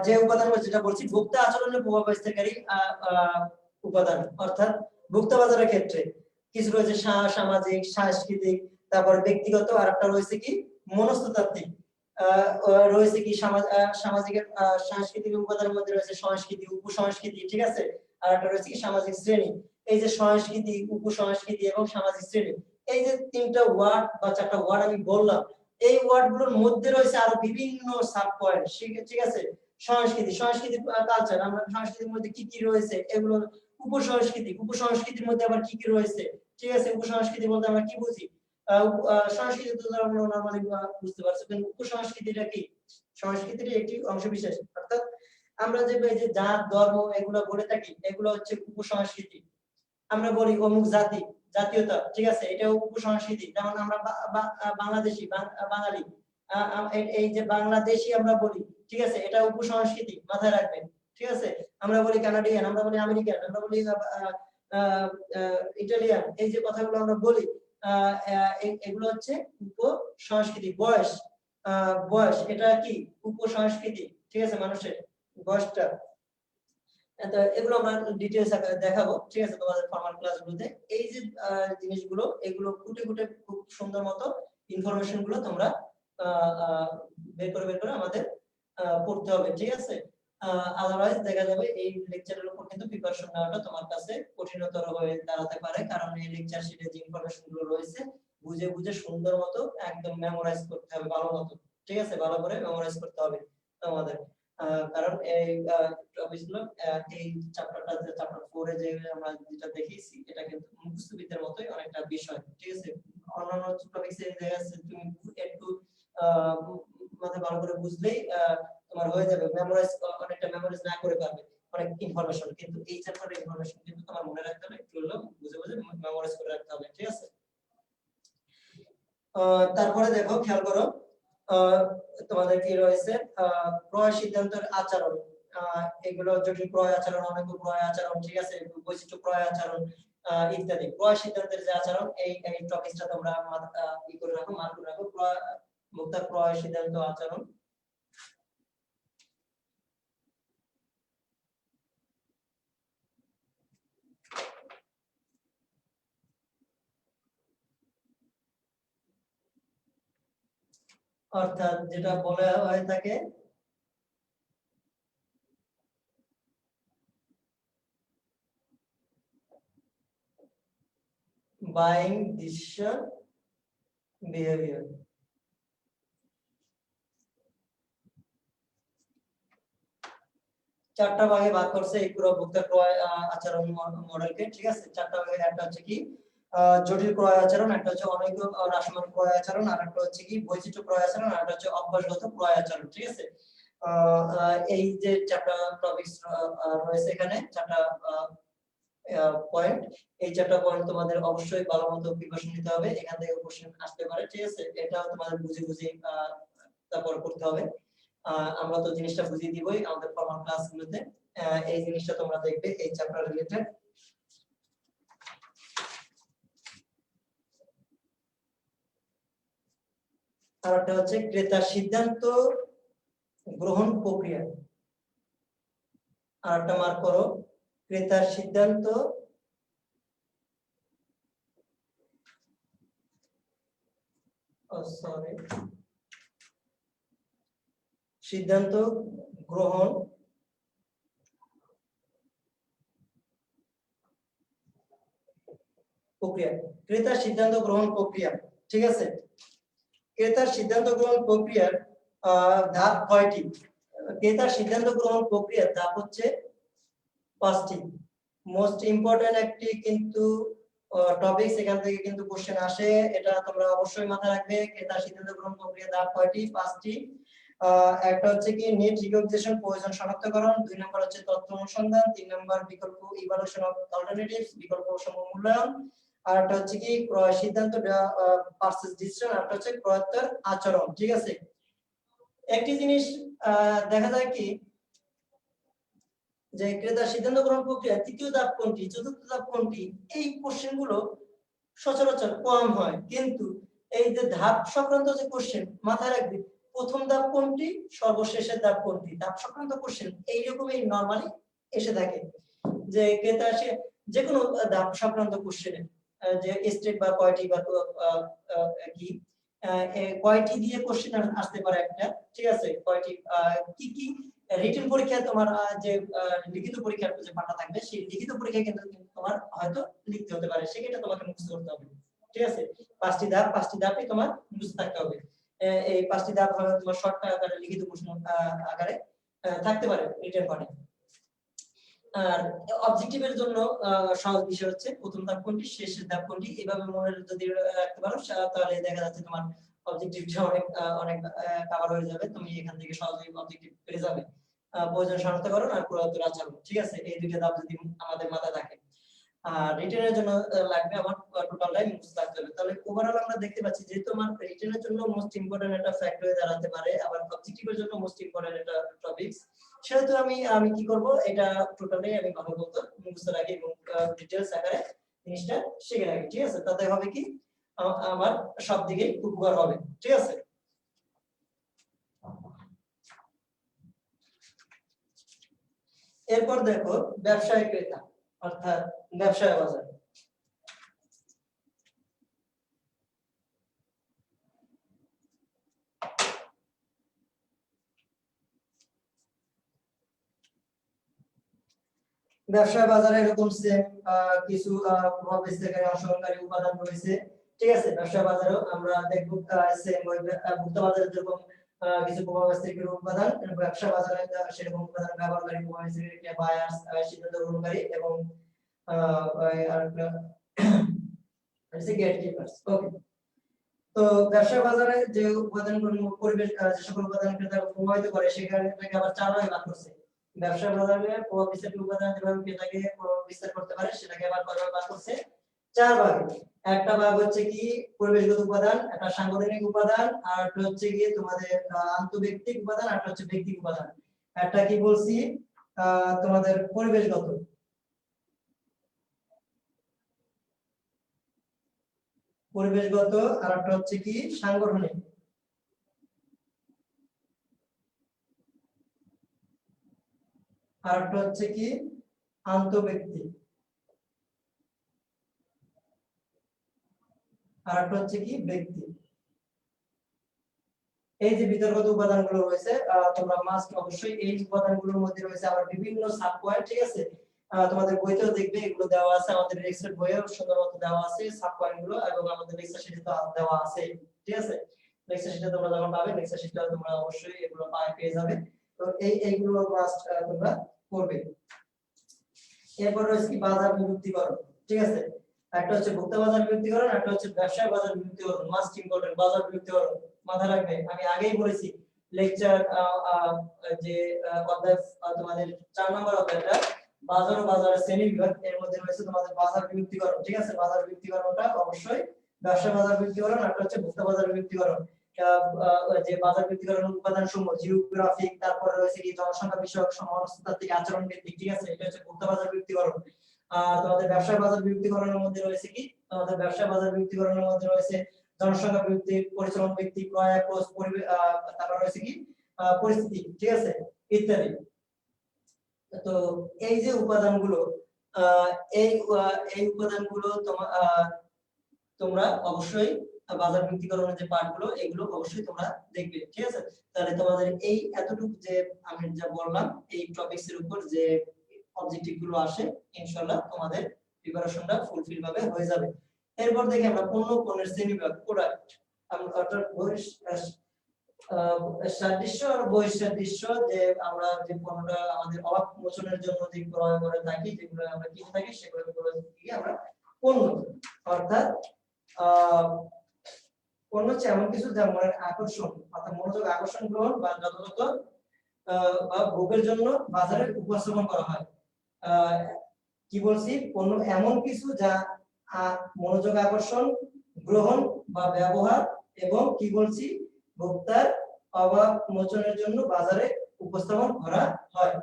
যে উপাদান যেটা বলছি, ভোক্তা আচরণের প্রভাব বিস্তারকারী উপাদান, অর্থাৎ ভোক্তা বাজারের ক্ষেত্রে কিছু রয়েছে সামাজিক, সাংস্কৃতিক, তারপর ব্যক্তিগত, আর একটা রয়েছে কি মনস্তাত্ত্বিক, রয়েছে কি সামাজিক, সাংস্কৃতিক উপাদানের মধ্যে রয়েছে সংস্কৃতি, উপসংস্কৃতি, ঠিক আছে। আর একটা রয়েছে কি সামাজিক শ্রেণী। এই যে সংস্কৃতি, উপসংস্কৃতি এবং সামাজিক শ্রেণী, এই যে তিনটা ওয়ার্ড বা চারটা ওয়ার্ড আমি বললাম, এই ওয়ার্ড গুলোর মধ্যে রয়েছে আরো বিভিন্ন সাব পয়েন্ট, ঠিক আছে। সংস্কৃতি কালচার, আমরা সংস্কৃতির মধ্যে কি কি রয়েছে এগুলো। উপসংস্কৃতির মধ্যে আবার কি কি রয়েছে, ঠিক আছে। উপসংস্কৃতি বলতে আমরা কি বুঝি, সংস্কৃতি তো আমরা নরমালি বুঝতে পারছি, কিন্তু উপসংস্কৃতিটা কি? সংস্কৃতির একটি অংশ বিশেষ, অর্থাৎ আমরা যে জাত ধর্ম এগুলো বলে থাকি, এগুলো হচ্ছে উপসংস্কৃতি। আমরা বলি অমুক জাতি, জাতীয়তা, ঠিক আছে, এটাও উপসংস্কৃতি। যেমন আমরা বাংলাদেশি, বাঙালি, এই যে বাংলাদেশি আমরা বলি, ঠিক আছে, এটা উপসংস্কৃতি, মাথায় রাখবেন, ঠিক আছে। আমরা বলি কানাডিয়ান, আমরা বলি আমেরিকান, আমরা বলি ইটালিয়ান, এই যে কথাগুলো আমরা বলি, এগুলো হচ্ছে উপসংস্কৃতি। বয়স এটা কি উপসংস্কৃতি, ঠিক আছে, মানুষের বয়সটা। এগুলো আমরা ডিটেইলস আকারে দেখাবো, ঠিক আছে, তোমাদের ফরমাল ক্লাসগুলোতে। এই যে জিনিসগুলো, এগুলো খুঁটে খুব সুন্দর মতো ইনফরমেশন গুলো তোমরা বের করে আমাদের পড়তে হবে, ঠিক আছে। আদারওয়াইজ দেখা যাবে এই লেকচারের উপর কিন্তু প্রিপারেশন নেওয়াটা তোমার কাছে কঠিনতর হয়ে দাঁড়াতে পারে, কারণ এই লেকচার শিটে যে ইনফরমেশন গুলো রয়েছে বুঝে সুন্দর মতো একদম মেমোরাইজ করতে হবে, ভালো মতো, ঠিক আছে, ভালো করে মেমোরাইজ করতে হবে তোমাদের। কারণ এই টপিকগুলো, এই চ্যাপ্টার 4 এ যে আমরা যেটা দেখিয়েছি, এটা কিন্তু মুখস্থ বিদ্যার মতোই অনেকটা বিষয়, ঠিক আছে। অন্যান্য টপিকস এ দেখা যাচ্ছে তুমি একটু মাথায় ভালো করে বুঝলেই তোমার হয়ে যাবে, অনেকটা মেমোরাইজ না করে পারবে অনেক ইনফরমেশন, কিন্তু এই চ্যাপ্টারের ইনফরমেশন কিন্তু তোমার মনে রাখতে হবে, একটু হলেও বুঝে মেমোরাইজ করে রাখতে হবে, ঠিক আছে। তারপরে দেখো, খেয়াল করো, তোমাদের কি রয়েছে, ক্রয় সিদ্ধান্তের আচরণ, এগুলো জটিল ক্রয় আচরণ, অনেক ক্রয় আচরণ, ঠিক আছে, বৈশিষ্ট্য ক্রয় আচরণ ইত্যাদি। ক্রয় সিদ্ধান্তের যে আচরণ, এই টপিকটা তোমরা কি করে রাখো, মার্ক করে রাখো, ভোক্তার ক্রয় সিদ্ধান্ত আচরণ। অর্থাৎ যেটা বলা হয়ে থাকে buying decision behavior, চারটা ভাগে ভাগ করছে এই পুরো ভোক্তা ক্রয় আচরণ মডেলকে, ঠিক আছে। চারটা ভাগে, একটা হচ্ছে কি জটিল ক্রয় আচরণ, একটা হচ্ছে অনেক রাশিমান ক্রয় আচরণ, আর একটা হচ্ছে কি বৈচিত্র্য ক্রয় আচরণ, আর একটা হচ্ছে অভ্যাসগত ক্রয় আচরণ, ঠিক আছে। এই যে চারটা টপিকস রয়েছে এখানে, চারটা পয়েন্ট, এই চারটা পয়েন্ট তোমাদের অবশ্যই ভালো মতো প্রিপারেশন নিতে হবে, এখান থেকে কোশ্চেন আসতে পারে, ঠিক আছে। এটাও তোমাদের বুঝে বুঝে তারপর করতে হবে। আমরা তো জিনিসটা বুঝিয়ে দিবই আমাদের ফর্মাল ক্লাসগুলোতে, এই জিনিসটা তোমরা দেখবে এই চ্যাপ্টার রিলেটেড। আর একটা হচ্ছে ক্রেতার সিদ্ধান্ত গ্রহণ প্রক্রিয়া। আর একটা মার্ক করো, ক্রেতার সিদ্ধান্ত সিদ্ধান্ত গ্রহণ প্রক্রিয়া। ক্রেতার সিদ্ধান্ত গ্রহণ প্রক্রিয়া, ঠিক আছে। ক্রেতার সিদ্ধান্ত গ্রহণ প্রক্রিয়ার ধাপ কয়টি? ক্রেতার সিদ্ধান্ত গ্রহণ প্রক্রিয়ার ধাপ হচ্ছে 5টি। মোস্ট ইম্পর্টেন্ট একটি কিন্তু টপিক, সেখান থেকে কিন্তু কোশ্চেন আসে, এটা তোমরা অবশ্যই মাথায় রাখবে। ক্রেতার সিদ্ধান্ত গ্রহণ প্রক্রিয়ার ধাপ কয়টি? 5টি। একটা হচ্ছে কি নিড রিকগনিশন, প্রয়োজন শনাক্তকরণ, 2 নম্বর হচ্ছে তথ্য অনুসন্ধান, 3 নম্বর বিকল্প ইভালুয়েশন অফ অল্টারনেটিভস, বিকল্প সমূহ মূল্যায়ন, আর একটা হচ্ছে কি ক্রয় সিদ্ধান্ত পারচেজ ডিসিশন, আর একটা হচ্ছে ক্রয়ের আচরণ, ঠিক আছে। একটি জিনিস দেখা যায় কি যে ক্রেতার সিদ্ধান্ত গ্রহণ প্রক্রিয়া তৃতীয় ধাপ কোনটি, চতুর্থ ধাপ কোনটি, এই কোশ্চেন গুলো সচরাচর কম হয়, কিন্তু এই যে ধাপ সংক্রান্ত যে কোশ্চেন মাথায় রাখবে, প্রথম ধাপ কোনটি, সর্বশেষের ধাপ কোনটি, ধাপ সংক্রান্ত কোশ্চেন এইরকমই নরমালি এসে থাকে। যে ক্রেতা সে যে কোনো ধাপ সংক্রান্ত কোশ্চেনে যে স্টেট বা কয়টি বা কি কয়টি দিয়ে কোশ্চেন আসতে পারে একটা, ঠিক আছে। কয়টি কি কি রিটেন পরীক্ষা তোমার যে লিখিত পরীক্ষার যে পাতা থাকবে, সেই লিখিত পরীক্ষায় কিন্তু তোমার হয়তো লিখতে হতে পারে, সেটা তোমাকে মুখস্থ করতে হবে, ঠিক আছে। 5টি ধাপই তোমার মুখস্থ থাকতে হবে। এই 5টি ধাপ হলো তোমার শর্ট আকারে লিখিত প্রশ্ন আকারে থাকতে পারে রিটেন পার্টে। আর অবজেক্টিভের জন্য সহজ বিষয় হচ্ছে প্রথম ধাপ কোনটি, শেষের ধাপ কোনটি, এভাবে মনে যদি রাখতে পারো তাহলে দেখা যাচ্ছে তোমার অবজেক্টিভটা অনেক কভার হয়ে যাবে, তুমি এখান থেকে সহজেই অবজেক্টিভ পেয়ে যাবে। প্রয়োজন শনাক্তকরণ আর প্রয়োজন আচরণ, ঠিক আছে। এই দুইটা ধাপ যদি আমাদের মাথায় থাকে, আর রিটেনের জন্য লাগবে আমার টোটালটাই মুখস্থ রাখতে হবে। তাহলে ওভারঅল আমরা দেখতে পাচ্ছি যে তোমার রিটেনের জন্য মোস্ট ইম্পর্টেন্ট একটা ফ্যাক্টর হয়ে দাঁড়াতে পারে, আবার অবজেক্টিভের জন্য মোস্ট ইম্পর্টেন্ট একটা টপিকস। সেহেতু আমি কি করব, এটা টোটালি আমি ভালো মতো মুখস্থ রাখি এবং ডিটেইলস আকারে জিনিসটা শিখে রাখি, ঠিক আছে। তাতে হবে কি আমার সব দিকে উপকার হবে, ঠিক আছে। এরপর দেখো ব্যবসায়িক ক্রেতা অর্থাৎ ব্যবসায় বাজার। ব্যবসায় বাজারে এরকম সেম কিছু প্রভাব বিস্তারকারী অংশগ্রহণকারী উপাদান রয়েছে, ঠিক আছে। ব্যবসায় বাজারেও আমরা দেখব সেম ভোক্তা বাজারে যেরকম কিছু প্রভাব বিস্তারকারী উপাদান, ব্যবসা বাজারে সেরকম উপাদান ব্যবহারকারী, প্রভাব বিস্তারকারী, বায়ার্স, সিদ্ধান্ত গ্রহণকারী এবং গেটকিপার্স। ওকে, তো ব্যবসা বাজারে যে উপাদানগুলো পরিবেশ যে সকল উপাদান ক্রেতাকে প্রভাবিত করে সেখানে আবার 4 ভাগে ভাগ করছে। ব্যবসা বাজারে প্রভাব বিস্তারকারী উপাদান যেভাবে ক্রেতাকে প্রভাব বিস্তার করতে পারে সেটাকে আবার কয়ভাবে ভাগ করছে, 4 ভাগে। একটা ভাগ হচ্ছে কি পরিবেশগত উপাদান, একটা সাংগঠনিক উপাদান, আর একটা হচ্ছে কি তোমাদের আন্তঃব্যক্তিক উপাদান, আর একটা হচ্ছে ব্যক্তিক উপাদান। একটা কি বলছি তোমাদের পরিবেশগত, আর একটা হচ্ছে কি সাংগঠনিক, আর একটা হচ্ছে কি আন্তঃব্যক্তিক, আর একটা হচ্ছে কি ব্যক্তি। এই যে বিতর্কিত উপাদানগুলো রয়েছে তোমরা মাস্ট অবশ্যই এই উপাদানগুলোর মধ্যে রয়েছে আবার বিভিন্ন সাব পয়েন্ট, ঠিক আছে। তোমাদের বইতেও দেখবে এগুলো দেওয়া আছে, আমাদের এক্সেল বইয়েও সুন্দরমতো দেওয়া আছে সাব পয়েন্ট গুলো, এবং আমাদের লেকচার শিটে তো দেওয়া আছে, ঠিক আছে। লেকচার শিটে তোমরা যখন পাবে লেকচার শিটটা তোমরা অবশ্যই এগুলো পেয়ে যাবে। তো এইগুলো মাস্ট তোমরা করবে। এরপর রয়েছে কি বাজার বিভক্তিকরণ, ঠিক আছে। একটা হচ্ছে ভোক্তা বাজার বিভক্তিকরণ, একটা হচ্ছে ব্যবসায় বাজার বিভক্তিকরণ। মাস্ট ইম্পর্টেন্ট বাজার বিভক্তিকরণ মাথায় রাখবে। আমি আগেই বলেছি লেকচার যে অধ্যায় তোমাদের 4 নম্বর অধ্যায়টা বাজার ও বাজারের শ্রেণী বিভাগ, এর মধ্যে রয়েছে তোমাদের বাজার বিভক্তিকরণ, ঠিক আছে। বাজার বিভক্তিকরণটা অবশ্যই ব্যবসা বাজার বিভক্তিকরণ, একটা হচ্ছে ভোক্তা বাজার বিভক্তিকরণ। যে বাজার বিভক্তিকরণ উপাদান সমূহ জিওগ্রাফিক, তারপরে রয়েছে কি জনসংখ্যা বিষয়ক, মনস্তাত্ত্বিক, আচরণ ভিত্তিক, ঠিক আছে। এটা হচ্ছে ভোক্তা বাজার বিভক্তিকরণ। আর তোমাদের ব্যবসা বাজার বিভক্তিকরণের মধ্যে রয়েছে কি, তোমাদের ব্যবসা বাজার বিভক্তিকরণের মধ্যে রয়েছে জনসংখ্যা ভিত্তিক, পরিচালন ভিত্তিক, ক্রয় অ্যাপ্রোচ, তারপর রয়েছে কি পরিস্থিতি, ঠিক আছে, ইত্যাদি। তো এই যে উপাদানগুলো, এই উপাদানগুলো তোমরা অবশ্যই বাজার বিভক্তিকরণের যে পার্টগুলো এগুলো অবশ্যই তোমরা দেখবে, ঠিক আছে। তাহলে তোমাদের এই এতটুকু যে আমি যা বললাম এই টপিকস এর উপর যে অবজেক্টিভ গুলো আসে, ইনশাআল্লাহ তোমাদের প্রিপারেশনটা ফুলফিল ভাবে হয়ে যাবে। এরপর দেখি আমরা পণ্যের শ্রেণীবিভাগ, প্রোডাক্ট। আমরা অর্থাৎ সাদৃশ্য আর বৈসাদৃশ্য, যে আমরা যে পণ্যটা আমাদের অভাব মোচনের জন্য যে ক্রয় করে থাকি, যেগুলো আমরা কিনে থাকি, সেগুলো কি আমরা পণ্য। অর্থাৎ পণ্য হচ্ছে এমন কিছু যা মনের আকর্ষণ অর্থাৎ মনোযোগ আকর্ষণ গ্রহণ বা যথাযথ বা ভোগের জন্য বাজারে উপস্থাপন করা হয়। কি বলছি, পণ্য এমন কিছু যা মনোযোগ আকর্ষণ গ্রহণ বা ব্যবহার এবং কি বলছি ভোক্তার অভাব মোচনের জন্য বাজারে উপস্থাপন করা হয়।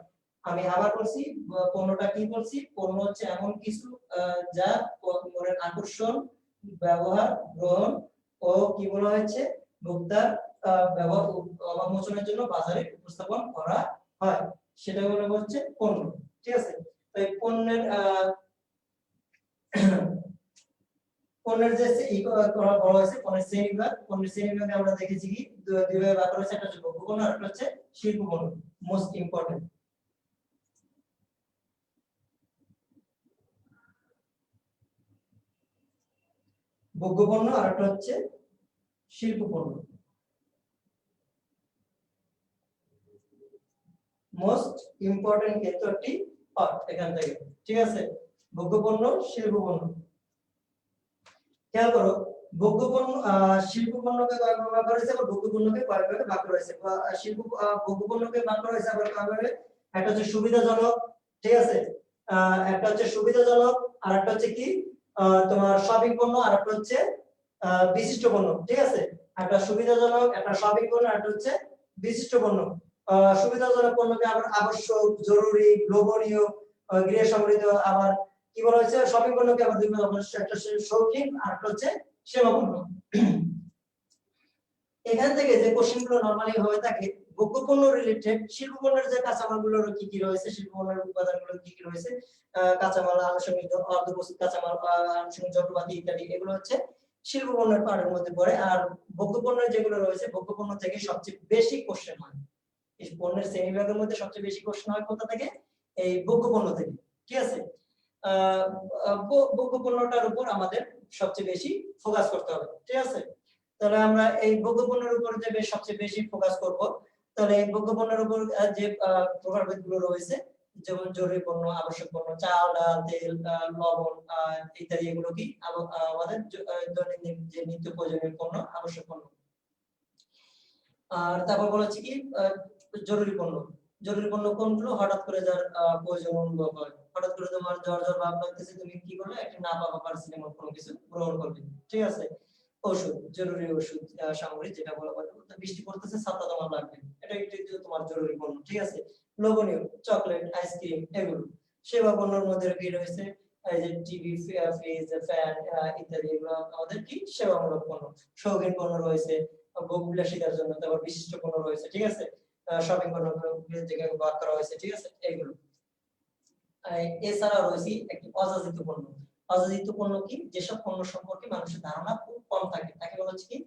আমি আবার বলছি, পণ্যটা কি বলছি, পণ্য হচ্ছে এমন কিছু যা মনের আকর্ষণ, ব্যবহার, গ্রহণ ও কি বলা হয়েছে ভোক্তার ব্যবহার অভাব মোচনের জন্য বাজারে উপস্থাপন করা হয়, সেটা হচ্ছে পণ্য, ঠিক আছে। তাই পণ্যের পণ্যের যে বলা হয়েছে পণ্যের শ্রেণীবিভাগ, পণ্যের শ্রেণীবিভাগে আমরা দেখেছি কি দুই ভাগে ভাগ করা হয়েছে, একটা হচ্ছে ভোগ্য পণ্য আর একটা হচ্ছে শিল্প পণ্য। মোস্ট ইম্পর্টেন্ট, ভোগ্য পণ্য আর একটা হচ্ছে শিল্প পণ্য। মোস্ট ইম্পর্টেন্ট ক্ষেত্রটি এখান থেকে, ঠিক আছে। ভোগ্য পণ্য, শিল্প পণ্য। খেয়াল করো, ভোগ্য পণ্য শিল্প পণ্যকে কয় ভাগে ভাগ করা হয়েছে, আবার ভোগ্য পণ্যকে কয় ভাগে ভাগ করা হয়েছে। শিল্প ভোগ্য পণ্যকে ভাগ করা হয়েছে আবার কয় ভাগে, একটা হচ্ছে সুবিধাজনক, ঠিক আছে, একটা হচ্ছে সুবিধাজনক, আর একটা হচ্ছে কি তোমার শপিং পণ্য, আর একটা হচ্ছে বিশিষ্ট পণ্য, ঠিক আছে। একটা সুবিধাজনক, একটা শপিং পণ্য, আর একটা হচ্ছে বিশিষ্ট পণ্য। সুবিধাজনক পণ্যকে আবার আবশ্যক, জরুরি, লোভনীয়, গৃহ সমৃদ্ধ, আবার কি বলা হয়েছে শপিং পণ্যকে আবার দুই ভাগে ভাগ করা হয়েছে, একটা শৌখিন আর একটা হচ্ছে সেবা পণ্য। এখান থেকে যে কোশ্চেনগুলো নরমালি হয়ে থাকে ভোগ্য পণ্য রিলেটেড, শিল্প পণ্যের যে কাঁচামালগুলো কি কি রয়েছে, শিল্প পণ্যের উপাদানগুলো কি কি রয়েছে, কাঁচামাল, আনুষঙ্গিক অর্ধপ্রস্তুত কাঁচামাল, আনুষঙ্গিক যন্ত্রপাতি ইত্যাদি, এগুলো হচ্ছে শিল্প পণ্যের পার্টের মধ্যে পড়ে। আর ভোগ্য পণ্যের যেগুলো রয়েছে, ভোগ্য পণ্য থেকে সবচেয়ে বেশি কোশ্চেন হয়। এই পণ্যের শ্রেণীবিভাগের মধ্যে সবচেয়ে বেশি কোশ্চেন হয় কোথা থেকে, এই ভোগ্য পণ্য থেকে, ঠিক আছে। ভোগ্য পণ্যটার উপর আমাদের সবচেয়ে বেশি ফোকাস করতে হবে, ঠিক আছে। তাহলে আমরা এই ভোগ্য পণ্যের উপর যে সবচেয়ে বেশি ফোকাস করব, তাহলে এই ভোগ্য পণ্যের উপর যে প্রকারভেদগুলো রয়েছে, যেমন জরুরি পণ্য, আবশ্যক পণ্য, চাল, ডাল, তেল, লবণ ইত্যাদি, এগুলো কি আমাদের দৈনন্দিন যে নিত্য প্রয়োজনীয় পণ্য, আবশ্যক পণ্য। আর তারপর বলা হচ্ছে কি জরুরি পণ্য। জরুরি পণ্য কোনগুলো, হঠাৎ করে যার প্রয়োজন অনুভব হয়, হঠাৎ করে তোমার জ্বর ভাব লাগতেছে, তুমি কি করলে একটা না পাওয়া প্যারাসিটামল কোনো কিছু গ্রহণ করবে, ঠিক আছে। ওষুধ, জরুরি ওষুধ সামগ্রী, যেটা বলা হয় বৃষ্টি পড়তেছে ছাতা তোমার লাগবে, এটা একটু তোমার জরুরি পণ্য, ঠিক আছে। লোভনীয়, চকলেট, আইসক্রিম, এগুলো। সেবা পণ্যের মধ্যে কি রয়েছে, এই যে টিভি, ফ্রিজ, ফ্যান ইত্যাদি, এগুলো আমাদের কি সেবামূলক পণ্য। শৌখিন পণ্য রয়েছে ভোগবিলাসিতার জন্য, তারপর বিশিষ্ট পণ্য রয়েছে, ঠিক আছে। শপিং পণ্যগুলো যেগুলো ভাগ করা হয়েছে, ঠিক আছে, এগুলো। এছাড়া রয়েছে একটি অযাচিত পণ্য। অযাচিত পণ্য কি, যেসব পণ্য সম্পর্কে মানুষের ধারণা খুব কম থাকে, তাকে বলা হচ্ছে কি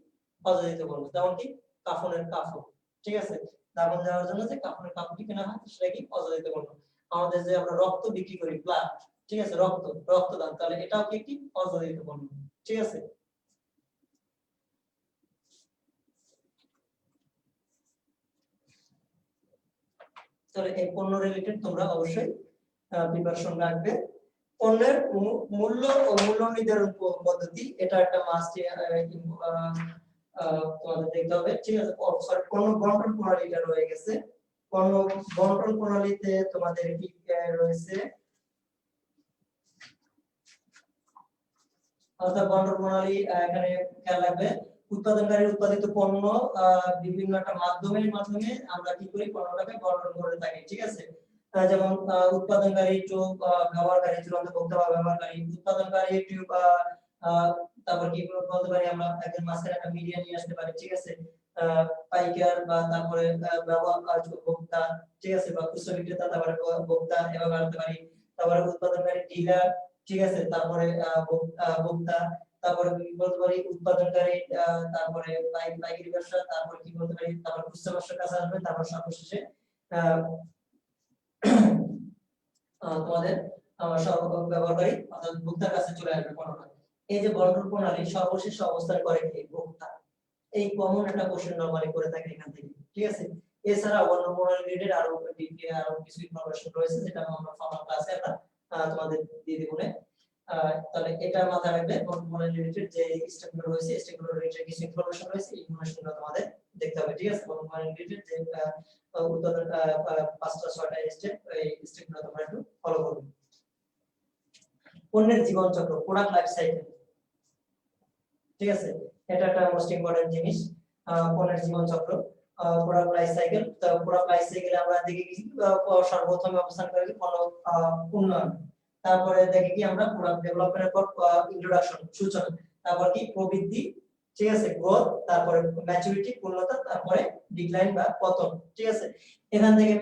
অযাচিত পণ্য। যেমন কি কাফনের কাপড়, ঠিক আছে, দাফন দেওয়ার জন্য যে কাফনের কাপড়টি কেনা হয় সেটা কি অযাচিত পণ্য। আমাদের যে আমরা রক্ত বিক্রি করি, ব্লাড, ঠিক আছে, রক্তদান, তাহলে এটাও কি একটি অযাচিত পণ্য, ঠিক আছে। তাহলে এই পণ্য রিলেটেড তোমরা অবশ্যই প্রিপারেশন রাখবে। পণ্যের মূল্য ও মূল্য নির্ধারণ পদ্ধতি, এটা একটা মাস্ট তোমাদের দেখতে হবে, ঠিক আছে। সরি, পণ্য বন্টন প্রণালীটা রয়ে গেছে। পণ্য বন্টন প্রণালীতে তোমাদের কি রয়েছে, অর্থাৎ বন্টন প্রণালী এখানে খেয়াল রাখবে, উৎপাদনকারী উৎপাদিত পণ্য বিভিন্ন একটা মাধ্যমের মাধ্যমে আমরা কি করি, পণ্যটাকে বন্টন করে থাকি, ঠিক আছে। যেমন উৎপাদনকারী টু ব্যবহারকারী, চূড়ান্ত ভোক্তা বা ব্যবহারকারী, উৎপাদনকারী টু তারপর কি বলতে পারি আমরা, একজন মাঝখানে একটা মিডিয়া নিয়ে আসতে পারি, ঠিক আছে। পাইকার বা তারপরে ব্যবহার ভোক্তা, ঠিক আছে, বা খুচরা বিক্রেতা, তারপরে ভোক্তা এভাবে আনতে পারি। তারপরে উৎপাদনকারী ডিলার, ঠিক আছে, তারপরে ভোক্তা, তারপরে কি বলতে পারি উৎপাদনকারী, তারপরে পাইকারি ব্যবসা, তারপরে কি বলতে পারি, তারপর খুচরা ব্যবসার কাছে আসবে, তারপর সর্বশেষে তোমাদের ব্যবহারকারী অর্থাৎ ভোক্তার কাছে চলে আসবে পণ্যটা। এই যে বন্টন প্রণালী সর্বশেষ অবস্থান করে কে, ভোক্তা। এই কমন একটা কোশ্চেন নরমালি করে থাকে এখান থেকে, ঠিক আছে। এছাড়া বন্টন প্রণালী রিলেটেড আরো কিছু ইনফরমেশন রয়েছে, যেটা আমরা ফর্মাল ক্লাসে আমরা তোমাদের দিয়ে দেব। তাহলে এটা মাথায় রাখবে, বন্টন প্রণালী রিলেটেড যে স্টেপগুলো রয়েছে, স্টেপগুলো রিলেটেড কিছু ইনফরমেশন রয়েছে, এই ইনফরমেশনগুলো তোমাদের দেখতে হবে, ঠিক আছে। বন্টন প্রণালী রিলেটেড যে উৎপাদন 5টা 6টা স্টেপ, এই স্টেপগুলো তোমরা একটু ফলো করবে। পণ্যের জীবন চক্র, প্রোডাক্ট লাইফ সাইকেল, ঠিক আছে, এটা একটা মোস্ট ইম্পর্টেন্ট জিনিস। পণ্যের জীবন চক্র, প্রোডাক্ট লাইফ সাইকেল। তো প্রোডাক্ট লাইফ সাইকেলে আমরা দেখি কি সর্বপ্রথম অবস্থান করে পণ্য উন্নয়ন, তারপরে দেখি কি আমরা প্রোডাক্ট ডেভেলপমেন্টের পর ইন্ট্রোডাকশন, সূচনা, তারপর কি প্রবৃদ্ধি, ঠিক আছে, গ্রোথ, তারপরে ম্যাচুরিটি, পূর্ণতা, তারপরে ডিক্লাইন বা পতন, ঠিক আছে। এখান থেকে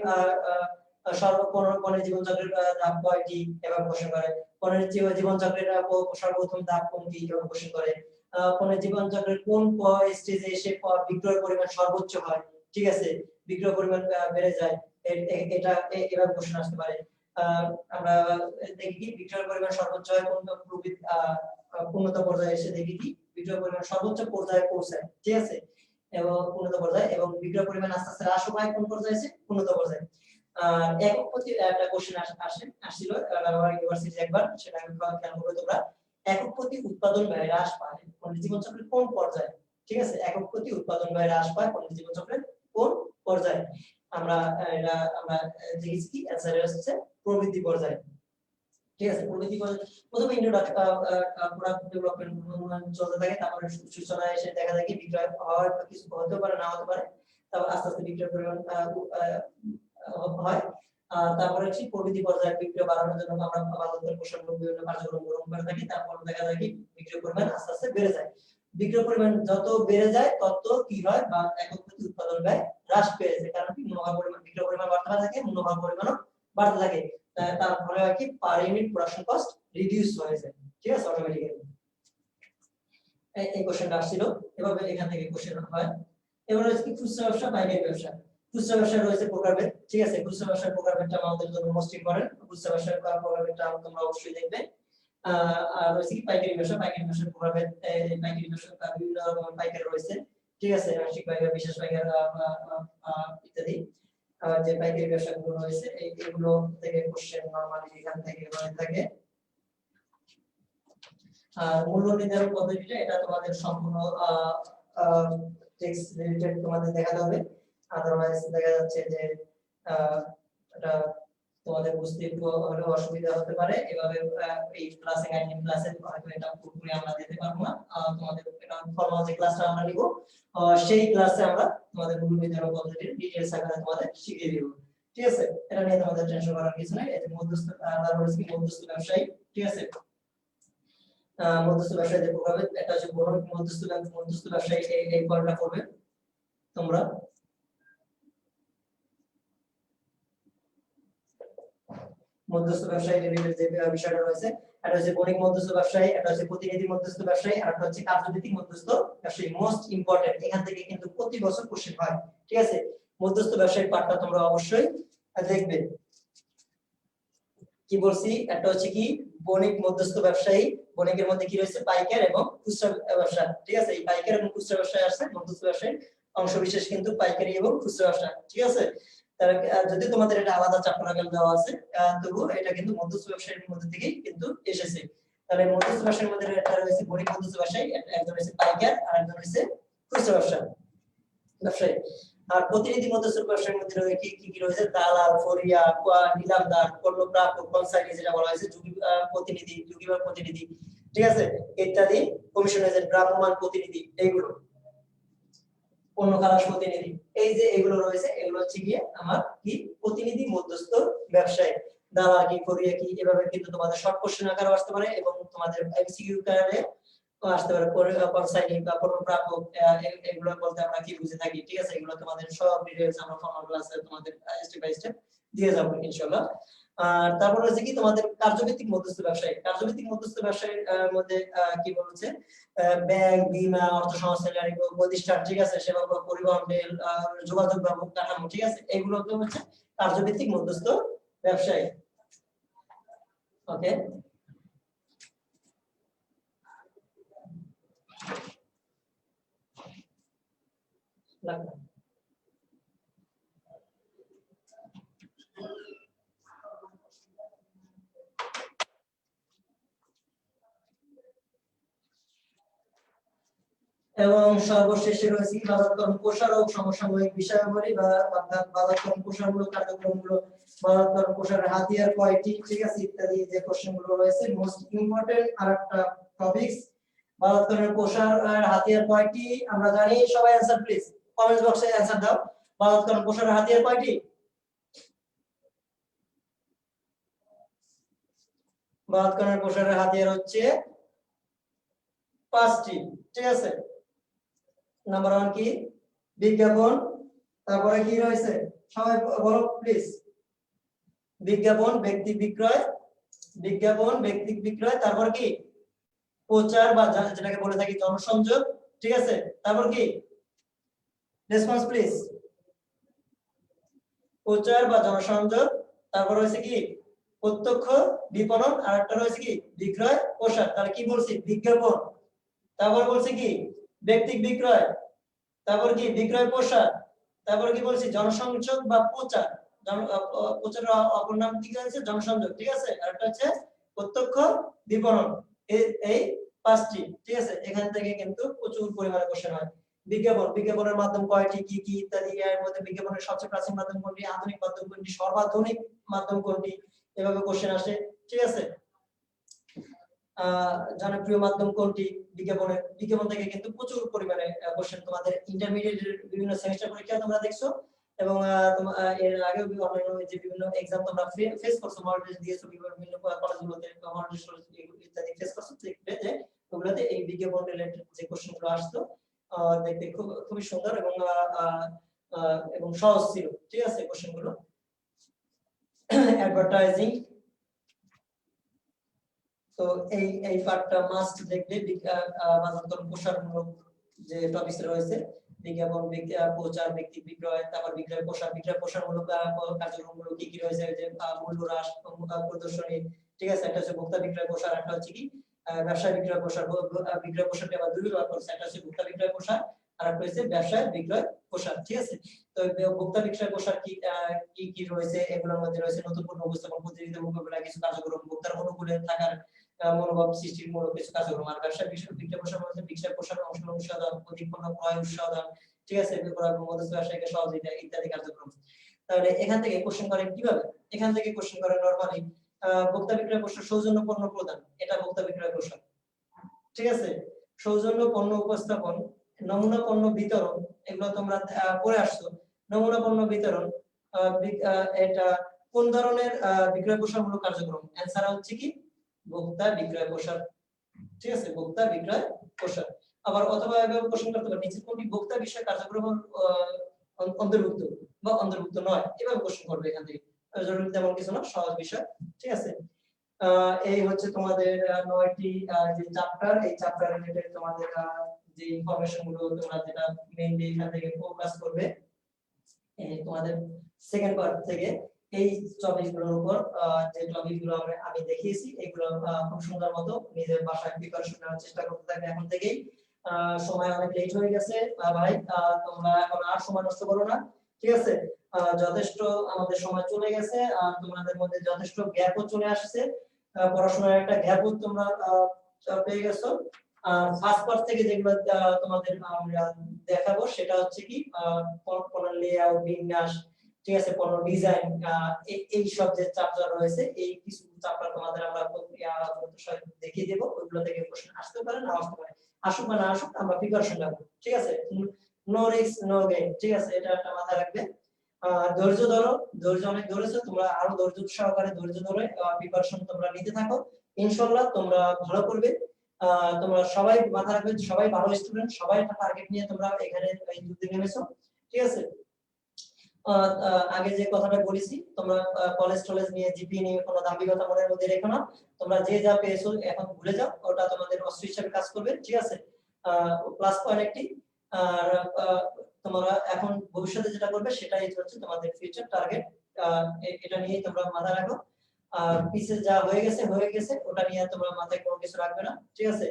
পণ্যের জীবন চক্রের ধাপ কয়টি এভাবে কোশ্চেন করে। পণ্যের জীবন চক্রের সর্বপ্রথম ধাপ কোনটি এভাবে কোশ্চেন করে। পণ্যের জীবন চক্রের কোন স্টেজে এসে বিক্রয়ের পরিমাণ সর্বোচ্চ হয়, ঠিক আছে, বিক্রয় পরিমাণ বেড়ে যায়, এটা এভাবে কোশ্চেন আসতে পারে। আমরা দেখি কি বিক্রয়ের পরিমাণ সর্বোচ্চ হয় কোন পূর্ণতা পর্যায়ে এসে দেখি কি বিক্রয় পরিমাণ সর্বোচ্চ পর্যায়ে পৌঁছায়, ঠিক আছে, এবং পূর্ণতা পর্যায়ে, এবং বিক্রয় পরিমাণ আস্তে আস্তে হ্রাস পায় কোন পর্যায়ে এসে, পূর্ণতা পর্যায়ে। একক প্রতি একটা কোশ্চেন আসছিল ইউনিভার্সিটি একবার, সেটা আমি খেয়াল করবে তোমরা। একক প্রতি উৎপাদন ব্যয় হ্রাস পায় পণ্যের জীবন চক্রের কোন পর্যায়ে, ঠিক আছে, একক প্রতি উৎপাদন ব্যয় হ্রাস পায় পণ্যের জীবন চক্রের কোন পর্যায়ে। আমরা দেখেছি কি অ্যানসার হচ্ছে প্রবৃদ্ধি পর্যায়ে, ঠিক আছে। প্রবৃদ্ধি পর্যায়ে প্রথমে ইন্ট্রোডাকশন, প্রোডাক্ট ডেভেলপমেন্ট চলতে থাকে, তারপরে সূচনা এসে দেখা যায় কি বিক্রয় হওয়ার কিছু হতে পারে, না হতে পারে, তারপর আস্তে আস্তে বিক্রয় পরিমাণ হয়। তারপরে হচ্ছে প্রবৃদ্ধি পর্যায়ে বিক্রয় বাড়ানোর জন্য আমরা বাজারের প্রসারণ বিভিন্ন কার্যক্রম গ্রহণ করে থাকি, তারপর দেখা যায় কি বিক্রয় পরিমাণ আস্তে আস্তে বেড়ে যায়। বিক্রয় পরিমাণ যত বেড়ে যায় তত কি হয়, বা একক প্রতি উৎপাদন ব্যয় হ্রাস পেয়ে যায়, কারণ কি মুনাফা পরিমাণ, বিক্রয় পরিমাণ বাড়তে থাকে, মুনাফার পরিমাণও বাড়তে থাকে, তার ফলে হয় কি per unit production cost reduce হয়ে যায়, ঠিক আছে, অটোমেটিক্যালি। এই কোশ্চেনটা আসছিল, এভাবে এখান থেকে কোশ্চেন হয়। এবার হচ্ছে খুচরা ব্যবসা, পাইকারি ব্যবসা। খুচরা ব্যবসা রয়েছে প্রকারভেদ, ঠিক আছে, খুচরা ব্যবসার প্রকারভেদটা আমাদের জন্য মোস্ট ইম্পর্টেন্ট। খুচরা ব্যবসার প্রকারভেদটা তোমরা অবশ্যই দেখবে। আর রয়েছে কি পাইকারি ব্যবসা, পাইকারি ব্যবসার প্রকারভেদ, পাইকারি ব্যবসা বিভিন্ন রকমের পাইকারি রয়েছে, ঠিক আছে, আংশিক পাইকার, বিশেষ পাইকার ইত্যাদি। যে পাইকারি ব্যবসাগুলো রয়েছে এগুলো থেকে কোশ্চেন নরমালি এখান থেকে হয়ে থাকে। আর মূল্য নির্ধারণ পদ্ধতিটা এটা তোমাদের সম্পূর্ণ টেক্সট রিলেটেড তোমাদের দেখাতে হবে, আদারওয়াইজ দেখা যাচ্ছে যে এটা তোমাদের বুঝতে একটু হলে অসুবিধা হতে পারে। এভাবে এই ক্লাসে গাইডলাইন ক্লাসে হয়তো এটা পুরোপুরি আমরা দিতে পারবো না, তোমাদের এটা ফর্মাল যে ক্লাসটা আমরা নিব সেই ক্লাসে আমরা তোমাদের মূল্য নির্ধারণ পদ্ধতির ডিটেইলস আকারে তোমাদের শিখিয়ে দেব, ঠিক আছে। এটা নিয়ে তোমাদের টেনশন করার কিছু নাই। এই যে মধ্যস্থ, তারপরে কি মধ্যস্থ ব্যবসায়ী, ঠিক আছে, মধ্যস্থ ব্যবসায়ীদের প্রভাবে এটা হচ্ছে বড় মধ্যস্থ ব্যবসায়ী, এই পড়াটা করবে তোমরা। মধ্যস্থ ব্যবসায়ী রিলেটেড যে বিষয়টা রয়েছে, এটা হচ্ছে বণিক মধ্যস্থ ব্যবসায়ী, এটা হচ্ছে প্রতিনিধি মধ্যস্থ ব্যবসায়ী, আর এটা হচ্ছে কার্যভিত্তিক মধ্যস্থ ব্যবসায়ী। মোস্ট ইম্পর্টেন্ট, এখান থেকে কিন্তু প্রতি বছর কোশ্চেন হয়, ঠিক আছে। মধ্যস্থ ব্যবসায়ী পার্টটা তোমরা অবশ্যই দেখবে। কি বলছি, এটা হচ্ছে কি বণিক মধ্যস্থ ব্যবসায়ী, বণিকের মধ্যে কি রয়েছে পাইকার এবং খুচরা ব্যবসা, ঠিক আছে। এই পাইকার এবং খুচরা ব্যবসায় আসছে মধ্যস্থ ব্যবসায়ী অংশ বিশেষ কিন্তু পাইকারি এবং খুচরা ব্যবসা, ঠিক আছে। তাহলে যদি তোমাদের এটা আলাদা চ্যাপ্টার আকারে দেওয়া আছে তবু এটা কিন্তু মধ্যস্থ ব্যবসায়ীর মধ্যে থেকেই কিন্তু এসেছে। তাহলে মধ্যস্থ ব্যবসায়ীর মধ্যে একটা রয়েছে গরিব মধ্যস্থ ব্যবসায়ী, একজন রয়েছে পাইকার আর একজন রয়েছে খুচরা ব্যবসায়ী। আর প্রতিনিধি মধ্যস্থ ব্যবসায়ীর মধ্যে রয়েছে কি রয়েছে দালাল, ফরিয়া, নিলামদার, পণ্য প্রাপক, কনসাইনি যেটা বলা হয়েছে, প্রতিনিধি, প্রতিনিধি, ঠিক আছে, ইত্যাদি, কমিশন এজেন্ট, ভ্রাম্যমাণ প্রতিনিধি, এইগুলো পণ্য খালাস প্রতিনিধি, এই যে এগুলো রয়েছে এগুলো হচ্ছে গিয়ে আমার কি প্রতিনিধি মধ্যস্থ ব্যবসায়ী। দালাল কি, ফরিয়া কি, এভাবে কিন্তু তোমাদের শর্ট কোশ্চেন আকারে আসতে পারে এবং তোমাদের এমসিকিউ আকারে আসতে পারে। কনসাইনি বা পণ্য প্রাপক এগুলো বলতে আমরা কি বুঝে থাকি, ঠিক আছে, এগুলো তোমাদের সব ডিটেইলস আমরা ফর্মাল ক্লাসে তোমাদের স্টেপ বাই স্টেপ দিয়ে যাব ইনশাআল্লাহ। আর তারপর হচ্ছে কি তোমাদের কার্যভিত্তিক মধ্যস্থ ব্যবসায়ী। কার্যভিত্তিক মধ্যস্থ ব্যবসায়ীর মধ্যে কি বলছে, ব্যাংক, বীমা, অর্থ সংস্থান, প্রতিষ্ঠান, ঠিক আছে, সেবা, পরিবহন, রেল, যোগাযোগ ব্যবস্থা, কাঠামো, ঠিক আছে, এগুলো হচ্ছে কার্যভিত্তিক মধ্যস্থ ব্যবসায়ী। ওকে, এবং সর্বশেষে রয়েছে বাজারকরণ প্রসারক, সমসাময়িক বিষয়াবলী বা বাজারকরণ প্রসারমূলক কার্যক্রমগুলো, বাজারকরণ প্রসারের হাতিয়ার কয়টি, ঠিক আছে, ইত্যাদি যে কোশ্চেনগুলো রয়েছে। মোস্ট ইম্পর্টেন্ট আরেকটা টপিকস, বাজারকরণের প্রসারের হাতিয়ার কয়টি আমরা জানি সবাই। অ্যানসার প্লিজ কমেন্ট বক্সে অ্যানসার দাও। বাজারকরণ প্রসারের হাতিয়ার কয়টি? বাজারকরণের প্রসারের হাতিয়ার হচ্ছে 5টি, ঠিক আছে। নাম্বার 1 কি? বিজ্ঞাপন। তারপরে কি রয়েছে সবাই বলো প্লিজ। বিজ্ঞাপন, ব্যক্তি বিক্রয়, বিজ্ঞাপন, ব্যক্তি বিক্রয়। তারপর কি? প্রচার বা যেটাকে বলে থাকি জনসংযোগ, ঠিক আছে। তারপর কি? Response please. প্রচার বা জনসংযোগ। তারপর রয়েছে কি? প্রত্যক্ষ বিপণন। আর একটা রয়েছে কি? বিক্রয় প্রসার। তাহলে কি বলছি? বিজ্ঞাপন। তারপর বলছি কি? ব্যক্তি বিক্রয়। তারপর কি? বিক্রয় প্রসার। তারপর কি বলছি? জনসংযোগ বা প্রচার। প্রচারের অপর নাম কি আছে? জনসংযোগ, ঠিক আছে। আর একটা হচ্ছে প্রত্যক্ষ বিপণন। এই 5টি, ঠিক আছে। এখান থেকে কিন্তু প্রচুর পরিমাণে কোশ্চেন হয়। বিজ্ঞাপন, বিজ্ঞাপনের মাধ্যম কয়টি, কি কি ইত্যাদি। এর মধ্যে বিজ্ঞাপনের সবচেয়ে প্রাচীন মাধ্যম কোনটি, আধুনিক মাধ্যম কোনটি, সর্বাধুনিক মাধ্যম কোনটি, এভাবে কোশ্চেন আসে, ঠিক আছে। জনপ্রিয় মাধ্যম কোনটি বিজ্ঞাপনের। বিজ্ঞাপন থেকে কিন্তু প্রচুর পরিমাণে কোশ্চেন তোমাদের ইন্টারমিডিয়েটের বিভিন্ন সেমিস্টার পরীক্ষা তোমরা দেখছো এবং এর আগেও অন্যান্য যে বিভিন্ন এক্সাম তোমরা ফেস করছো, মডেল টেস্ট দিয়েছো বিভিন্ন কলেজগুলোতে, মডেল টেস্ট ইত্যাদি ফেস করছো, দেখবে ওগুলোতে এই বিজ্ঞাপন রিলেটেড যে কোশ্চেনগুলো আসতো দেখতে খুবই সুন্দর এবং সহজ ছিল, ঠিক আছে কোশ্চেনগুলো। অ্যাডভার্টাইজিং, তো এই পার্টটা মাস্ট দেখবে। বাজারকরণ প্রসারমূলক যে টপিকস রয়েছে, বিজ্ঞাপন, প্রচার, ব্যক্তি বিক্রয়, তারপর বিক্রয় প্রসার। বিক্রয় প্রসারমূলক কার্যক্রমগুলো কি কি রয়েছে, যে মূল্য হ্রাস, প্রদর্শনী, ঠিক আছে। একটা হচ্ছে ভোক্তা বিক্রয় প্রসার, একটা হচ্ছে কি ব্যবসায় বিক্রয় প্রসার। বিক্রয় প্রসারটা আবার দুই ভাগ করছে, একটা হচ্ছে ভোক্তা বিক্রয় প্রসার আর একটা হচ্ছে ব্যবসায় বিক্রয় প্রসার, ঠিক আছে। তো ভোক্তা বিক্রয় প্রসার কি কি রয়েছে, এগুলোর মধ্যে রয়েছে নতুন পণ্য উপস্থাপন, প্রতিযোগিতা মোকাবেলা, কিছু কার্যক্রম, ভোক্তার অনুকূলে থাকার মনোভাব সৃষ্টির মূলক কিছু কার্যক্রম। আর ব্যবসায় বিক্রয় প্রসার বলতে বিক্রয় প্রসার অংশগ্রহণ উৎসাদন, অধিক পণ্য ক্রয় উৎসাদন, ঠিক আছে, বিক্রয় মধ্যস্থ ব্যবসায়ীকে সহযোগিতা ইত্যাদি কার্যক্রম। তাহলে এখান থেকে কোশ্চেন করে কিভাবে? এখান থেকে কোশ্চেন করে নরমালি ভোক্তা বিক্রয় প্রসার সৌজন্য পণ্য প্রদান, এটা ভোক্তা বিক্রয় প্রসার, ঠিক আছে। সৌজন্য পণ্য উপস্থাপন, নমুনা পণ্য বিতরণ, এগুলো তোমরা পড়ে আসছো। নমুনা পণ্য বিতরণ এটা কোন ধরনের বিক্রয় প্রসারমূলক কার্যক্রম? অ্যানসার হচ্ছে কি ভোক্তা বিক্রয় প্রসার, ঠিক আছে, ভোক্তা বিক্রয় প্রসার। আবার অথবা এভাবে কোশ্চেন করতে পারে নিচে কোনটি ভোক্তা বিষয় কার্যক্রম অন্তর্ভুক্ত বা অন্তর্ভুক্ত নয়, এভাবে কোশ্চেন করবে এখান থেকে। জরুরি তেমন কিছু না, সহজ বিষয়, ঠিক আছে। এই হচ্ছে তোমাদের 9টি যে চ্যাপ্টার, এই চ্যাপ্টার রিলেটেড তোমাদের যে ইনফরমেশন গুলো তোমরা যেটা মেইনলি এখান থেকে ফোকাস করবে তোমাদের সেকেন্ড পার্ট থেকে এই টপিকগুলোর উপর যে টপিকগুলো আমি দেখিয়েছি এগুলো খুব সুন্দর মতো নিজের বাসায় প্রিপারেশন নেওয়ার চেষ্টা করতে থাকবে এখন থেকেই। সময় অনেক লেট হয়ে গেছে ভাই, তোমরা এখন আর সময় নষ্ট করো না, ঠিক আছে। যথেষ্ট আমাদের সময় চলে গেছে, আর তোমাদের মধ্যে যথেষ্ট গ্যাপও চলে আসছে, পড়াশোনার একটা গ্যাপও তোমরা পেয়ে গেছো। ফার্স্ট পার্ট থেকে যেগুলো তোমাদের আমরা দেখাবো সেটা হচ্ছে কি কোন লেআউট, বিন্যাস, ঠিক আছে, কোন ডিজাইন, এই সব যে চ্যাপ্টার রয়েছে, এই কিছু চ্যাপ্টার তোমাদের আমরা দেখিয়ে দেব। ওইগুলো থেকে প্রশ্ন আসতে পারে, না আসতে পারে, আসুক বা না আসুক আমরা প্রিপারেশন নেব, ঠিক আছে। নো রিস্ক নো গেইন, ঠিক আছে, এটা একটা মাথায় রাখবে। ধৈর্য ধরো, ধৈর্য অনেক ধরেছো তোমরা, আরো ধৈর্য সহকারে ধৈর্য ধরে প্রিপারেশন তোমরা নিতে থাকো, ইনশাআল্লাহ তোমরা ভালো করবে। তোমরা সবাই মাথায় রাখবে, সবাই ভালো স্টুডেন্ট, সবাই একটা টার্গেট নিয়ে তোমরা এখানে এই যুদ্ধে নেমেছো, ঠিক আছে। আগে যে কথাটা বলেছি, তোমরা কলেজ টলেজ নিয়ে, জিপি নিয়ে কোনো দাম্ভিকতা মনের মধ্যে রেখো না। তোমরা যে যা পেয়েছো এখন ভুলে যাও, ওটা তোমাদের অস্ত্র হিসেবে কাজ করবে, ঠিক আছে। প্লাস পয়েন্ট একটি। আর তোমরা এখন ভবিষ্যতে যেটা করবে সেটাই হচ্ছে তোমাদের ফিউচার টার্গেট, এটা নিয়ে তোমরা মাথায় রাখো। আর পিছে যা হয়ে গেছে, ওটা নিয়ে তোমরা মাথায় কোনো কিছু রাখবে না, ঠিক আছে।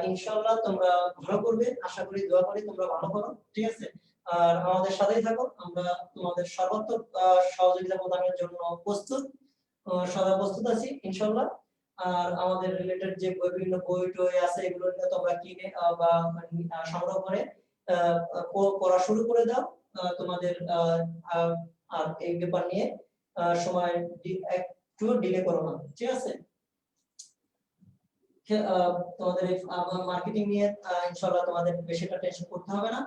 ইনশাআল্লাহ তোমরা ভালো করবে, আশা করি, দোয়া করি তোমরা ভালো করো, ঠিক আছে। আর আমাদের সাথেই থাকো, আমরা তোমাদের সর্বাত্মক সহযোগিতা প্রদানের জন্য প্রস্তুত, সদা প্রস্তুত আছি ইনশাআল্লাহ। আর আমাদের রিলেটেড যে বিভিন্ন বই টই আছে, এগুলো নিয়ে তোমরা কিনে বা সংগ্রহ করে পড়া শুরু করে দাও। তোমাদের আর এই ব্যাপার নিয়ে সময় একটু ডিলে করো না, ঠিক আছে। তোমাদের মার্কেটিং নিয়ে ইনশাআল্লাহ তোমাদের বেশি একটা টেনশন করতে হবে না।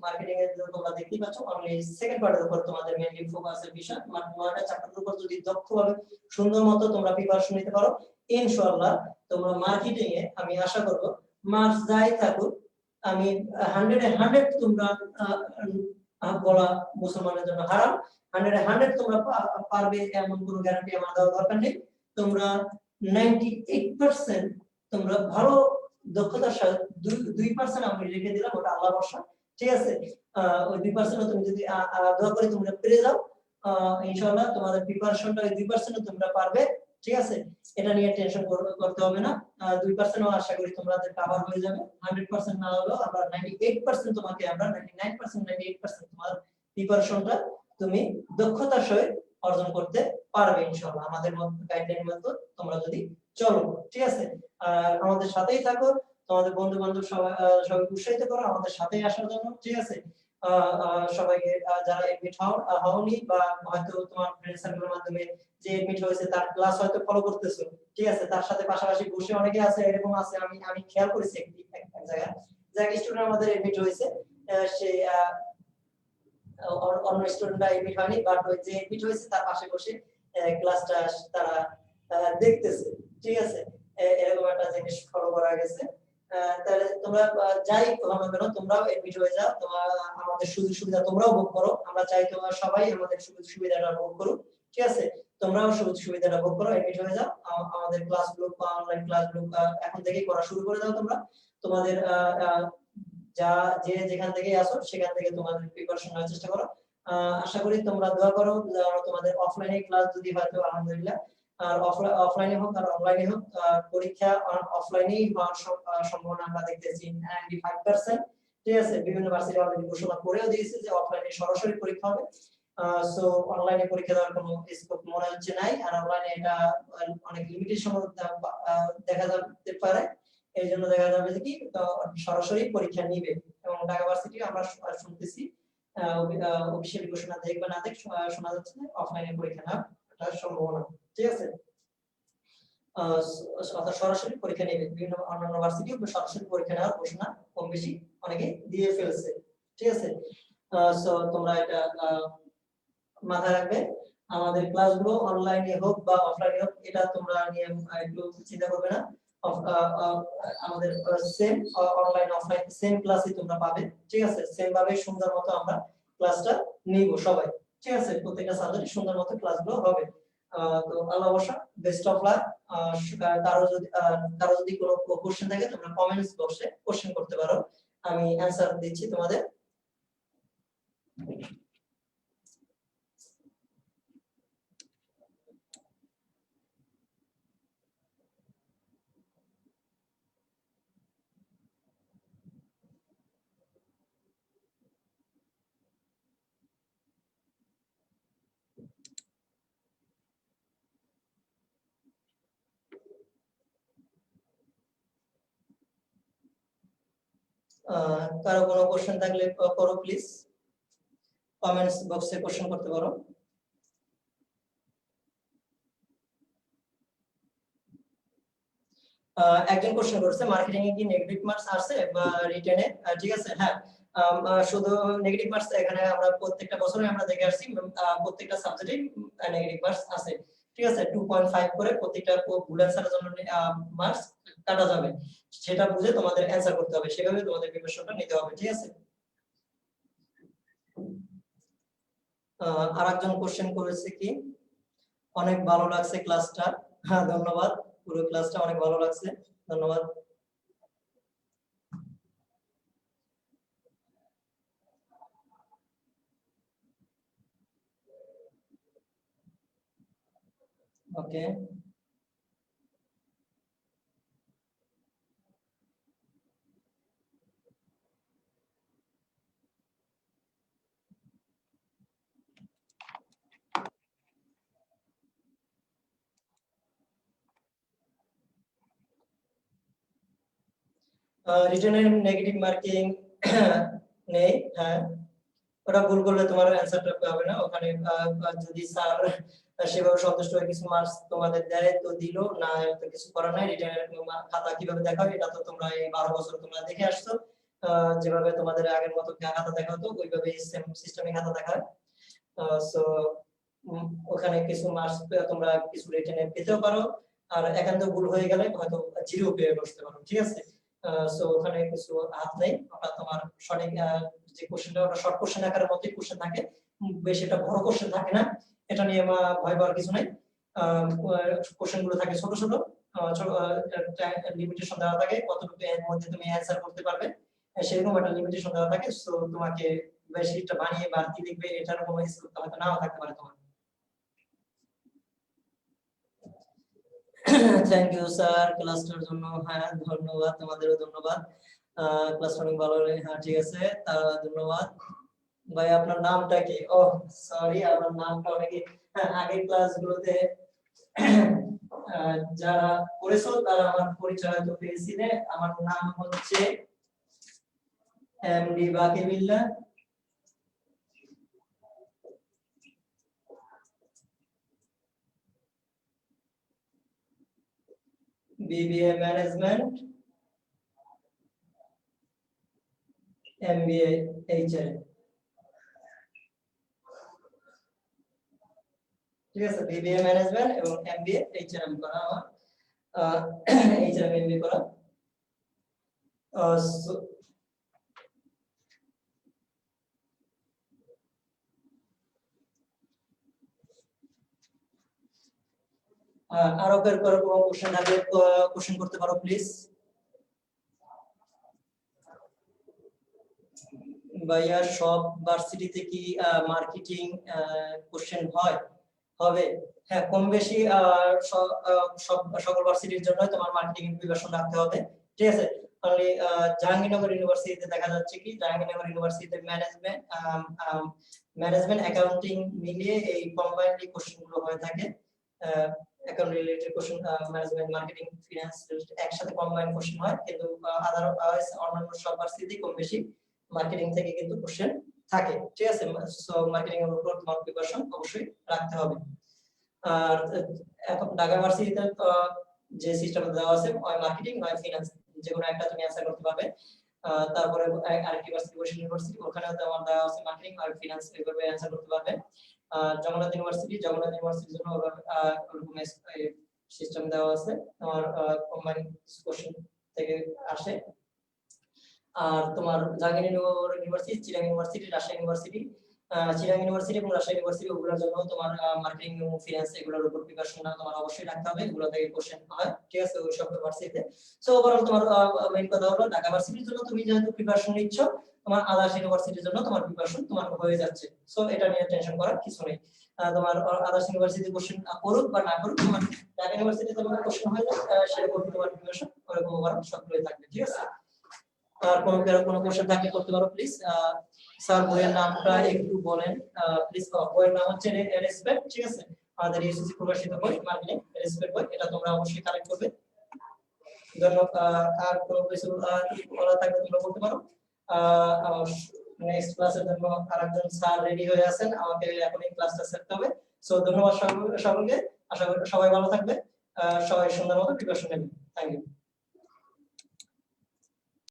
মার্কেটিং এর জন্য তোমরা দেখতেই পাচ্ছ অনলি সেকেন্ড পার্টের উপর তোমাদের মেইনলি ফোকাসের বিষয়, মার্কেটিং চ্যাপ্টারের উপর যদি দক্ষভাবে সুন্দর মতো তোমরা প্রিপারেশন নিতে পারো, ইনশাআল্লাহ তোমরা মার্কেটিং এ আমি আশা করব মার্কস যাই থাকুক, আমি 100 এ 100 তোমরা বলা মুসলমানের জন্য হারাম, 100 এ 100 তোমরা পারবে এমন কোনো গ্যারান্টি আমার দেওয়া দরকার নেই। তোমরা 98% তোমরা ভালো দক্ষতার সাথে 2% আমি রেখে দিলাম, ওটা আল্লাহর ভরসা, ঠিক আছে। ওই 2% তুমি যদি দোয়া করে তোমরা পেরে যাও, ইনশাআল্লাহ তোমাদের প্রিপারেশনটা ওই 2% তোমরা পারবে, ঠিক আছে। এটা নিয়ে টেনশন করতে হবে না। 2% আশা করি তোমাদের কভার হয়ে যাবে, 100% না হলেও আমরা 98% তোমাকে, আমরা 99% 98% তোমার প্রিপারেশনটা তুমি দক্ষতার সহিত অর্জন করতে পারবে ইনশাআল্লাহ, আমাদের গাইডলাইন মতো তোমরা যদি চলো, ঠিক আছে। আর আমাদের সাথেই থাকো, তোমাদের বন্ধু বান্ধব সবাই উৎসাহিত করো আমাদের সাথেই আসার জন্য, ঠিক আছে। সবাইকে যারা এডমিট হওনি বা হয়তো তোমার ফ্রেন্ড সার্কেলের মাধ্যমে যে এডমিট হয়েছে তার ক্লাস হয়তো ফলো করতেছো, ঠিক আছে, তার সাথে পাশাপাশি বসে অনেকে আছে, এরকম আছে, আমি খেয়াল করেছি এক জায়গায় যে এক স্টুডেন্ট আমাদের এডমিট হয়েছে, সে অন্য স্টুডেন্টরা এডমিট হয়নি, বাট ওই যে এডমিট হয়েছে তার পাশে বসে ক্লাসটা তারা দেখতেছে, ঠিক আছে। এরকম একটা জিনিস ফলো করা গেছে। তাহলে তোমরা যাই করো না কেন, তোমরাও এডমিট হয়ে যাও, তোমরা আমাদের সুযোগ সুবিধা তোমরাও ভোগ করো, আমরা চাই তোমরা সবাই আমাদের সুযোগ সুবিধাটা ভোগ করো, ঠিক আছে। তোমরাও সুযোগ সুবিধাটা ভোগ করো, এডমিট হয়ে যাও, আমাদের ক্লাসগুলো বা অনলাইন ক্লাসগুলো এখন থেকেই করা শুরু করে দাও তোমরা। তোমাদের যা যে যেখান থেকে আসো সেখান থেকে তোমাদের প্রিপারেশন নেওয়ার চেষ্টা করো। আশা করি তোমরা দোয়া করো তোমাদের অফলাইনে ক্লাস যদি হয়তো আলহামদুলিল্লাহ, আর অফলাইনে হোক আর অনলাইনে হোক, পরীক্ষা অফলাইনেই হওয়ার সম্ভাবনা আমরা দেখতেছি 95%, ঠিক আছে। বিভিন্ন ভার্সিটি অলরেডি ঘোষণা করেও দিয়েছে যে অফলাইনে সরাসরি পরীক্ষা হবে, সো অনলাইনে পরীক্ষা দেওয়ার কোনো স্কোপ মনে হচ্ছে নাই, আর অনলাইনে এটা অনেক লিমিটেশন দেখা যেতে পারে, এই জন্য দেখা যাবে যে কি সরাসরি পরীক্ষা নিবে। এবং ঢাকা ভার্সিটি আমরা শুনতেছি অফিসিয়ালি ঘোষণা দেখ বা না দেখ, শোনা যাচ্ছে অফলাইনে পরীক্ষা নেওয়ার সম্ভাবনা, ঠিক আছে। অর্থাৎ সরাসরি পরীক্ষা নেবে, বিভিন্ন অন্যান্য ভার্সিটি সরাসরি পরীক্ষা নেওয়ার ঘোষণা কম বেশি অনেকে দিয়ে ফেলছে, ঠিক আছে। সো তোমরা এটা মাথায় রাখবে। আমাদের ক্লাসগুলো অনলাইনে হোক বা অফলাইনে হোক, এটা তোমরা নিয়ে একটু চিন্তা করবে না। আমাদের সেম অনলাইন অফলাইন সেম ক্লাসই তোমরা পাবে, ঠিক আছে। সেম ভাবে সুন্দর মতো আমরা ক্লাসটা নিব সবাই, ঠিক আছে। প্রত্যেকটা সাবজেক্টে সুন্দর মতো ক্লাসগুলো হবে। তো আল্লাহ ভরসা, বেস্ট অফ লাক। কারো যদি কোনো কোশ্চেন থাকে তোমরা কমেন্টস বক্সে কোশ্চেন করতে পারো, আমি অ্যানসার দিচ্ছি তোমাদের। কারো কোনো কোশ্চেন থাকলে করো প্লিজ, কমেন্টস বক্সে কোশ্চেন করতে পারো। একজন কোশ্চেন করেছে মার্কেটিং এ কি নেগেটিভ মার্কস আসছে বা রিটেনে? ঠিক আছে, হ্যাঁ, শুধু নেগেটিভ মার্কস এখানে আমরা প্রত্যেকটা বছরে আমরা দেখে আসছি প্রত্যেকটা সাবজেক্টে নেগেটিভ মার্কস আছে। ঠিক আছে, 2.5 করে প্রত্যেকটা ভুল অ্যানসারের জন্য মার্কস কাটা যাবে, সেটা বুঝে তোমাদের অ্যানসার করতে হবে, সেভাবে তোমাদের প্রিপারেশনটা নিতে হবে। ঠিক আছে, আরেকজন কোশ্চেন করেছে কি অনেক ভালো লাগছে ক্লাসটা। হ্যাঁ, ধন্যবাদ, পুরো ক্লাসটা অনেক ভালো লাগছে, ধন্যবাদ। ওকে, রিটেনের নেগেটিভ মার্কিং নেই, হ্যাঁ, ওটা ভুল করলে তোমার অ্যানসারটা হবে না ওখানে। যদি স্যার সেভাবে সন্তুষ্ট হয়ে কিছু মার্কস তোমাদের দেয় তো দিল, না তো কিছু করার নাই। রিটেনের খাতা কিভাবে দেখাবে এটা তো তোমরা এই 12 বছর তোমরা দেখে আসছো, যেভাবে তোমাদের আগের মতো খাতা দেখা হতো ওইভাবে সেম সিস্টেমে খাতা দেখায়। সো ওখানে কিছু মার্কস তোমরা কিছু রিটেনে পেতেও পারো, আর একান্ত ভুল হয়ে গেলে হয়তো জিরো পেয়ে বসতে পারো। ঠিক আছে, সো ওখানে কিছু হাত নেই, ওটা তোমার সঠিক যে কোশ্চেনটা ওটা শর্ট কোশ্চেন আকারের মধ্যে কোশ্চেন থাকে, বেশি এটা বড় কোশ্চেন থাকে না, এটা নিয়ে ভয় পাওয়ার কিছু নাই। কোশ্চেন গুলো থাকে ছোট ছোট, লিমিটেশন দেওয়া থাকে কতটুকু এর মধ্যে তুমি অ্যানসার করতে পারবে, সেরকম একটা লিমিটেশন দেওয়া থাকে। সো তোমাকে বেশিটা বানিয়ে বাড়তি লিখবে এটার কোনো স্কোপ হয়তো নাও থাকতে পারে তোমার। থ্যাংক ইউ স্যার ক্লাসটার জন্য। হ্যাঁ, ধন্যবাদ, তোমাদেরও ধন্যবাদ, ক্লাসটা অনেক ভালো লাগে। হ্যাঁ, ঠিক আছে, ধন্যবাদ। ভাই আপনার নামটা কি? ও সরি, আপনার নামটা অনেকে আগের ক্লাসগুলোতে যারা করেছো তারা আমার পরিচয় তো পেয়েছিলে। আমার নাম হচ্ছে MD Bakibillah, BBA management, MBA HR. ঠিক আছে, বিবিএ ম্যানেজমেন্ট এবং এমবিএ এইচআরএম করা আমার, এইচআরএম এমবিএ করা। আরো বের করে কোনো কোশ্চেন থাকলে কোশ্চেন করতে পারো প্লিজ। ভাইয়া সব ভার্সিটিতে কি মার্কেটিং কোশ্চেন হয়? হবে, হ্যাঁ, কম বেশি সকল ভার্সিটির জন্য তোমার মার্কেটিং প্রিপারেশন রাখতে হবে। ঠিক আছে, অনলি জাহাঙ্গীরনগর ইউনিভার্সিটিতে দেখা যাচ্ছে কি জাহাঙ্গীরনগর ইউনিভার্সিটিতে ম্যানেজমেন্ট অ্যাকাউন্টিং মিলিয়ে এই কম্বাইন্ডলি কোশ্চেন গুলো হয়ে থাকে। Account related question, management, marketing, finance একসাথে কম্বাইন্ড কোশ্চেন হয়, কিন্তু আদারওয়াইজ অন্যান্য সব ভার্সিটি কম বেশি মার্কেটিং থেকে কিন্তু কোশ্চেন থাকে। ঠিক আছে, সো মার্কেটিং এর উপর তোমার প্রিপারেশন অবশ্যই রাখতে হবে। আর এখন ঢাকা ভার্সিটিতে যে সিস্টেম দেওয়া আছে হয় মার্কেটিং নয় ফিনান্স, যে কোনো একটা তুমি অ্যানসার করতে পারবে। তারপরে আরেকটি ভার্সিটি বরিশাল ইউনিভার্সিটি, ওখানে তোমার দেওয়া আছে মার্কেটিং আর ফিনান্স, এইভাবে অ্যানসার করতে পারবে। জগন্নাথ ইউনিভার্সিটির জন্য ওরকম সিস্টেম দেওয়া আছে, তোমার কম্বাইন কোশ্চেন থেকে আসে। আর তোমার Jahangirnagar university, Chirang university, Rajshahi university, Chirang university এবং রাজশাহী ইউনিভার্সিটি ওগুলোর জন্য তোমার মার্কেটিং এবং ফিনান্স এগুলোর উপর প্রিপারেশন তোমার অবশ্যই রাখতে হবে, এগুলো থেকে কোশ্চেন হয়। ঠিক আছে, ওই সব ইউনিভার্সিটিতে। সো ওভারঅল তোমার মেইন কথা হলো ঢাকা ভার্সিটির জন্য তুমি যেহেতু প্রিপারেশন নিচ্ছ, তোমার আদার্স ইউনিভার্সিটির জন্য তোমার প্রিপারেশন তোমার হয়ে যাচ্ছে। সো এটা নিয়ে টেনশন করার কিছু নেই। তোমার আদার্স ইউনিভার্সিটি কোশ্চেন করুক বা না করুক, তোমার ঢাকা ইউনিভার্সিটিতে তোমার কোশ্চেন হয়ে যায়, সেরকম তোমার প্রিপারেশন ওরকম ওভারঅল সবগুলোই থাকবে। ঠিক আছে, আর কোনো কোশ্চেন থাকলে করতে পারো প্লিজ। স্যার বইয়ের নামটা একটু বলেন প্লিজ। বইয়ের নাম হচ্ছে রেসপেক্ট। ঠিক আছে, আমাদের ইউসিসি প্রকাশিত বই মার্কেটিং রেসপেক্ট বই, এটা তোমরা অবশ্যই কালেক্ট করবে। ধন্যবাদ। আর কোনো কিছু বলা থাকলে তোমরা বলতে পারো। নেক্সট ক্লাসের জন্য আরেকজন স্যার রেডি হয়ে আছেন, আমাকে এখন এই ক্লাসটা সেট হবে। সো ধন্যবাদ সকলকে, আশা করি সবাই ভালো থাকবে, সবাই সুন্দর মতো প্রিপারেশন নেবে। Thank you.